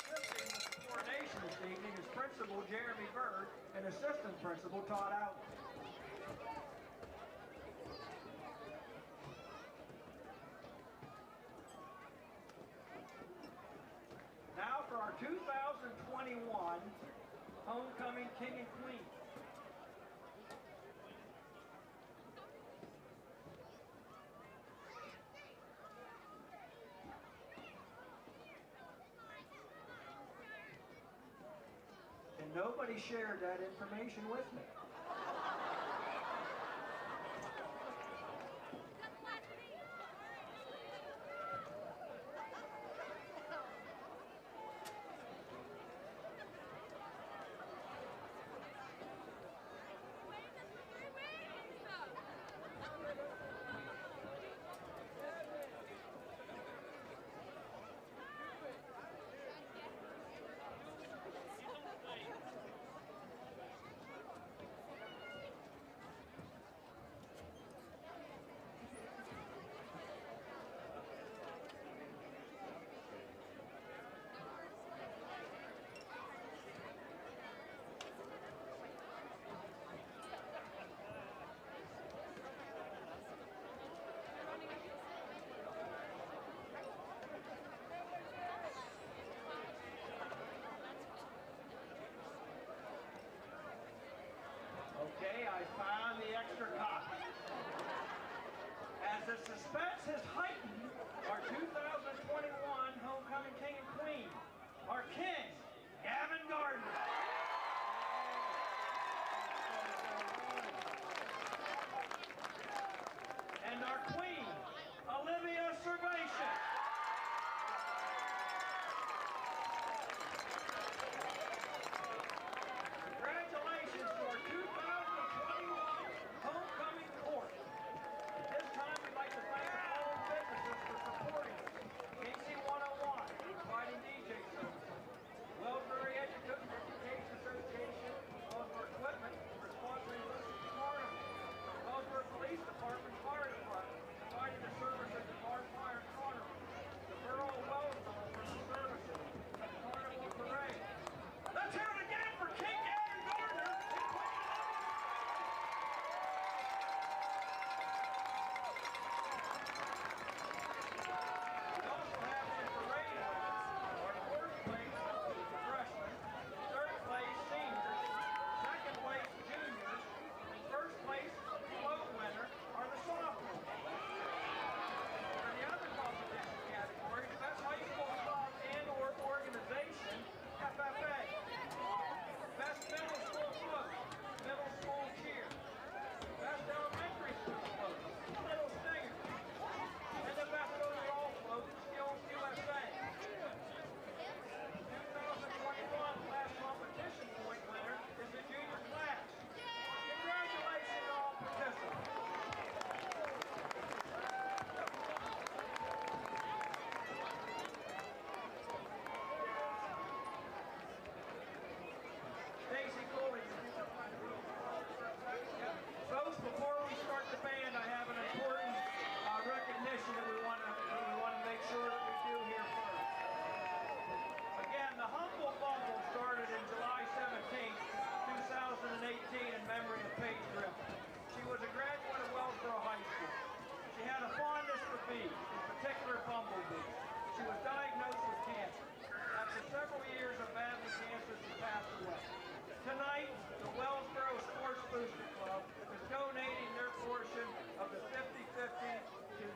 Assisting with the coordination this evening is Principal Jeremy Bird and Assistant Principal Todd Outland. Now for our 2021 Homecoming King and Queen. And nobody shared that information with me. Okay, I found the extra copy. As the suspense has heightened, our 2021 Homecoming King and Queen, our King, Gavin Gardner. And our Queen, Olivia Servatius. Congratulations to our 2021 Homecoming Court. At this time, we'd like to thank the following businesses for supporting us. KC 101, providing DJ services. Wellsboro Education.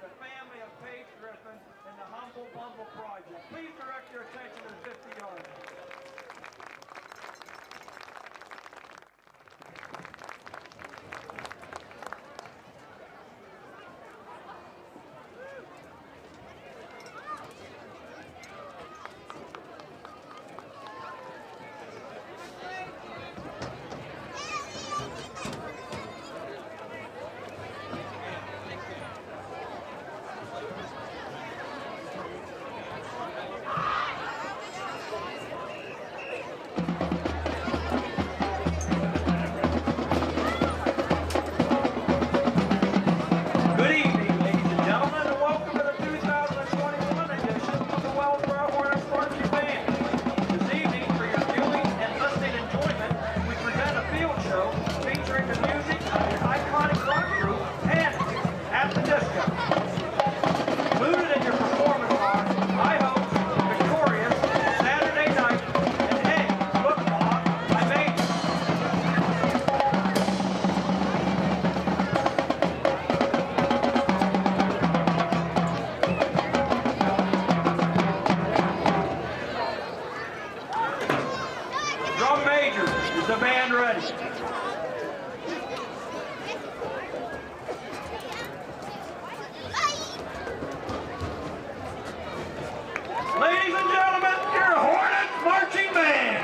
the family of Paige Griffin and the Humble Bumble Project. Please direct your attention to the 50-yard line. Good evening, ladies and gentlemen, and welcome to the 2021 edition of the Wellsboro Hornets Marching Band. This evening, for your viewing and listening enjoyment, we present a field show featuring the music of the iconic rock group Athens at the Disco. Included in your performance are High Hopes, Victorious, Saturday Night, and Hey, Look Bob, I Made It. Drum major, is the band ready? Ladies and gentlemen, your Hornets Marching Band!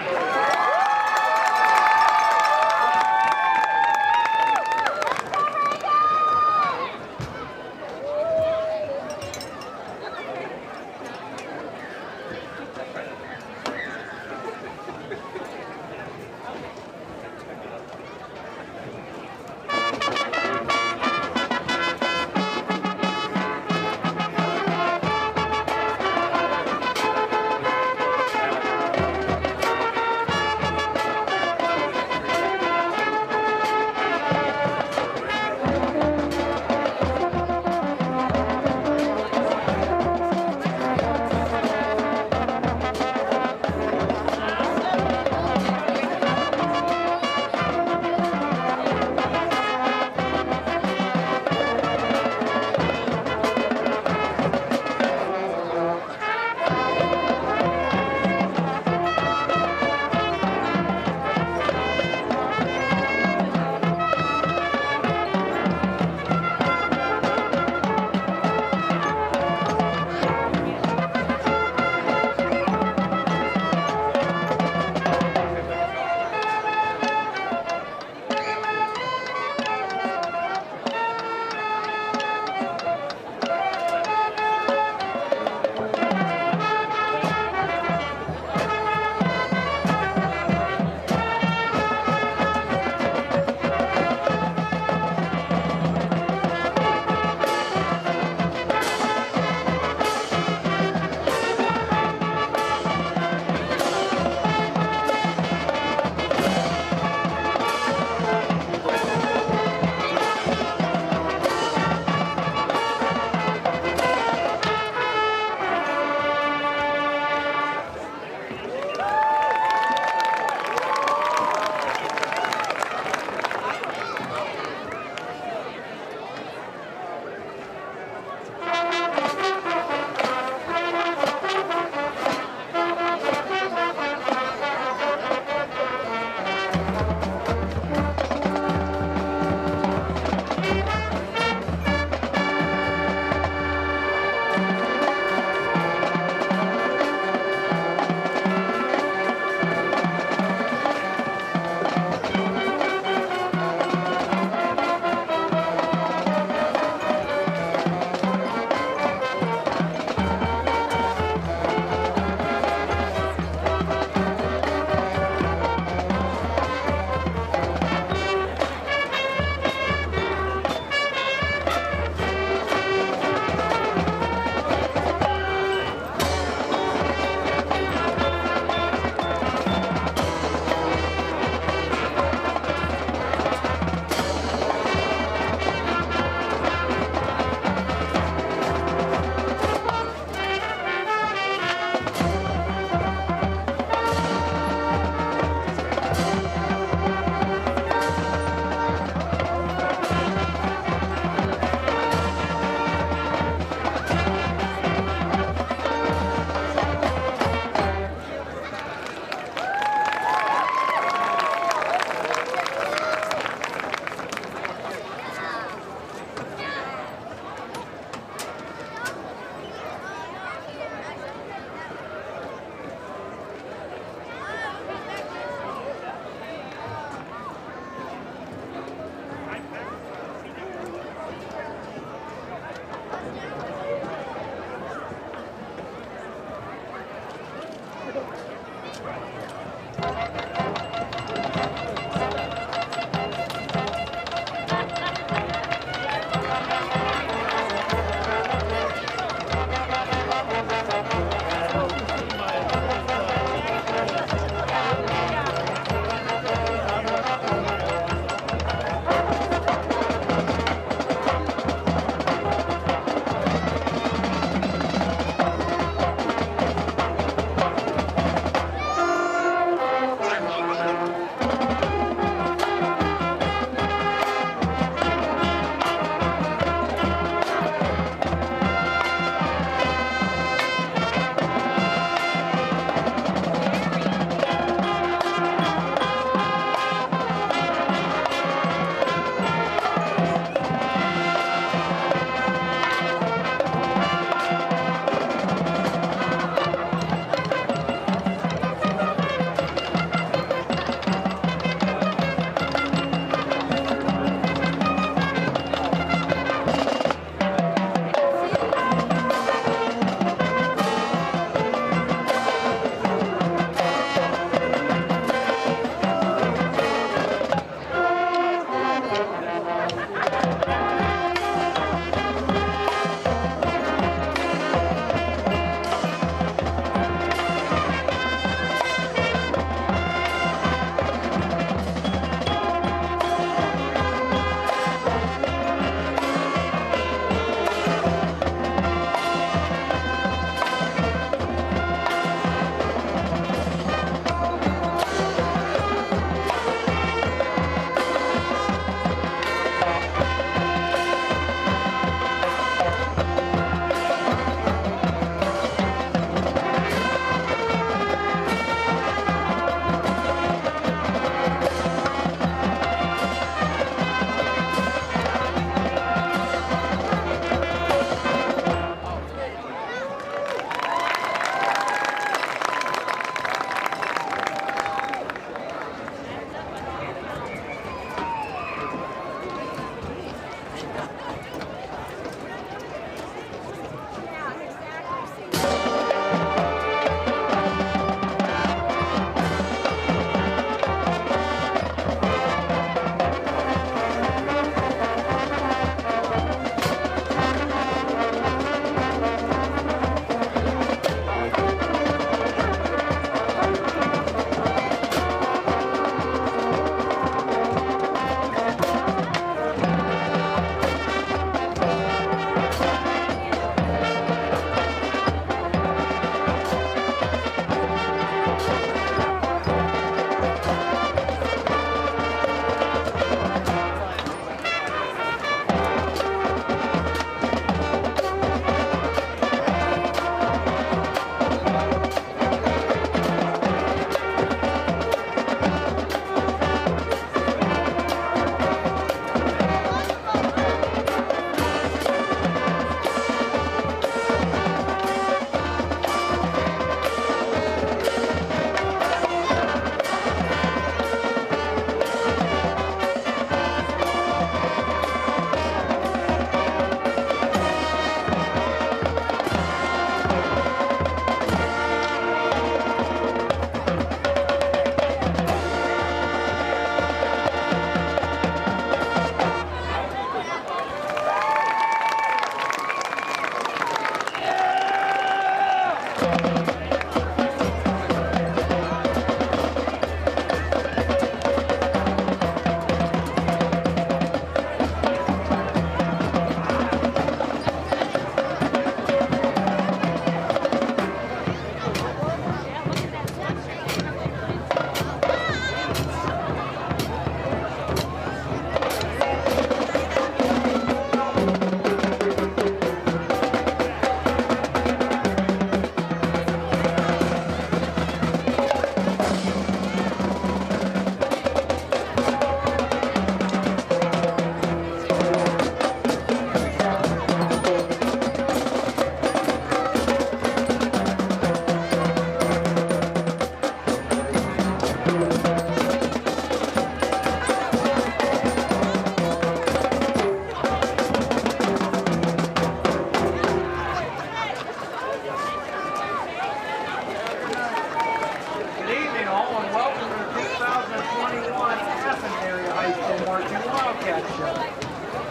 show.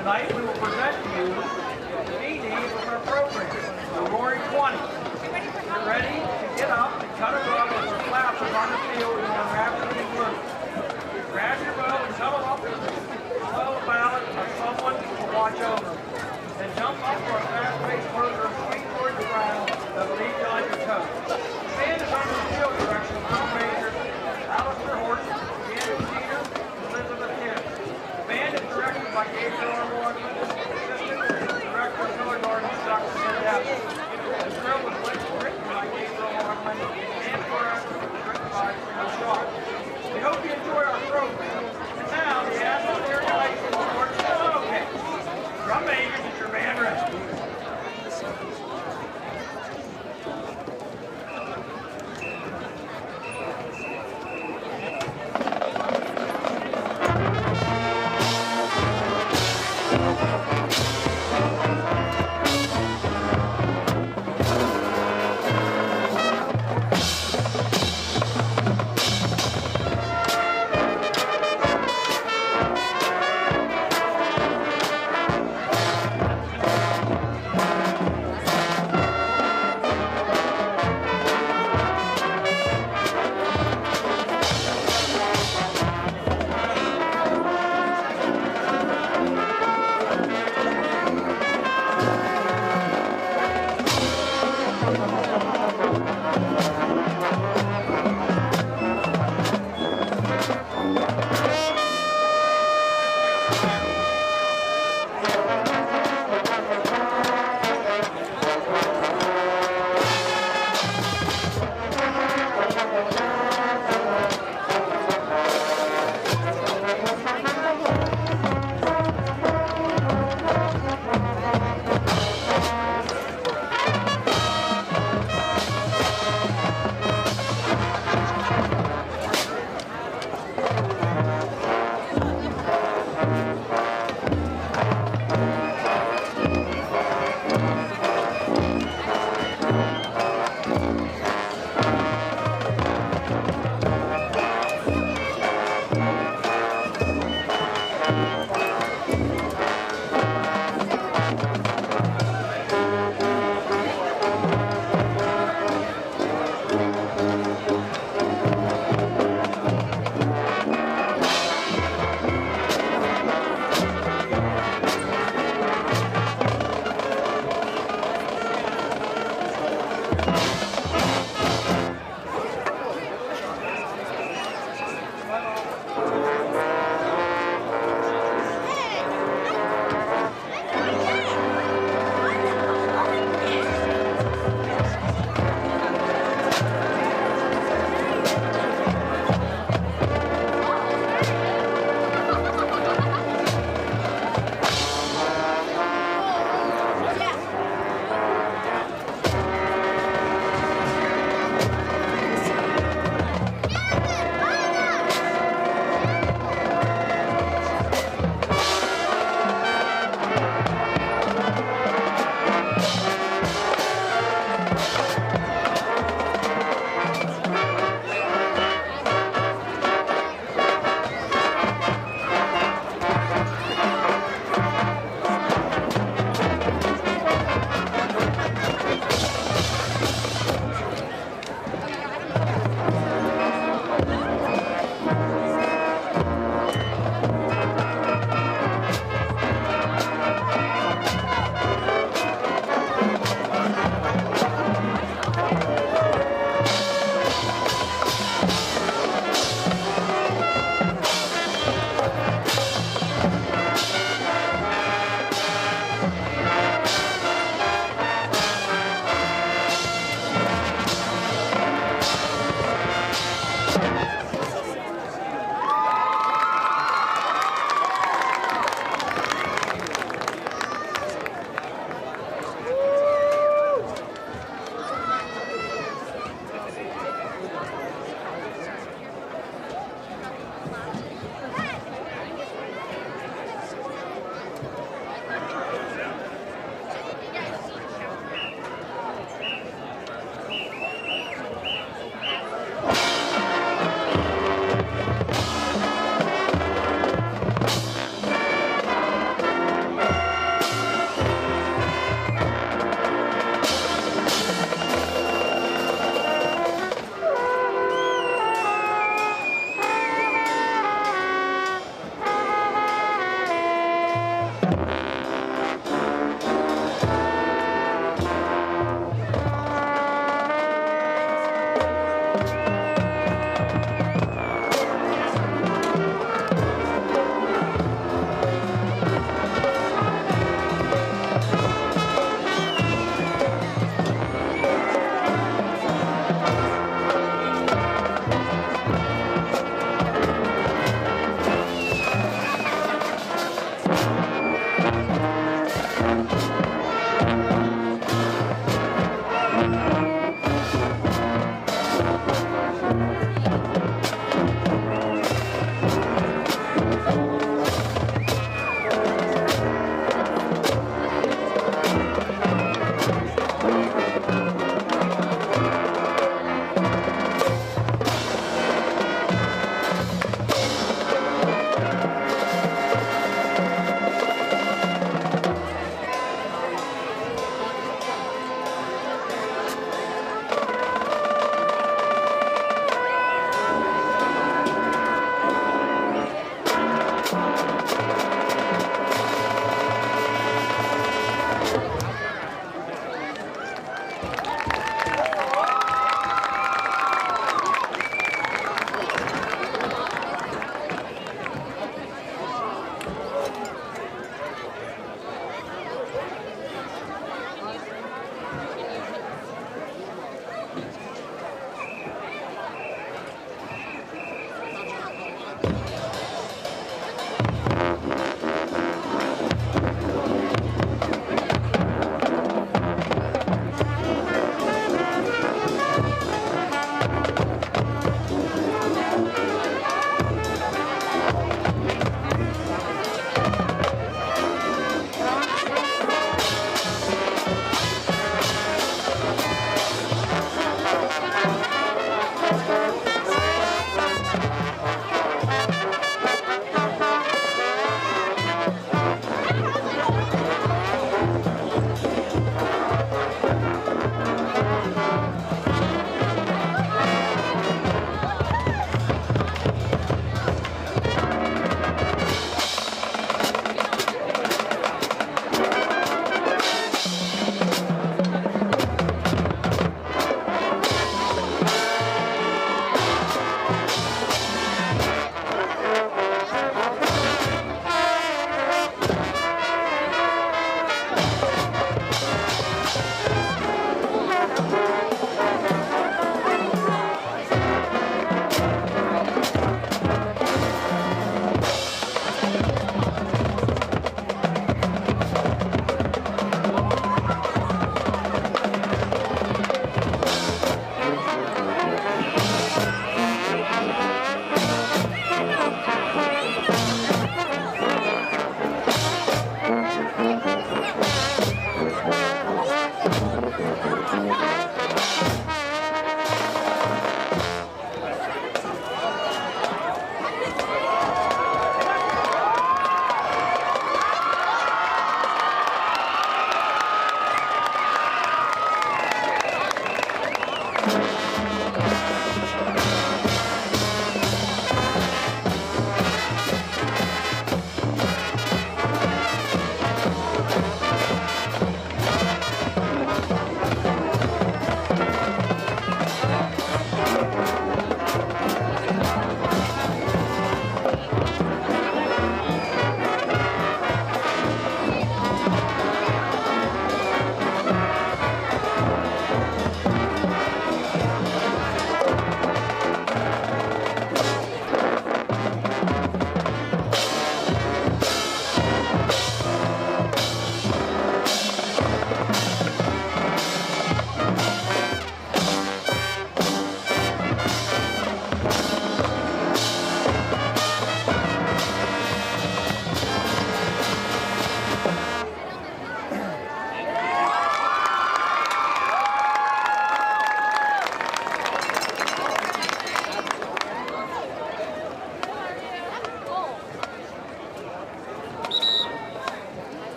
Tonight we will present to you the CD of our program, the Roaring 20. Get ready to get up and cut a rug as our clappers on the field and our rapidly group. Grab your bow and huddle up and blow a ballot of someone to watch over. Then jump up for a fast-paced program swing toward the ground that will lead you on your toes. The band is under the field direction of drum major Alistair Horton, Daniel Jeter, and Elizabeth Gibbs. The band is directed by Gabriel R. Morgan, assistant director of kindergarten, Dr. Sid Evans. The drill was written by Gabriel Morgan and choreography was written by Phil Sharp. We hope you enjoy our program. And now, the Athens Area High School Sports Showcase. Drum majors, is your band ready?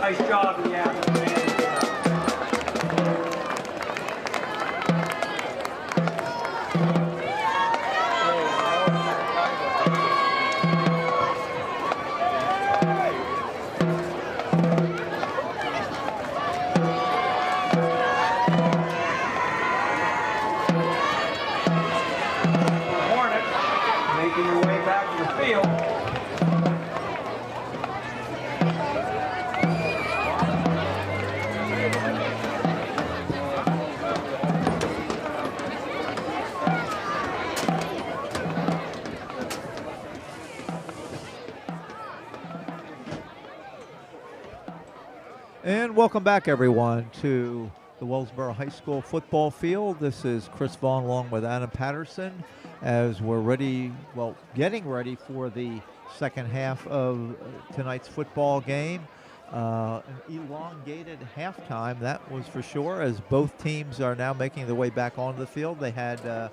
Nice job to the Athens fans. Making your way back to the field. And welcome back, everyone, to the Wellsboro High School football field. This is Chris Vaughn along with Adam Patterson as we're ready, well, getting ready for the second half of tonight's football game. An elongated halftime, that was for sure, as both teams are now making their way back onto the field. They had the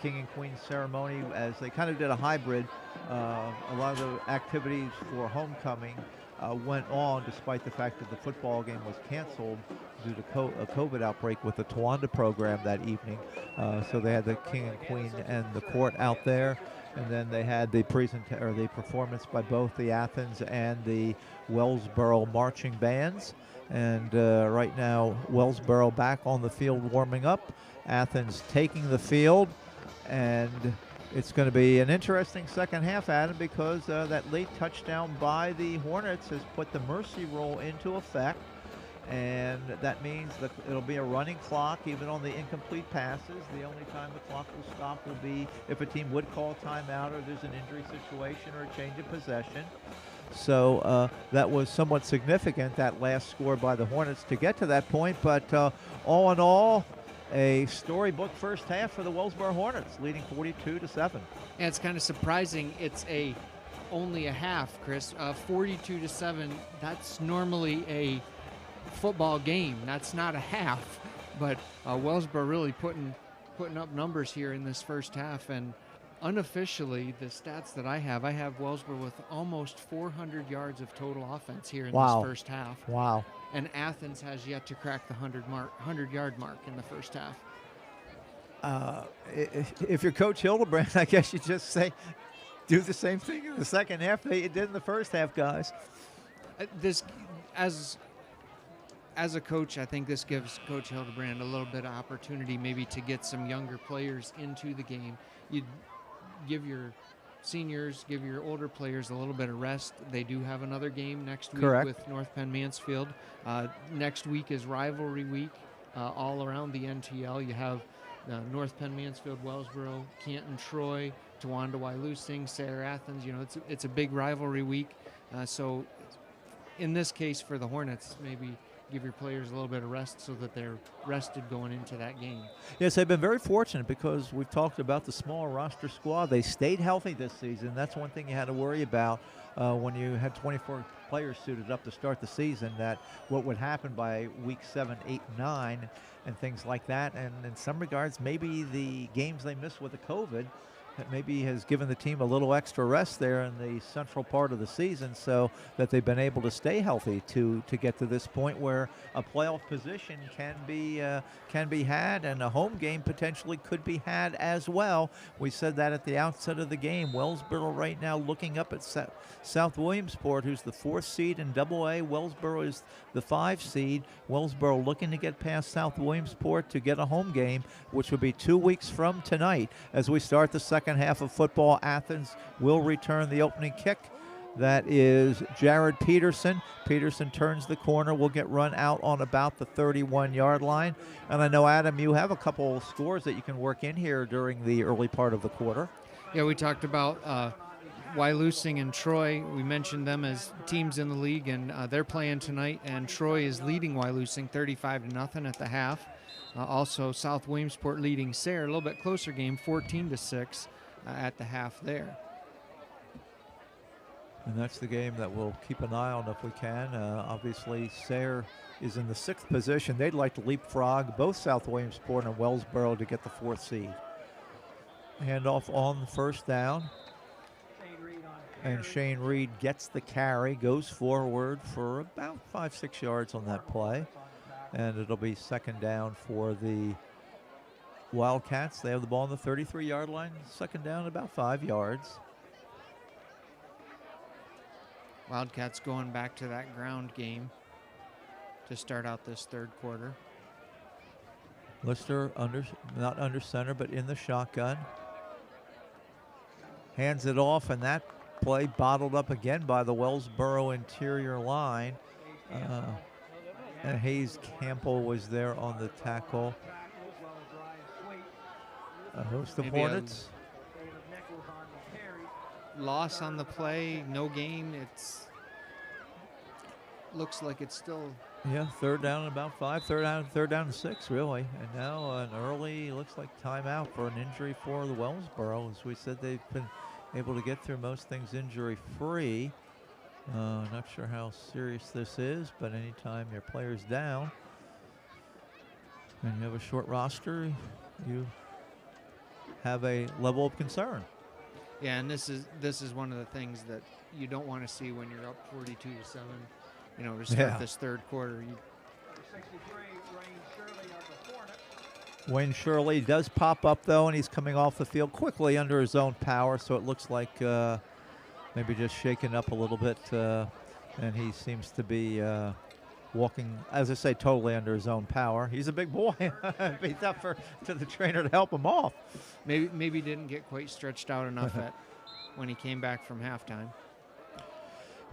King and Queen ceremony as they kind of did a hybrid. A lot of the activities for homecoming went on despite the fact that the football game was canceled due to a COVID outbreak with the Towanda program that evening. So they had the King and Queen and the court out there, and then they had the the performance by both the Athens and the Wellsboro marching bands. And right now, Wellsboro back on the field warming up. Athens taking the field, and it's going to be an interesting second half, Adam, because that late touchdown by the Hornets has put the mercy rule into effect, and that means that it'll be a running clock even on the incomplete passes. The only time the clock will stop will be if a team would call a timeout or there's an injury situation or a change of possession. So that was somewhat significant, that last score by the Hornets to get to that point, but all in all, a storybook first half for the Wellsboro Hornets, leading 42-7. Yeah, it's kind of surprising. It's only a half, Chris. 42-7. That's normally a football game. That's not a half. But Wellsboro really putting up numbers here in this first half. And unofficially, the stats that I have Wellsboro with almost 400 yards of total offense here in this first half. Wow. And Athens has yet to crack the 100-yard mark in the first half. If you're Coach Hildebrand, I guess you just say, do the same thing in the second half that you did in the first half, guys. This, as a coach, I think this gives Coach Hildebrand a little bit of opportunity maybe to get some younger players into the game. You give your seniors, give your older players a little bit of rest. They do have another game next week with North Penn Mansfield. Next week is rivalry week all around the NTL. You have North Penn Mansfield, Wellsboro, Canton, Troy, Towanda, Wyalusing, Sayre, Athens. You know, it's a big rivalry week. So in this case for the Hornets, maybe give your players a little bit of rest so that they're rested going into that game. Yes, they've been very fortunate because we've talked about the small roster squad. They stayed healthy this season. That's one thing you had to worry about when you had 24 players suited up to start the season, that what would happen by week 7, 8, 9 and things like that. And in some regards, maybe the games they missed with the COVID that maybe has given the team a little extra rest there in the central part of the season, so that they've been able to stay healthy to get to this point where a playoff position can be had, and a home game potentially could be had as well. We said that at the outset of the game. Wellsboro right now looking up at South Williamsport, who's the 4th seed in AA. Wellsboro is the 5 seed. Wellsboro looking to get past South Williamsport to get a home game, which would be 2 weeks from tonight. As we start the second half of football, Athens will return the opening kick. That is Jared Peterson. Peterson turns the corner, will get run out on about the 31-yard line. And I know, Adam, you have a couple scores that you can work in here during the early part of the quarter. Yeah, we talked about Wyalusing and Troy. We mentioned them as teams in the league, and they're playing tonight. And Troy is leading Wyalusing 35-0 at the half. Also, South Williamsport leading Sayre, a little bit closer game, 14-6 at the half there. And that's the game that we'll keep an eye on if we can. Obviously, Sayre is in the 6th position. They'd like to leapfrog both South Williamsport and Wellsboro to get the 4th seed. Handoff on the first down. And Shane Reed gets the carry, goes forward for about 5-6 yards on that play. And it'll be second down for the Wildcats. They have the ball on the 33-yard line. Second down, about 5 yards. Wildcats going back to that ground game to start out this third quarter. Lister not under center, but in the shotgun. Hands it off, and that play bottled up again by the Wellsboro interior line. And Hayes Campbell was there on the tackle. A host of Maybe Hornets. Loss on the play, no gain. Looks like it's still. Yeah, third down and about 5, third down and 6, really. And now an early, looks like timeout for an injury for the Wellsboro. As we said, they've been able to get through most things injury-free. Not sure how serious this is, but anytime your player's down and you have a short roster, you have a level of concern. Yeah, and this is one of the things that you don't want to see when you're up 42-7. You know, to start this third quarter. 63, Wayne Shirley of the Hornets. Wayne Shirley does pop up, though, and he's coming off the field quickly under his own power, so it looks like maybe just shaken up a little bit, and he seems to be walking, as I say, totally under his own power. He's a big boy. It'd be tough to the trainer to help him off. Maybe didn't get quite stretched out enough when he came back from halftime.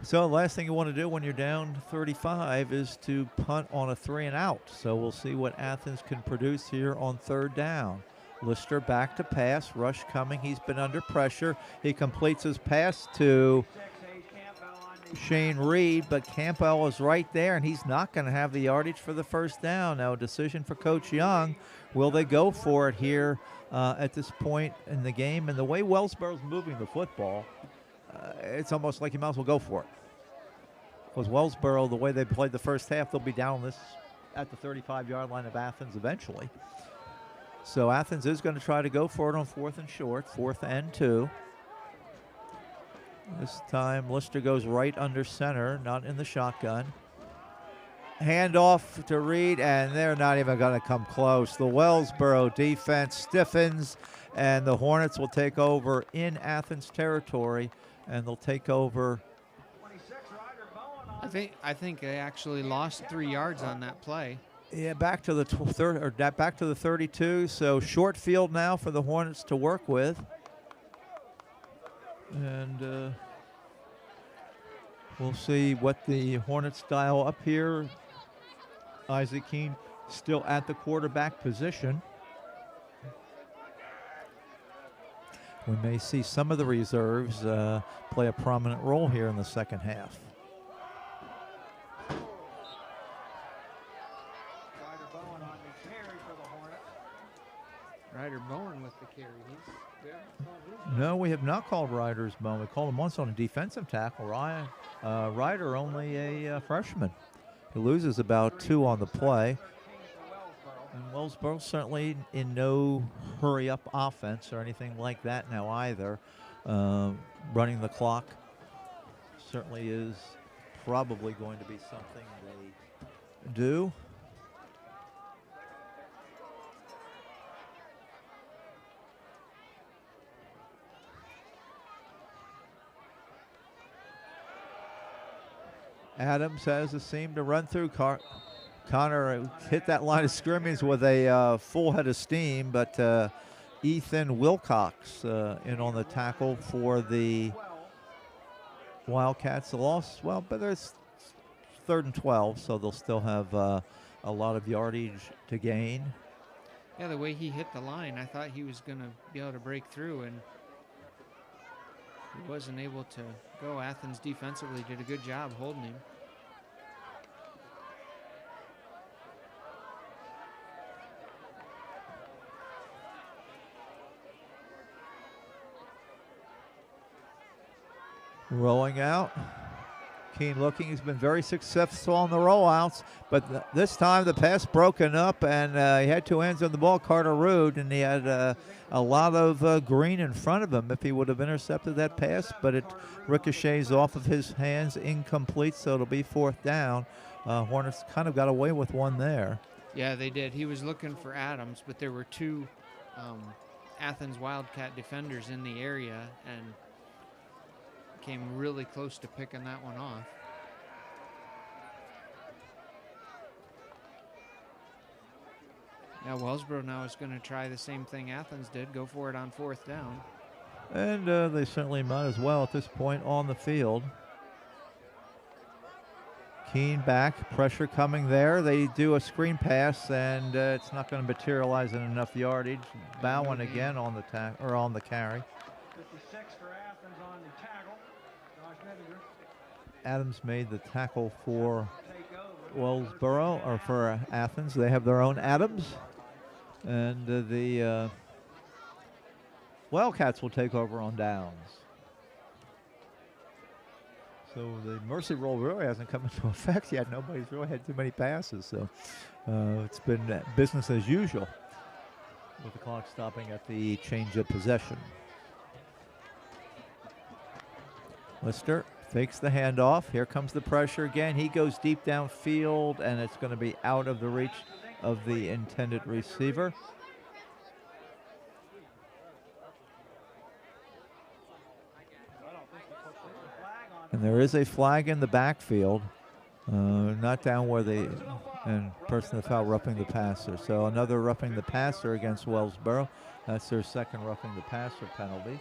So the last thing you want to do when you're down 35 is to punt on a 3 and out. So we'll see what Athens can produce here on third down. Lister back to pass, rush coming. He's been under pressure. He completes his pass to Shane Reed, but Campbell is right there, and he's not going to have the yardage for the first down. Now a decision for Coach Young. Will they go for it here at this point in the game? And the way Wellsboro's moving the football, it's almost like you might as well go for it. Because Wellsboro, the way they played the first half, they'll be down this at the 35-yard line of Athens eventually. So Athens is going to try to go for it on 4th and short, 4th and 2. This time Lister goes right under center, not in the shotgun. Handoff to Reed, and they're not even going to come close. The Wellsboro defense stiffens, and the Hornets will take over in Athens territory, and they'll take over. I think they actually lost 3 yards on that play. Yeah, back to the back to the 32. So short field now for the Hornets to work with, and we'll see what the Hornets dial up here. Isaac Keene still at the quarterback position. We may see some of the reserves play a prominent role here in the second half. Ryder Bowen with the carry. No, we have not called Ryder's bone. We called him once on a defensive tackle. Ryder, only a freshman. He loses about 2 on the play. And Wellsboro certainly in no hurry-up offense or anything like that now either. Running the clock certainly is probably going to be something they do. Adams has a seam to run through. Connor hit that line of scrimmage with a full head of steam, but Ethan Wilcox in on the tackle for the Wildcats. The loss, well, but there's 3rd and 12, so they'll still have a lot of yardage to gain. Yeah, the way he hit the line, I thought he was going to be able to break through, and he wasn't able to go. Athens defensively did a good job holding him. Rolling out. Keene looking. He's been very successful on the rollouts, but this time the pass broken up, and he had two hands on the ball, Carter Rude, and he had a lot of green in front of him if he would have intercepted that pass, but it ricochets off of his hands, incomplete, so it'll be fourth down. Hornets kind of got away with one there. Yeah, they did. He was looking for Adams, but there were two Athens Wildcat defenders in the area, and came really close to picking that one off. Now Wellsboro now is going to try the same thing Athens did, go for it on fourth down. And they certainly might as well at this point on the field. Keene back, pressure coming there. They do a screen pass, and it's not going to materialize in enough yardage. Bowen again on the on the carry. 56 for Athens on the tackle. Josh Nevinger. Adams made the tackle for Wellsboro, or for Athens. They have their own Adams, and the Wildcats will take over on downs. So the mercy rule really hasn't come into effect yet. Nobody's really had too many passes, so it's been business as usual with the clock stopping at the change of possession. Lister fakes the handoff. Here comes the pressure again. He goes deep downfield, and it's going to be out of the reach of the intended receiver. And there is a flag in the backfield, not down where and person that foul roughing the passer. So another roughing the passer against Wellsboro. That's their second roughing the passer penalty.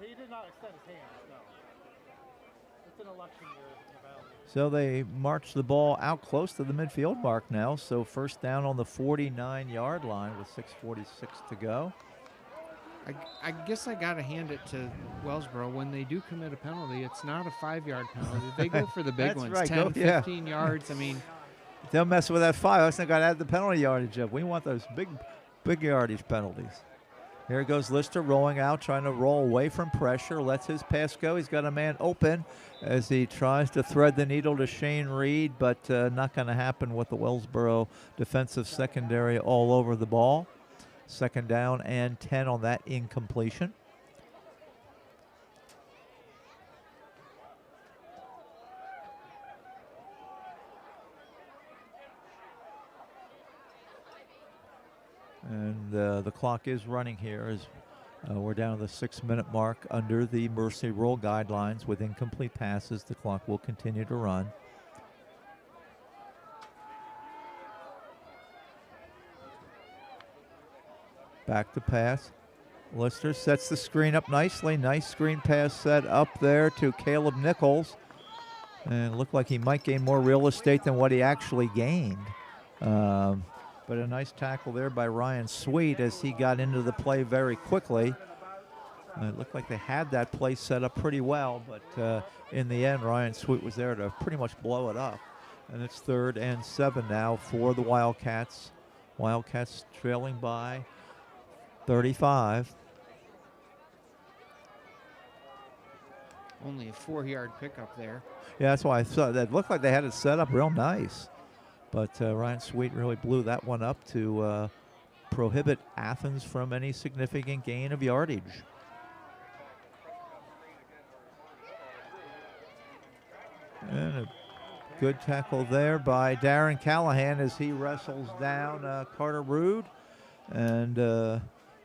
He did not extend his hands, no. It's an election year in the Valley. So they march the ball out close to the midfield mark now. So first down on the 49-yard line with 6:46 to go. I guess I got to hand it to Wellsboro. When they do commit a penalty, it's not a 5-yard penalty. They go for the big That's ones, right. 10, Go, yeah. 15 yards. I mean, They'll mess with that 5. I was got to add the penalty yardage up. We want those big yardage penalties. Here goes Lister rolling out, trying to roll away from pressure. Lets his pass go. He's got a man open as he tries to thread the needle to Shane Reed, but not going to happen with the Wellsboro defensive secondary all over the ball. Second down and 10 on that incompletion. And the clock is running here as we're down to the 6-minute mark under the mercy rule guidelines. With incomplete passes, the clock will continue to run. Back to pass. Lister sets the screen up nicely. Nice screen pass set up there to Caleb Nichols. And it looked like he might gain more real estate than what he actually gained. But a nice tackle there by Ryan Sweet as he got into the play very quickly. It looked like they had that play set up pretty well, but in the end, Ryan Sweet was there to pretty much blow it up. And it's 3rd and 7 now for the Wildcats. Wildcats trailing by 35. only a 4-yard pickup there. Yeah, that's why I thought that looked like they had it set up real nice. But Ryan Sweet really blew that one up to prohibit Athens from any significant gain of yardage. And a good tackle there by Darren Callahan as he wrestles down Carter Rude. And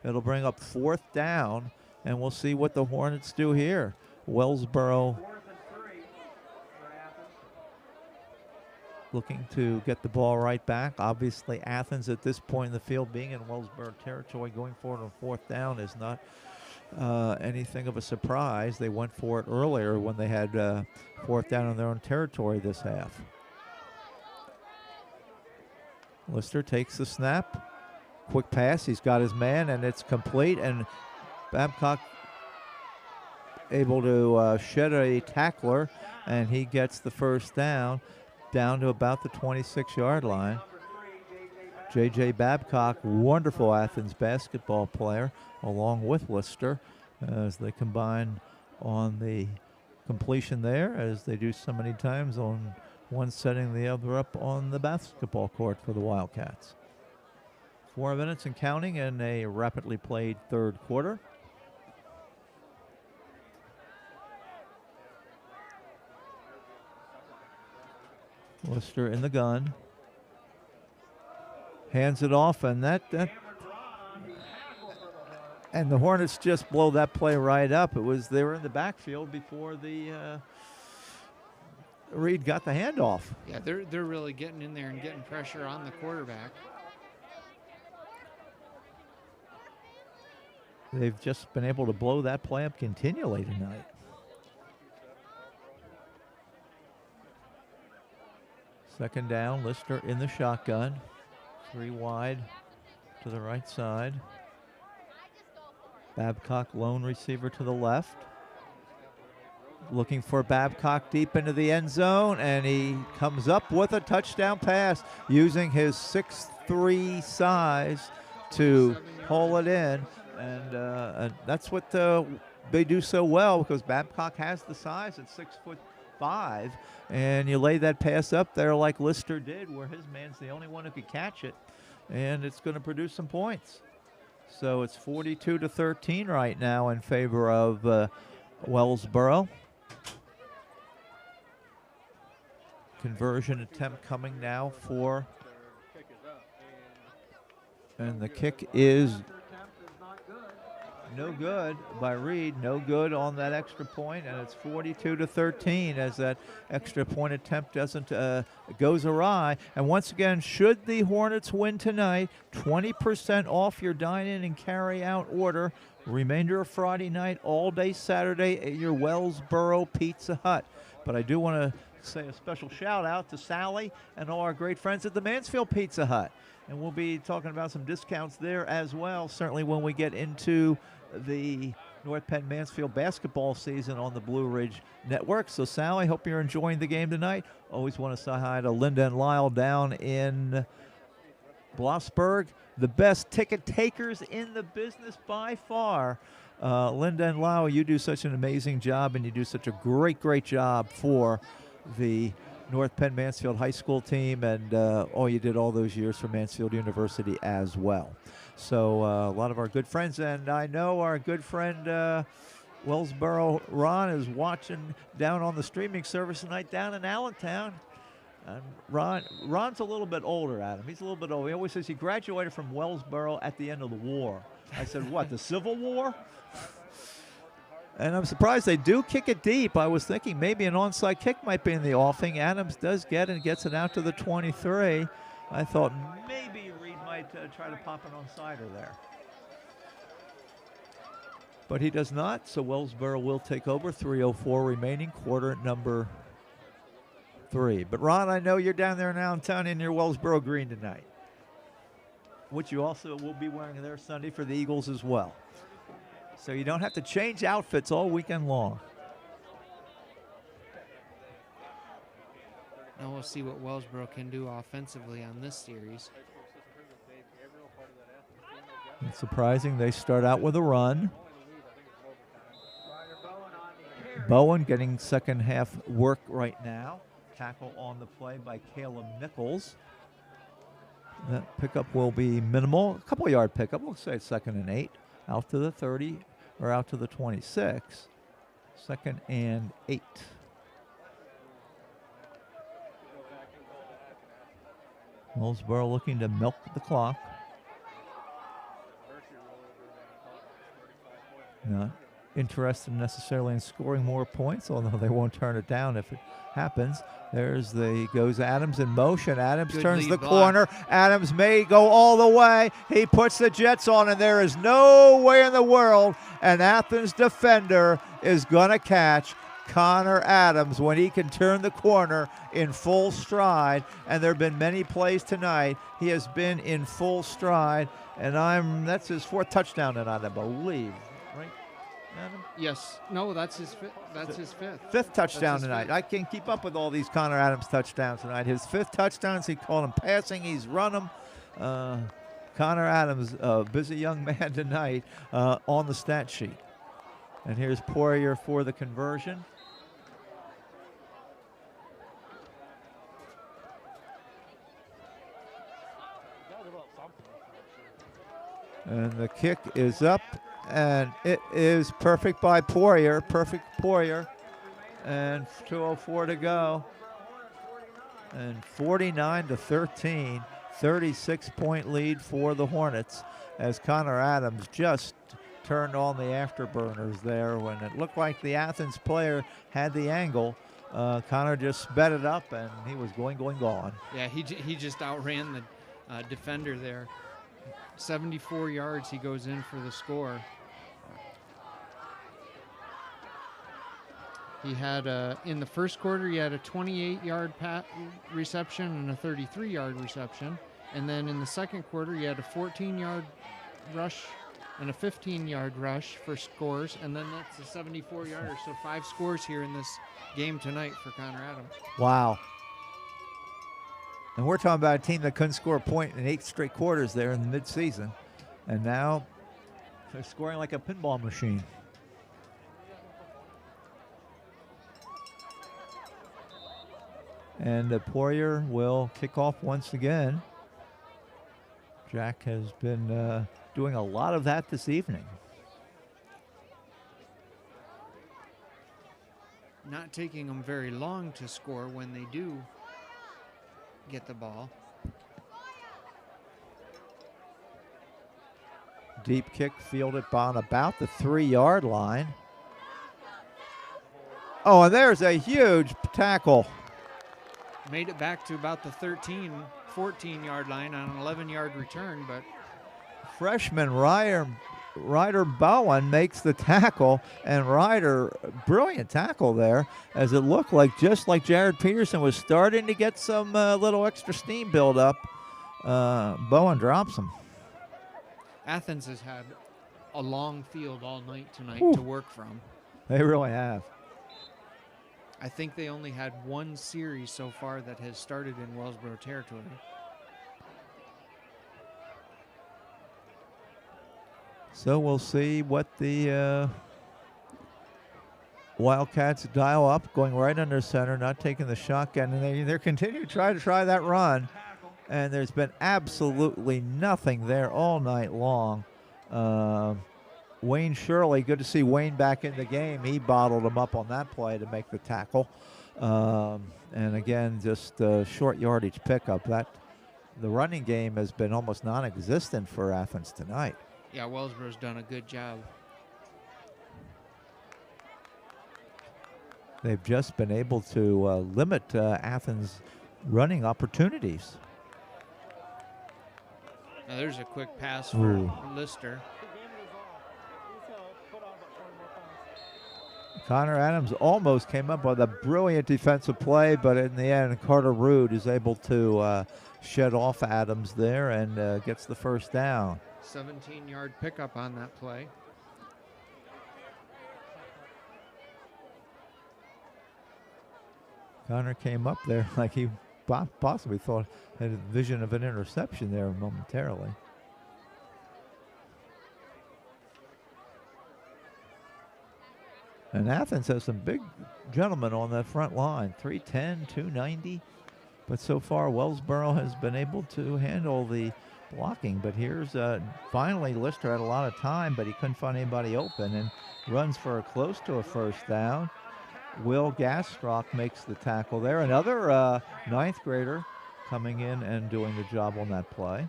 it'll bring up 4th down. And we'll see what the Hornets do here. Wellsboro looking to get the ball right back. Obviously, Athens at this point in the field, being in Wellsboro territory, going forward on 4th down is not anything of a surprise. They went for it earlier when they had 4th down in their own territory this half. Lister takes the snap. Quick pass. He's got his man, and it's complete. And Babcock able to shed a tackler, and he gets the 1st down to about the 26-yard line. J.J. Babcock, wonderful Athens basketball player, along with Lister, as they combine on the completion there, as they do so many times, on one setting the other up on the basketball court for the Wildcats. 4 minutes and counting in a rapidly played third quarter. Lister in the gun. Hands it off, and and the Hornets just blow that play right up. They were in the backfield before the Reed got the handoff. Yeah, they're really getting in there and getting pressure on the quarterback. They've just been able to blow that play up continually tonight. Second down, Lister in the shotgun. 3 wide to the right side. Babcock, lone receiver to the left. Looking for Babcock deep into the end zone, and he comes up with a touchdown pass using his 6'3" size to haul it in. And that's what they do so well, because Babcock has the size at 6'5", and you lay that pass up there like Lister did, where his man's the only one who could catch it, and it's going to produce some points. So it's 42-13 right now in favor of Wellsboro. Conversion attempt coming now for, and the kick is no good by Reed. No good on that extra point, and it's 42-13 as that extra point attempt goes awry. And once again, should the Hornets win tonight, 20% off your dine-in and carry-out order. Remainder of Friday night, all day Saturday at your Wellsboro Pizza Hut. But I do want to say a special shout out to Sally and all our great friends at the Mansfield Pizza Hut. And we'll be talking about some discounts there as well, certainly when we get into the North Penn Mansfield basketball season on the Blue Ridge Network. So, Sally, hope you're enjoying the game tonight. Always want to say hi to Linda and Lyle down in Blossburg, the best ticket takers in the business by far. Linda and Lyle, you do such an amazing job, and you do such a great job for the North Penn Mansfield High School team, and you did all those years for Mansfield University as well. So a lot of our good friends, and I know our good friend Wellsboro Ron is watching down on the streaming service tonight down in Allentown. And Ron's a little bit older, Adam. He's a little bit older. He always says he graduated from Wellsboro at the end of the war. I said, what, the Civil War? And I'm surprised they do kick it deep. I was thinking maybe an onside kick might be in the offing. Adams does get it and gets it out to the 23. I thought maybe Reed might try to pop an onside there. But he does not, so Wellsboro will take over. 3:04 remaining, quarter number 3. But Ron, I know you're down there in Allentown in your Wellsboro green tonight, which you also will be wearing there Sunday for the Eagles as well. So you don't have to change outfits all weekend long. Now we'll see what Wellsboro can do offensively on this series. It's surprising they start out with a run. Bowen getting second half work right now. Tackle on the play by Caleb Nichols. That pickup will be minimal. A couple yard pickup. We'll say 2nd and 8. Out to the 30 or out to the 26. 2nd and 8. Wellsboro looking to milk the clock. Not interested necessarily in scoring more points, although they won't turn it down if it happens. Goes Adams in motion. Adams Good turns the block. corner. Adams may go all the way. He puts the Jets on, and there is no way in the world an Athens defender is going to catch Connor Adams when he can turn the corner in full stride. And there have been many plays tonight. He has been in full stride, and that's his 4th touchdown tonight, I believe. Right, Adam? Yes. No, that's his fifth. That's his 5th. 5th touchdown his tonight. 5th. I can't keep up with all these Connor Adams touchdowns tonight. His 5th touchdowns, he called him passing. He's run them. Connor Adams, a busy young man tonight on the stat sheet. And here's Poirier for the conversion. And the kick is up, and it is perfect by Poirier. Perfect Poirier. And 2:04 to go. And 49-13, 36-point lead for the Hornets as Connor Adams just turned on the afterburners there when it looked like the Athens player had the angle. Connor just sped it up, and he was gone. Yeah, he just outran the defender there. 74 yards, he goes in for the score. He had in the first quarter, he had a 28-yard reception and a 33-yard reception. And then in the second quarter, he had a 14-yard rush and a 15-yard rush for scores. And then that's a 74-yarder. So 5 scores here in this game tonight for Connor Adams. Wow. And we're talking about a team that couldn't score a point in 8 straight quarters there in the midseason. And now they're scoring like a pinball machine. And Poirier will kick off once again. Jack has been doing a lot of that this evening. Not taking them very long to score when they do get the ball. Deep kick fielded on about the 3-yard line. Oh, and there's a huge tackle. Made it back to about the 13, 14-yard line on an 11-yard return, but Freshman Ryder Bowen makes the tackle, and Ryder, brilliant tackle there, as it looked like just like Jared Peterson was starting to get some little extra steam build up. Bowen drops him. Athens has had a long field all night tonight to work from. They really have. I think they only had one series so far that has started in Wellsboro territory. So we'll see what the Wildcats dial up, going right under center, not taking the shotgun, and they're continuing to try that run. And there's been absolutely nothing there all night long. Wayne Shirley, good to see Wayne back in the game. He bottled him up on that play to make the tackle. And again, just short yardage pickup. The running game has been almost non-existent for Athens tonight. Yeah, Wellsboro's done a good job. They've just been able to limit Athens' running opportunities. Now there's a quick pass for Lister. Connor Adams almost came up with a brilliant defensive play, but in the end, Carter Rude is able to shed off Adams there and gets the first down. 17-yard pickup on that play. Connor came up there like he possibly thought had a vision of an interception there momentarily. And Athens has some big gentlemen on that front line, 310, 290. But so far, Wellsboro has been able to handle the blocking. But here's finally Lister had a lot of time, but he couldn't find anybody open and runs for close to a first down. Will Gastrock makes the tackle there. Another ninth grader coming in and doing the job on that play.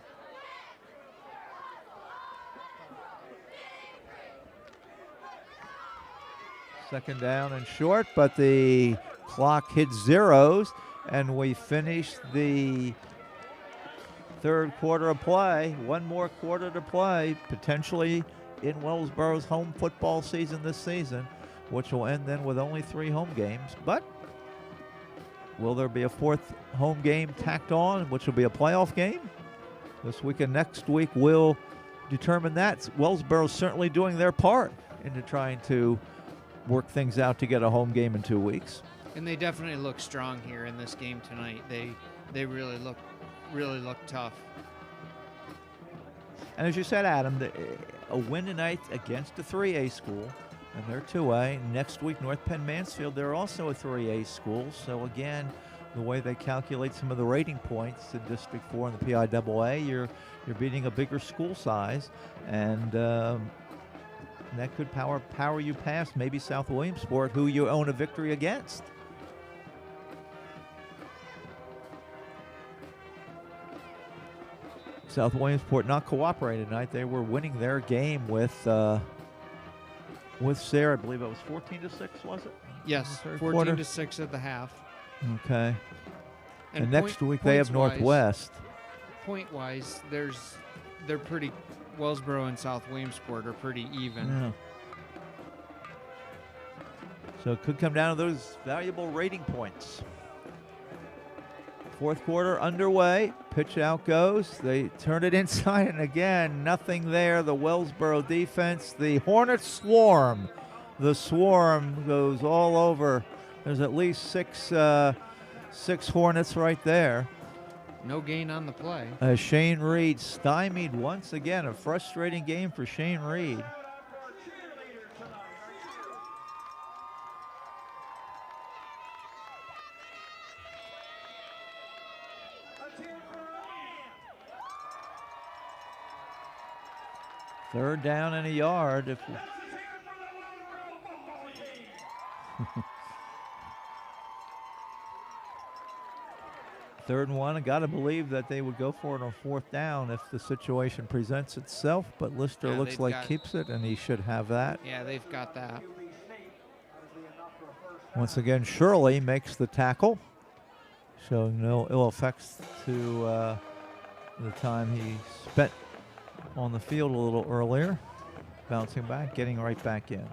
Second down and short, but the clock hits zeros, and we finish the third quarter of play. One more quarter to play, potentially in Wellsboro's home football season this season, which will end then with only 3 home games. But will there be a 4th home game tacked on, which will be a playoff game? This week and next week will determine that. Wellsboro's certainly doing their part into trying to work things out to get a home game in 2 weeks. And they definitely look strong here in this game tonight. They really look tough. And as you said, Adam, a win tonight against a 3A school, and they're 2A. Next week, North Penn Mansfield, they're also a 3A school. So again, the way they calculate some of the rating points in District 4 in the PIAA, you're beating a bigger school size, and that could power you past maybe South Williamsport, who you own a victory against. South Williamsport not cooperating tonight. They were winning their game with Sarah. I believe it was 14-6, was it? Yes, In the third 14 quarter? to 6 at the half. Okay. And next week they have points-wise- Northwest. Point-wise, they're pretty. Wellsboro and South Williamsport are pretty even. Yeah. So it could come down to those valuable rating points. Fourth quarter underway. Pitch out goes. They turn it inside, and again, nothing there. The Wellsboro defense. The Hornets swarm. The swarm goes all over. There's at least six Hornets right there. No gain on the play. Shane Reed stymied once again. A frustrating game for Shane Reed. Third down and a yard. If Third and 1, I got to believe that they would go for it on fourth down if the situation presents itself, but Lister Yeah, looks they've like got- keeps it, and he should have that. Yeah, they've got that. Once again, Shirley makes the tackle, showing no ill effects to the time he spent on the field a little earlier. Bouncing back, getting right back in.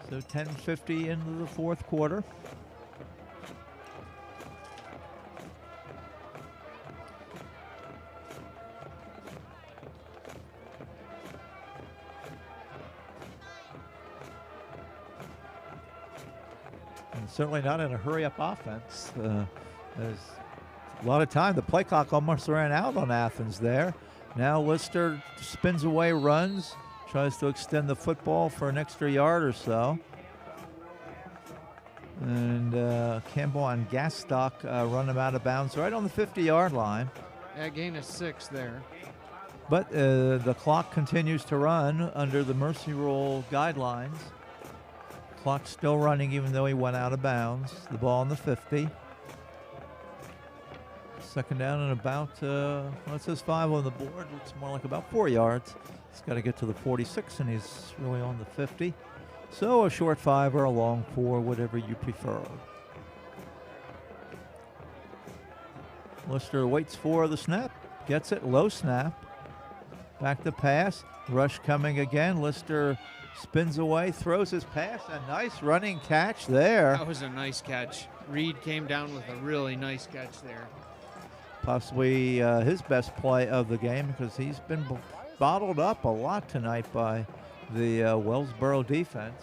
So 10:50 into the fourth quarter. And certainly not in a hurry-up offense. There's a lot of time. The play clock almost ran out on Athens there. Now Lister spins away, runs, tries to extend the football for an extra yard or so. And Campbell and Gastock run him out of bounds right on the 50-yard line. Yeah, gain of 6 there. But the clock continues to run under the mercy rule guidelines. Clock's still running even though he went out of bounds. The ball on the 50. Second down and about, well, it says 5 on the board. Looks more like about 4 yards. He's got to get to the 46, and he's really on the 50. So a short 5 or a long 4, whatever you prefer. Lister waits for the snap, gets it, low snap. Back to pass, rush coming again. Lister spins away, throws his pass, a nice running catch there. That was a nice catch. Reed came down with a really nice catch there. Possibly his best play of the game because he's been bottled up a lot tonight by the Wellsboro defense.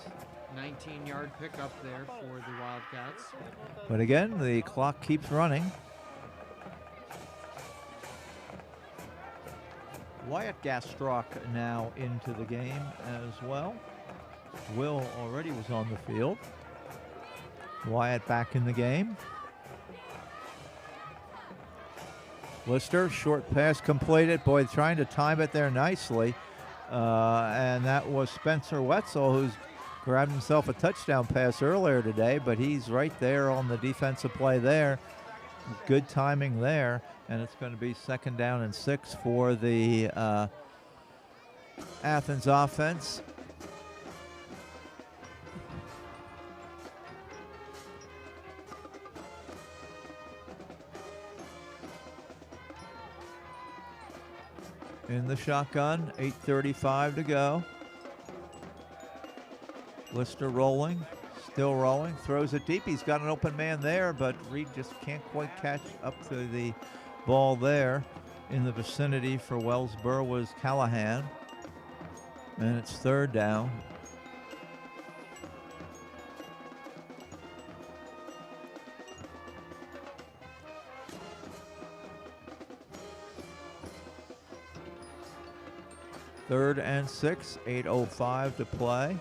19-yard pickup there for the Wildcats. But again, the clock keeps running. Wyatt Gastrock now into the game as well. Will already was on the field. Wyatt back in the game. Lister, short pass completed. Boy, trying to time it there nicely. And that was Spencer Wetzel, who's grabbed himself a touchdown pass earlier today, but he's right there on the defensive play there. Good timing there. And it's going to be second down and 6 for the Athens offense. In the shotgun, 8:35 to go. Lister rolling, still rolling, throws it deep. He's got an open man there, but Reed just can't quite catch up to the ball there. In the vicinity for Wellsboro was Callahan. And it's third down. Third and 6, 8:05 to play.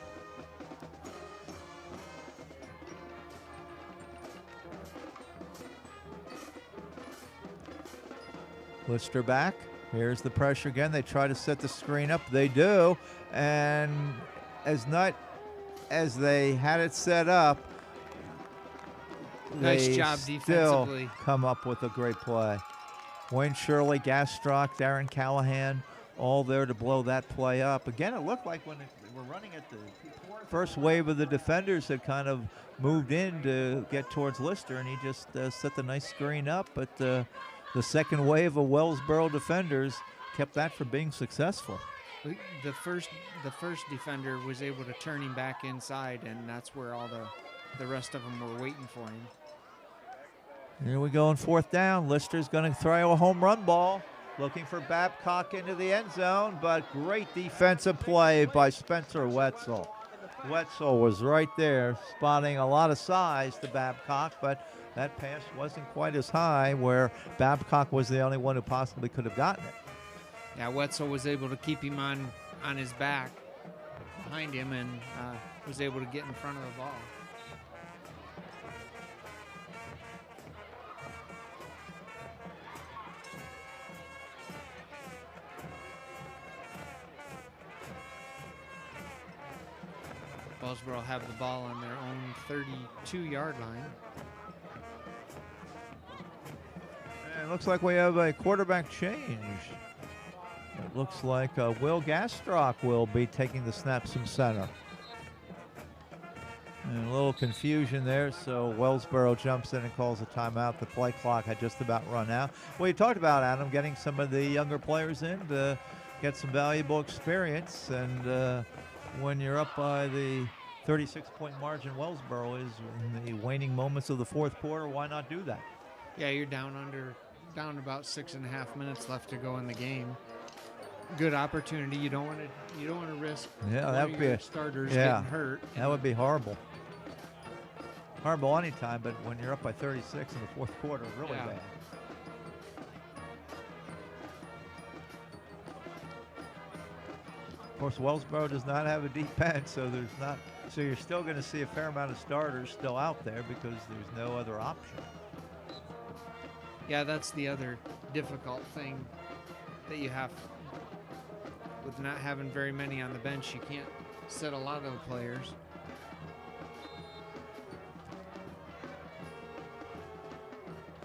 Lister back. Here's the pressure again. They try to set the screen up. They do. And as not as they had it set up, Nice they job still defensively. come up with a great play. Wayne Shirley, Gastrock, Darren Callahan, all there to blow that play up. Again, it looked like when we're running at the first wave of the defenders had kind of moved in to get towards Lister, and he just set the nice screen up. But the second wave of Wellsboro defenders kept that from being successful. The first defender was able to turn him back inside, and that's where all the rest of them were waiting for him. Here we go on fourth down. Lister's going to throw a home run ball, looking for Babcock into the end zone, but great defensive play by Spencer Wetzel. Wetzel was right there, spotting a lot of size to Babcock, but that pass wasn't quite as high, where Babcock was the only one who possibly could have gotten it. Yeah, Wetzel was able to keep him on his back behind him, and was able to get in front of the ball. Wellsboro have the ball on their own 32-yard line. And it looks like we have a quarterback change. It looks like Will Gastrock will be taking the snaps from center. And a little confusion there, so Wellsboro jumps in and calls a timeout. The play clock had just about run out. Well, you talked about, Adam, getting some of the younger players in to get some valuable experience, and when you're up by the 36-point margin, Wellsboro is in the waning moments of the fourth quarter. Why not do that? Yeah, you're down about 6.5 minutes left to go in the game. Good opportunity. You don't want to risk. Yeah, that would be a starters getting hurt. That would be horrible. Horrible anytime, but when you're up by 36 in the fourth quarter, really bad. Of course, Wellsboro does not have a deep bench, so you're still going to see a fair amount of starters still out there because there's no other option. Yeah, that's the other difficult thing that you have with not having very many on the bench. You can't sit a lot of the players.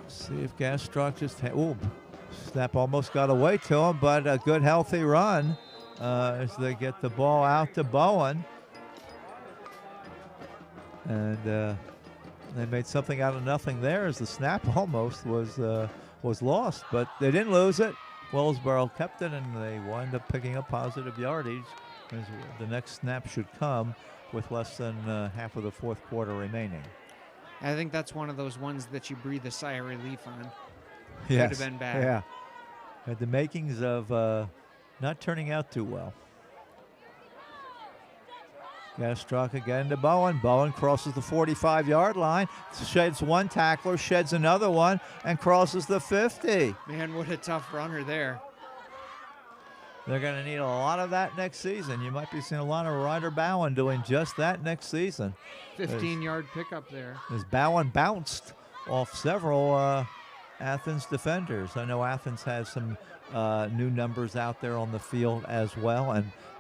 See if Gastrock snap almost got away to him, but a good healthy run as they get the ball out to Bowen. And they made something out of nothing there as the snap almost was lost, but they didn't lose it. Wellsboro kept it, and they wind up picking up positive yardage as the next snap should come with less than half of the fourth quarter remaining. I think that's one of those ones that you breathe a sigh of relief on. Yes. Could have been bad. Yeah. Had the makings of not turning out too well. Gastrock again to Bowen. Bowen crosses the 45-yard line, sheds one tackler, sheds another one, and crosses the 50. Man, what a tough runner there. They're going to need a lot of that next season. You might be seeing a lot of Ryder Bowen doing just that next season. 15-yard pickup there. As Bowen bounced off several Athens defenders. I know Athens has some new numbers out there on the field as well,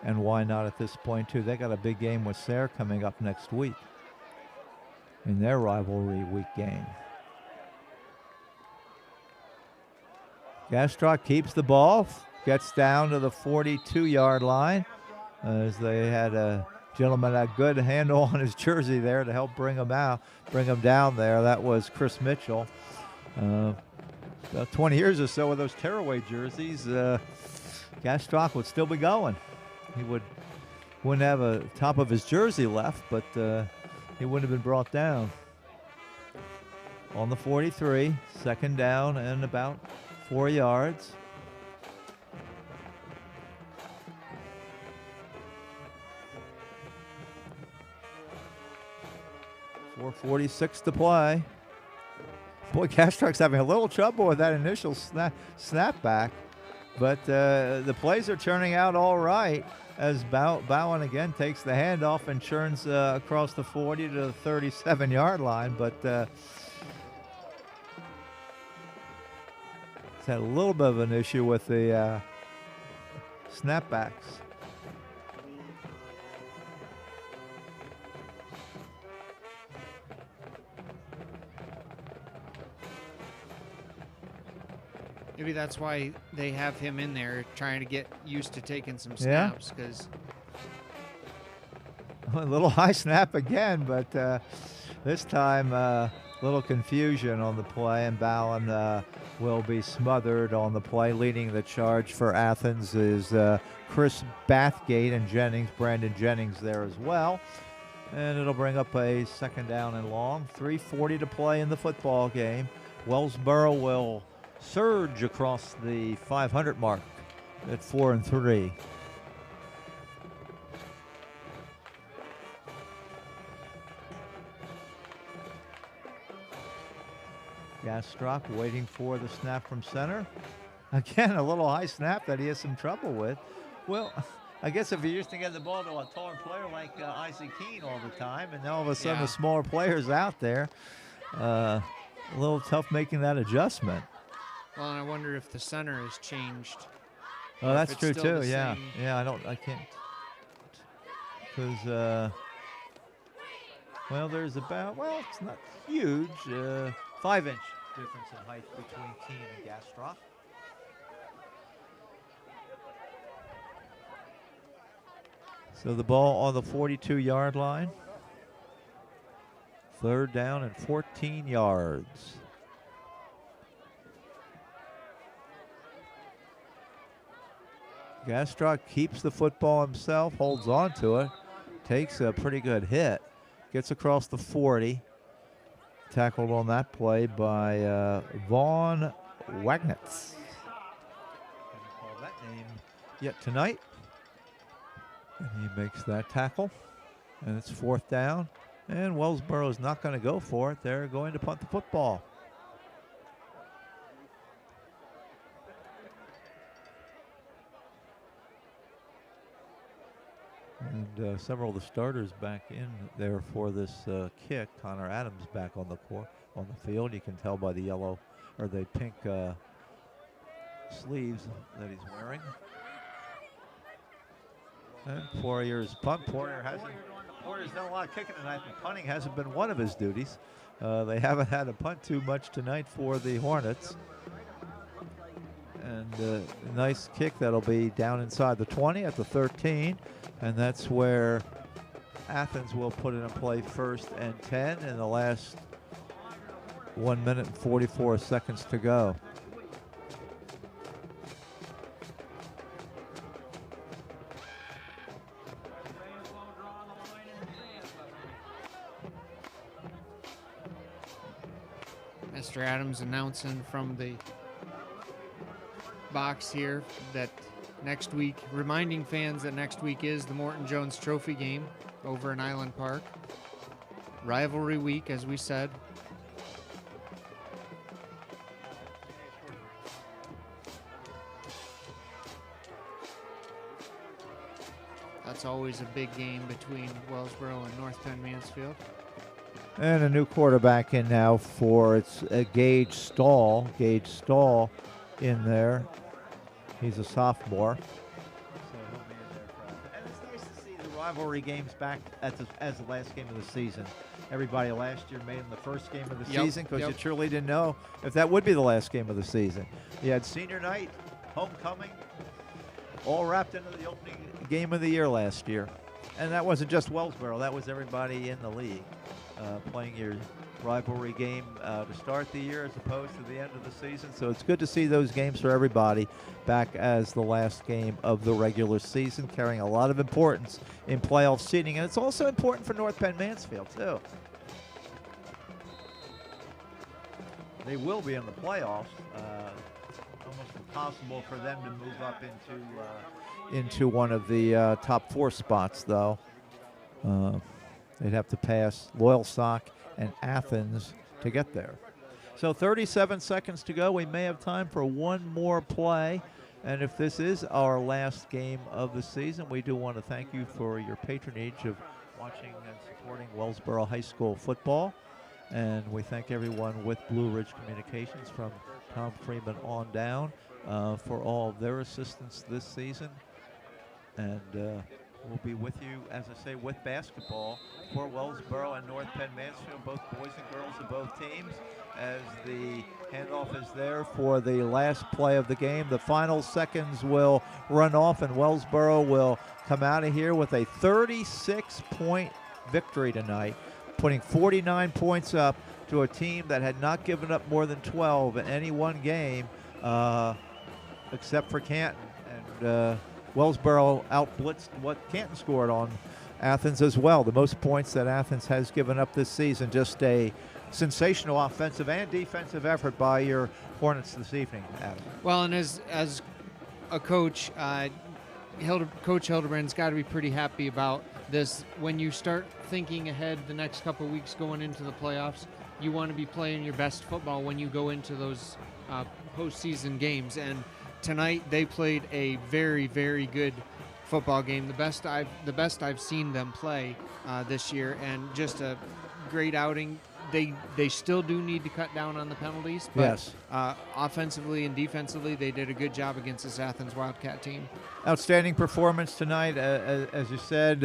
and why not at this point too? They got a big game with Sayre coming up next week in their rivalry week game. Gastrock keeps the ball, gets down to the 42-yard line as they had a gentleman a good handle on his jersey there to help bring him down there. That was Chris Mitchell. About 20 years or so with those tearaway jerseys, Gastrock would still be going. He wouldn't have a top of his jersey left, but he wouldn't have been brought down. On the 43, second down and about 4 yards. .446 to play. Boy, Gastrock's having a little trouble with that initial snap back, but the plays are turning out all right as Bowen again takes the handoff and churns across the 40 to the 37-yard line, but It's had a little bit of an issue with the snapbacks. Maybe that's why they have him in there, trying to get used to taking some snaps. Because A little high snap again, but this time little confusion on the play, and Ballin will be smothered on the play. Leading the charge for Athens is Chris Bathgate and Brandon Jennings there as well. And it'll bring up a second down and long. 3:40 to play in the football game. Wellsboro will surge across the 500 mark at 4-3. Gastrock waiting for the snap from center. Again, a little high snap that he has some trouble with. Well, I guess if you're used to getting the ball to a taller player like Isaac Keene all the time, and all of a sudden the smaller player's out there, a little tough making that adjustment. Well, and I wonder if the center has changed. Oh, that's true still too. the Yeah, same. yeah. I can't, because well, there's about, well, it's not huge, 5-inch difference in height between Keene and Gastrock. So the ball on the 42-yard line. 3rd down and 14 yards. Gastrock keeps the football himself, holds on to it, takes a pretty good hit, gets across the 40. Tackled on that play by Vaughn Wagnitz. Haven't called that name yet tonight. And he makes that tackle. And it's 4th down. And Wellsboro is not going to go for it. They're going to punt the football. And several of the starters back in there for this kick. Connor Adams back on the field. You can tell by the yellow or the pink sleeves that he's wearing. And Poirier's punt. Poirier's done a lot of kicking tonight, but punting hasn't been one of his duties. They haven't had a punt too much tonight for the Hornets. And a nice kick that'll be down inside the 20 at the 13. And that's where Athens will put it in play 1st and 10 in the last 1 minute and 44 seconds to go. Mr. Adams announcing from the box here that next week, reminding fans that next week is the Morton Jones Trophy game over in Island Park. Rivalry week, as we said. That's always a big game between Wellsboro and North Penn Mansfield. And a new quarterback in now for it's Gage Stahl. Gage Stahl in there. He's a sophomore. So he'll be in there for, and it's nice to see the rivalry games back as the last game of the season. Everybody last year made them the first game of the season because you truly didn't know if that would be the last game of the season. You had senior night, homecoming, all wrapped into the opening game of the year last year. And that wasn't just Wellsboro, that was everybody in the league playing your rivalry game to start the year as opposed to the end of the season. So it's good to see those games for everybody back as the last game of the regular season, carrying a lot of importance in playoff seeding. And it's also important for North Penn Mansfield, too. They will be in the playoffs. Almost impossible for them to move up into one of the top 4 spots, though. They'd have to pass Loyalsock and Athens to get there. So 37 seconds to go. We may have time for one more play. And if this is our last game of the season, we do want to thank you for your patronage of watching and supporting Wellsboro High School football. And we thank everyone with Blue Ridge Communications from Tom Freeman on down for all of their assistance this season. And we'll be with you, as I say, with basketball for Wellsboro and North Penn Mansfield, both boys and girls of both teams, as the handoff is there for the last play of the game. The final seconds will run off, and Wellsboro will come out of here with a 36-point victory tonight, putting 49 points up to a team that had not given up more than 12 in any one game, except for Canton. And Wellsboro outblitzed what Canton scored on Athens as well. The most points that Athens has given up this season. Just a sensational offensive and defensive effort by your Hornets this evening, Adam. Well, and as a coach, Coach Hildebrand's got to be pretty happy about this. When you start thinking ahead the next couple of weeks going into the playoffs, you want to be playing your best football when you go into those postseason games. And tonight they played a very, very good football game, the best I've seen them play this year, and just a great outing. They still do need to cut down on the penalties, but yes, offensively and defensively they did a good job against this Athens Wildcat team. Outstanding performance tonight, as you said.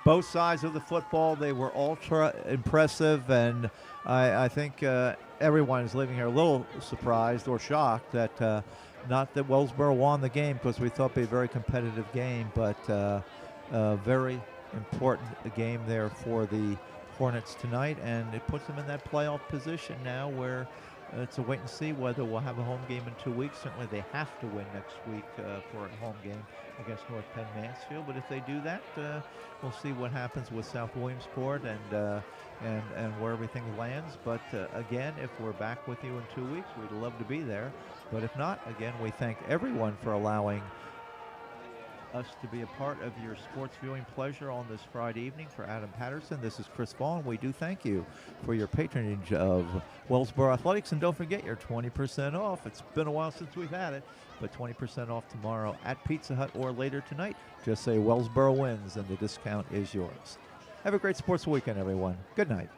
Both sides of the football, they were ultra impressive, and I think everyone is leaving here a little surprised or shocked that not that Wellsboro won the game, because we thought it'd be a very competitive game, but a very important game there for the Hornets tonight, and it puts them in that playoff position now where it's a wait and see whether we'll have a home game in 2 weeks. Certainly they have to win next week for a home game against North Penn Mansfield, but if they do that, we'll see what happens with South Williamsport and where everything lands. But again, if we're back with you in 2 weeks, we'd love to be there. But if not, again, we thank everyone for allowing us to be a part of your sports viewing pleasure on this Friday evening. For Adam Patterson, this is Chris Vaughn. We do thank you for your patronage of Wellsboro Athletics, and don't forget your 20% off. It's been a while since we've had it, but 20% off tomorrow at Pizza Hut or later tonight. Just say Wellsboro wins and the discount is yours. Have a great sports weekend, everyone. Good night.